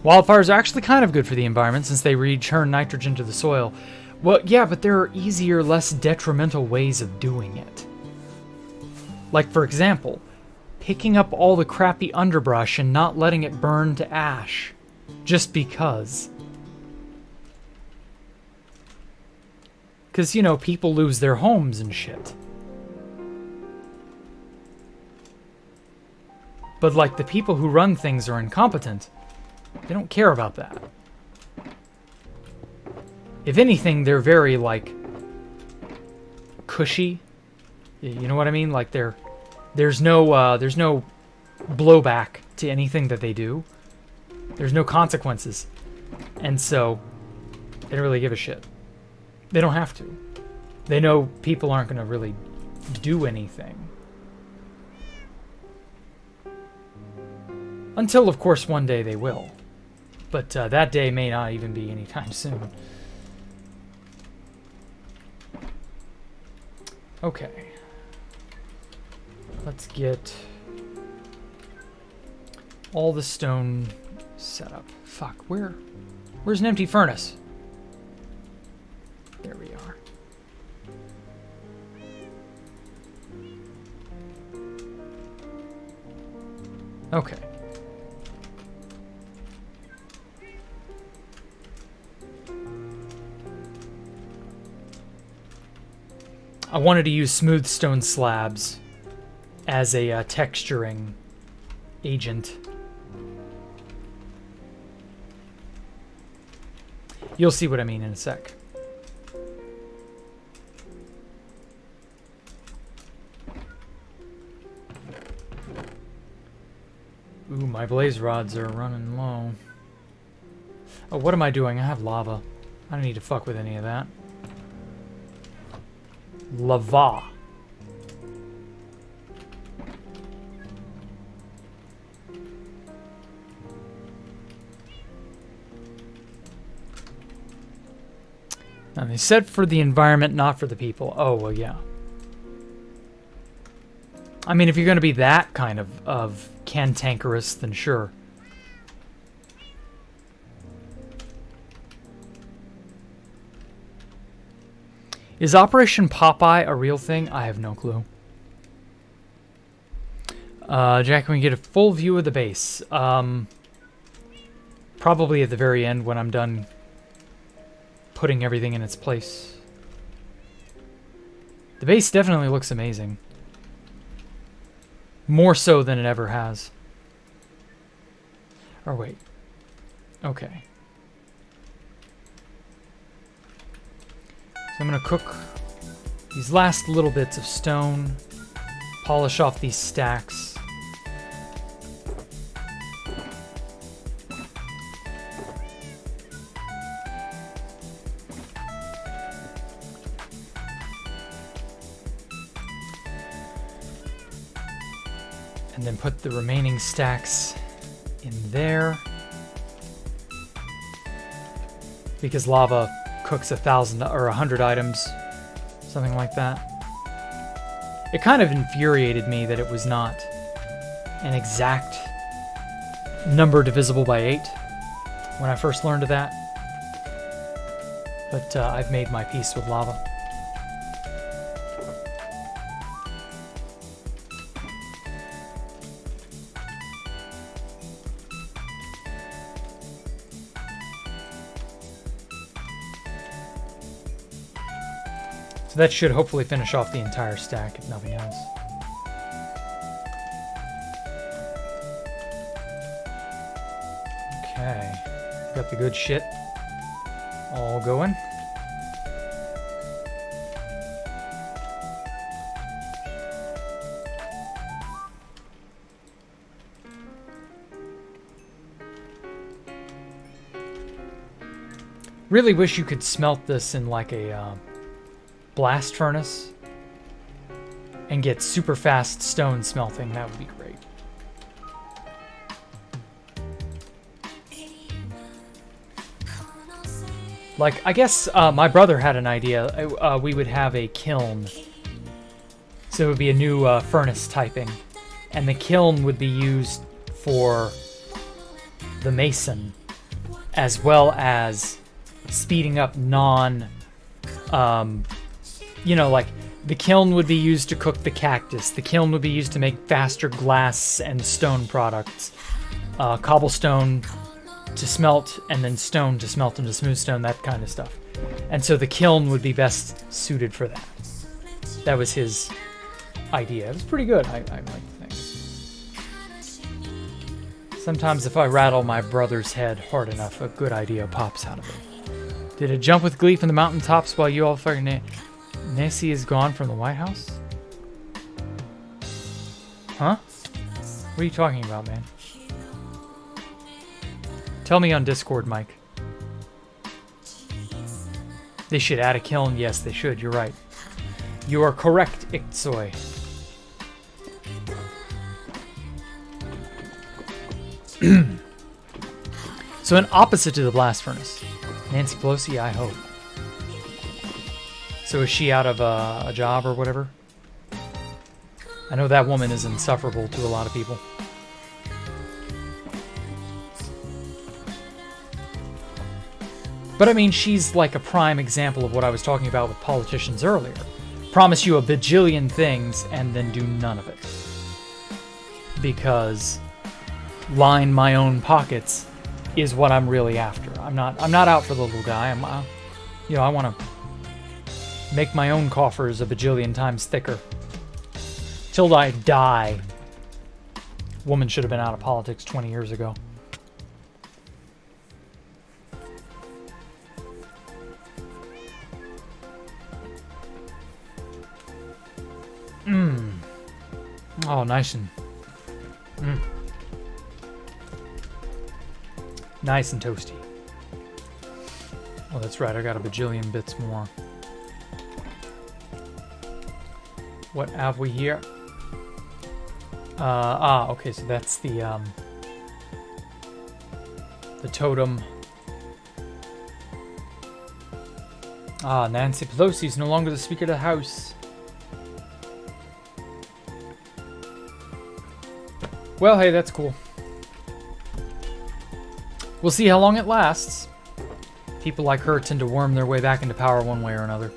Wildfires are actually kind of good for the environment since they return nitrogen to the soil. Well, yeah, but there are easier, less detrimental ways of doing it. Like, for example, picking up all the crappy underbrush and not letting it burn to ash. Just because. Because, you know, people lose their homes and shit. But, like, the people who run things are incompetent. They don't care about that. If anything, they're very, like, cushy. You know what I mean? Like, there's no blowback to anything that they do. There's no consequences. And so, they don't really give a shit. They don't have to. They know people aren't going to really do anything. Until, of course, one day they will. But that day may not even be anytime soon. Okay. Let's get all the stone set up. Fuck, where's an empty furnace? There we are. Okay. I wanted to use smooth stone slabs as a texturing agent. You'll see what I mean in a sec. Ooh, my blaze rods are running low. Oh, what am I doing? I have lava. I don't need to fuck with any of that. Lava. And they said for the environment, not for the people. Oh, well, yeah. I mean, if you're going to be that kind of cantankerous, then sure. Is Operation Popeye a real thing? I have no clue. Jack, can we get a full view of the base? Probably at the very end when I'm done putting everything in its place. The base definitely looks amazing. More so than it ever has. Or wait. Okay. So I'm going to cook these last little bits of stone, polish off these stacks. And then put the remaining stacks in there. Because lava cooks 1,000 or 100 items, something like that. It kind of infuriated me that it was not an exact number divisible by 8 when I first learned of that. But I've made my peace with lava. So that should hopefully finish off the entire stack, if nothing else. Okay. Got the good shit all going. Really wish you could smelt this in like a blast furnace and get super fast stone smelting. That would be great. Like, I guess my brother had an idea. We would have a kiln. So it would be a new furnace typing. And the kiln would be used for the mason, as well as speeding up you know, like the kiln would be used to cook the cactus. The kiln would be used to make faster glass and stone products. Cobblestone to smelt, and then stone to smelt into smooth stone, that kind of stuff. And so the kiln would be best suited for that. That was his idea. It was pretty good, I like to think. Sometimes if I rattle my brother's head hard enough, a good idea pops out of it. Did it jump with glee from the mountaintops while you all fucking... Nessie is gone from the White House? Huh? What are you talking about, man? Tell me on Discord, Mike. They should add a kiln. Yes, they should. You're right. You are correct, Iktsoy. So an opposite to the blast furnace. Nancy Pelosi, I hope. So is she out of a job or whatever? I know that woman is insufferable to a lot of people. But I mean, she's like a prime example of what I was talking about with politicians earlier. Promise you a bajillion things and then do none of it. Because line my own pockets is what I'm really after. I'm not out for the little guy. You know, I want to make my own coffers a bajillion times thicker. Till I die. Woman should have been out of politics 20 years ago. Oh, nice and... Nice and toasty. Oh, that's right. I got a bajillion bits more. What have we here? Okay, so that's the totem. Nancy Pelosi is no longer the Speaker of the House. Well, hey, that's cool. We'll see how long it lasts. People like her tend to worm their way back into power one way or another.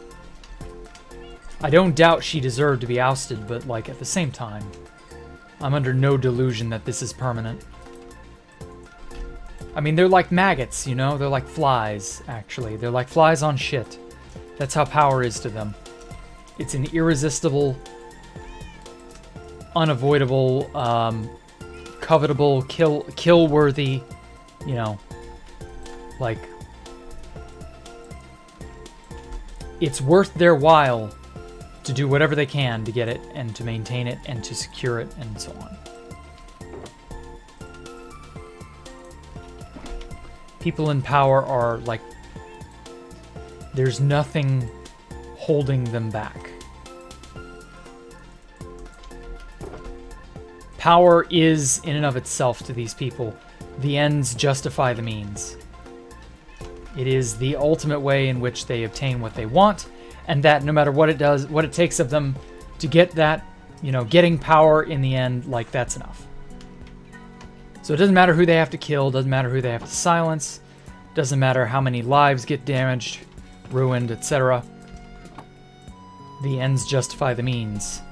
I don't doubt she deserved to be ousted, but, like, at the same time, I'm under no delusion that this is permanent. I mean, they're like maggots, you know? They're like flies, actually. They're like flies on shit. That's how power is to them. It's an irresistible, unavoidable, covetable, kill-worthy, you know, like, it's worth their while to do whatever they can to get it and to maintain it and to secure it and so on. People in power are like, there's nothing holding them back. Power is, in and of itself, to these people, the ends justify the means. It is the ultimate way in which they obtain what they want, and that no matter what it does, what it takes of them to get that, you know, getting power in the end, like, that's enough. So it doesn't matter who they have to kill, doesn't matter who they have to silence, doesn't matter how many lives get damaged, ruined, etc. The ends justify the means.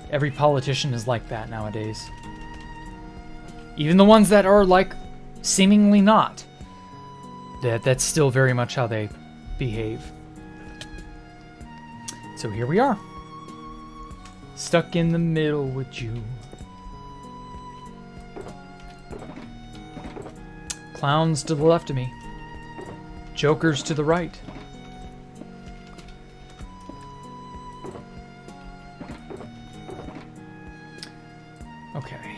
Every politician is like that nowadays. Even the ones that are, like, seemingly not. That's still very much how they behave. So here we are. Stuck in the middle with you. Clowns to the left of me. Jokers to the right. Okay.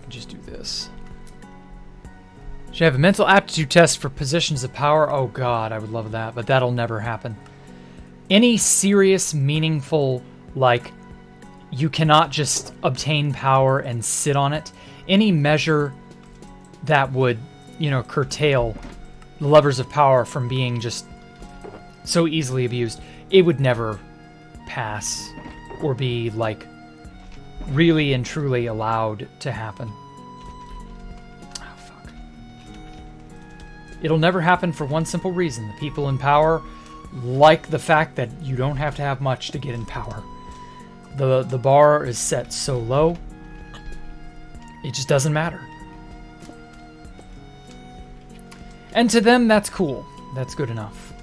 Just do this. Should have a mental aptitude test for positions of power. Oh god, I would love that, but that'll never happen. Any serious, meaningful, like, you cannot just obtain power and sit on it. Any measure that would, curtail the levers of power from being just so easily abused, it would never pass or be, like, really and truly allowed to happen. It'll never happen for one simple reason. The people in power like the fact that you don't have to have much to get in power. The bar is set so low, it just doesn't matter. And to them, that's cool. That's good enough.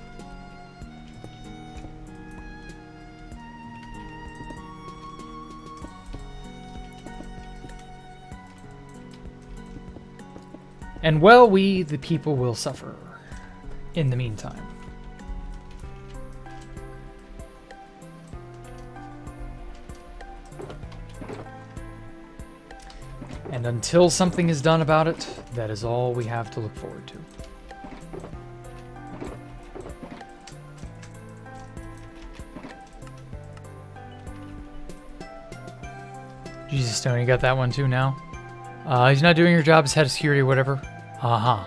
And well, we, the people, will suffer in the meantime. And until something is done about it, that is all we have to look forward to. Jesus Stone, you got that one too now? He's not doing your job as head of security or whatever. Uh-huh.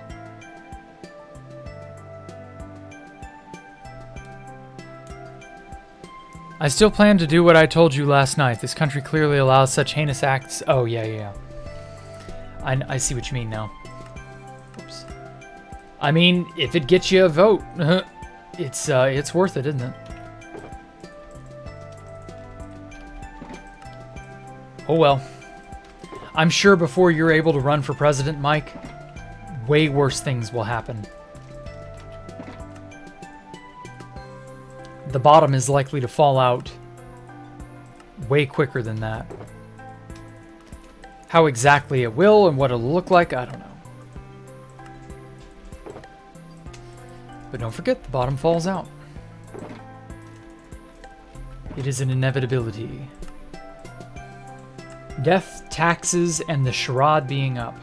I still plan to do what I told you last night. This country clearly allows such heinous acts. Oh, yeah. I see what you mean now. Oops. I mean, if it gets you a vote, it's worth it, isn't it? Oh well. I'm sure before you're able to run for president, Mike, way worse things will happen. The bottom is likely to fall out way quicker than that. How exactly it will and what it'll look like, I don't know. But don't forget, the bottom falls out. It is an inevitability. Death, taxes, and the charade being up.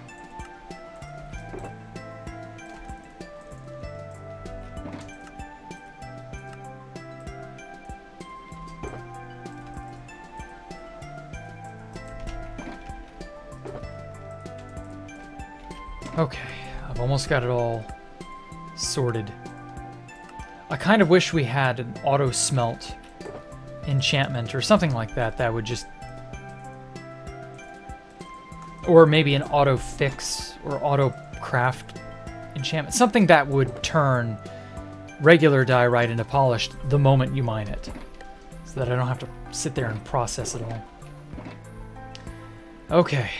Okay, I've almost got it all sorted. I kind of wish we had an auto smelt enchantment or something like that that would just... Or maybe an auto fix or auto craft enchantment. Something that would turn regular diorite into polished the moment you mine it. So that I don't have to sit there and process it all. Okay.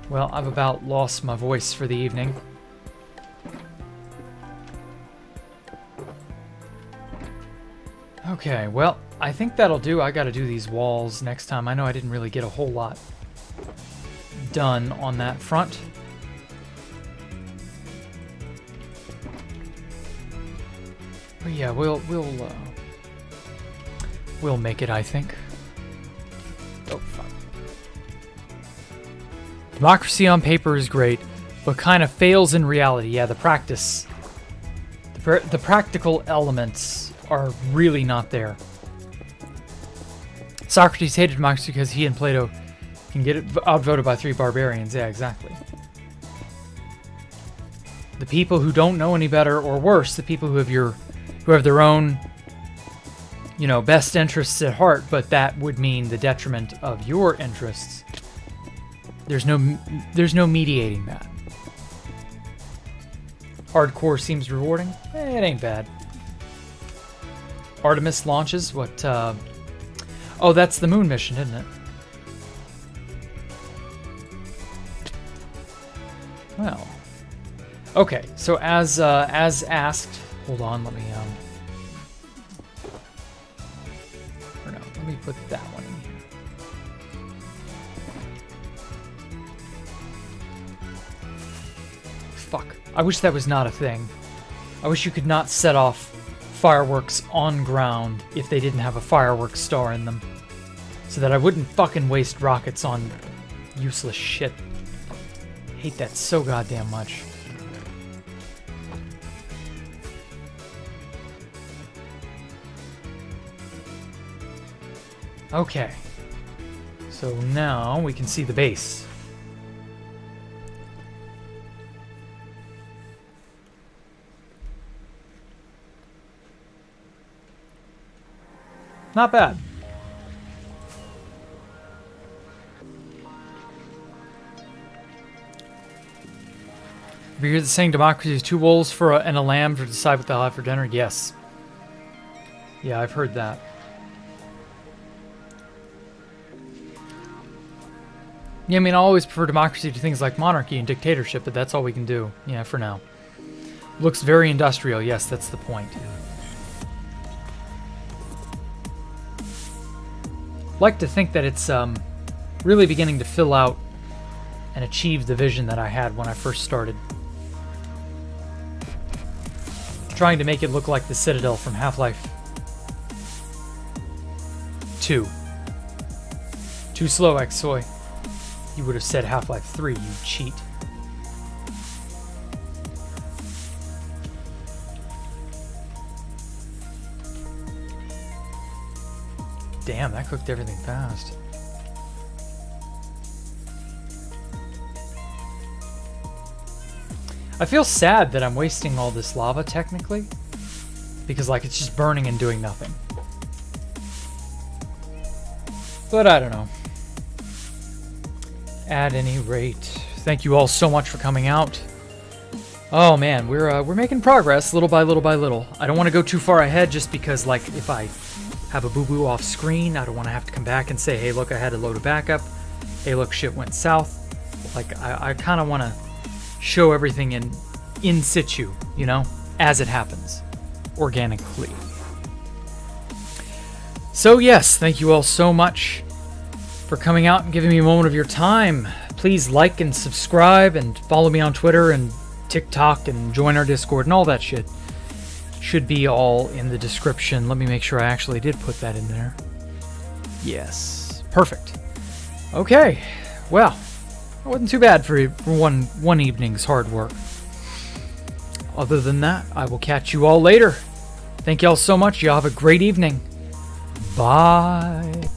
Well, I've about lost my voice for the evening. Okay, well, I think that'll do. I gotta do these walls next time. I know I didn't really get a whole lot done on that front. But yeah, we'll make it, I think. Oh, fuck. Democracy on paper is great, but kind of fails in reality. Yeah, the practice, the practical elements are really not there. Socrates hated democracy because he and Plato can get it outvoted by 3 barbarians. Yeah, exactly. The people who don't know any better, or worse, the people who have their own, best interests at heart, but that would mean the detriment of your interests. There's no mediating that. Hardcore seems rewarding. It ain't bad. Artemis launches. What? Oh, that's the moon mission, isn't it? Well, Okay, so as asked, hold on, let me or no, let me put that one in here. Fuck. I wish that was not a thing. I wish you could not set off fireworks on ground if they didn't have a fireworks star in them. So that I wouldn't fucking waste rockets on useless shit. Hate that so goddamn much. Okay. So now we can see the base. Not bad. Have you heard the saying democracy is 2 wolves and a lamb to decide what they'll have for dinner? Yes. Yeah, I've heard that. Yeah, I mean, I always prefer democracy to things like monarchy and dictatorship, but that's all we can do. Yeah, for now. Looks very industrial. Yes, that's the point. Like to think that it's really beginning to fill out and achieve the vision that I had when I first started. Trying to make it look like the Citadel from Half-Life 2. Too slow, X-Soy. You would have said Half-Life 3, you cheat. Damn, that cooked everything fast. I feel sad that I'm wasting all this lava, technically. Because, like, it's just burning and doing nothing. But I don't know. At any rate, thank you all so much for coming out. Oh man, we're making progress little by little by little. I don't want to go too far ahead just because, like, if I have a boo-boo off screen, I don't want to have to come back and say, hey, look, I had to load a backup. Hey, look, shit went south. Like, I kind of want to show everything in situ, you know, as it happens, organically. So yes, thank you all so much for coming out and giving me a moment of your time. Please like and subscribe and follow me on Twitter and TikTok and join our Discord and all that shit. Should be all in the description. Let me make sure I actually did put that in there. Yes. Perfect. Okay. Well, it wasn't too bad for one evening's hard work. Other than that, I will catch you all later. Thank you all so much. Y'all have a great evening. Bye.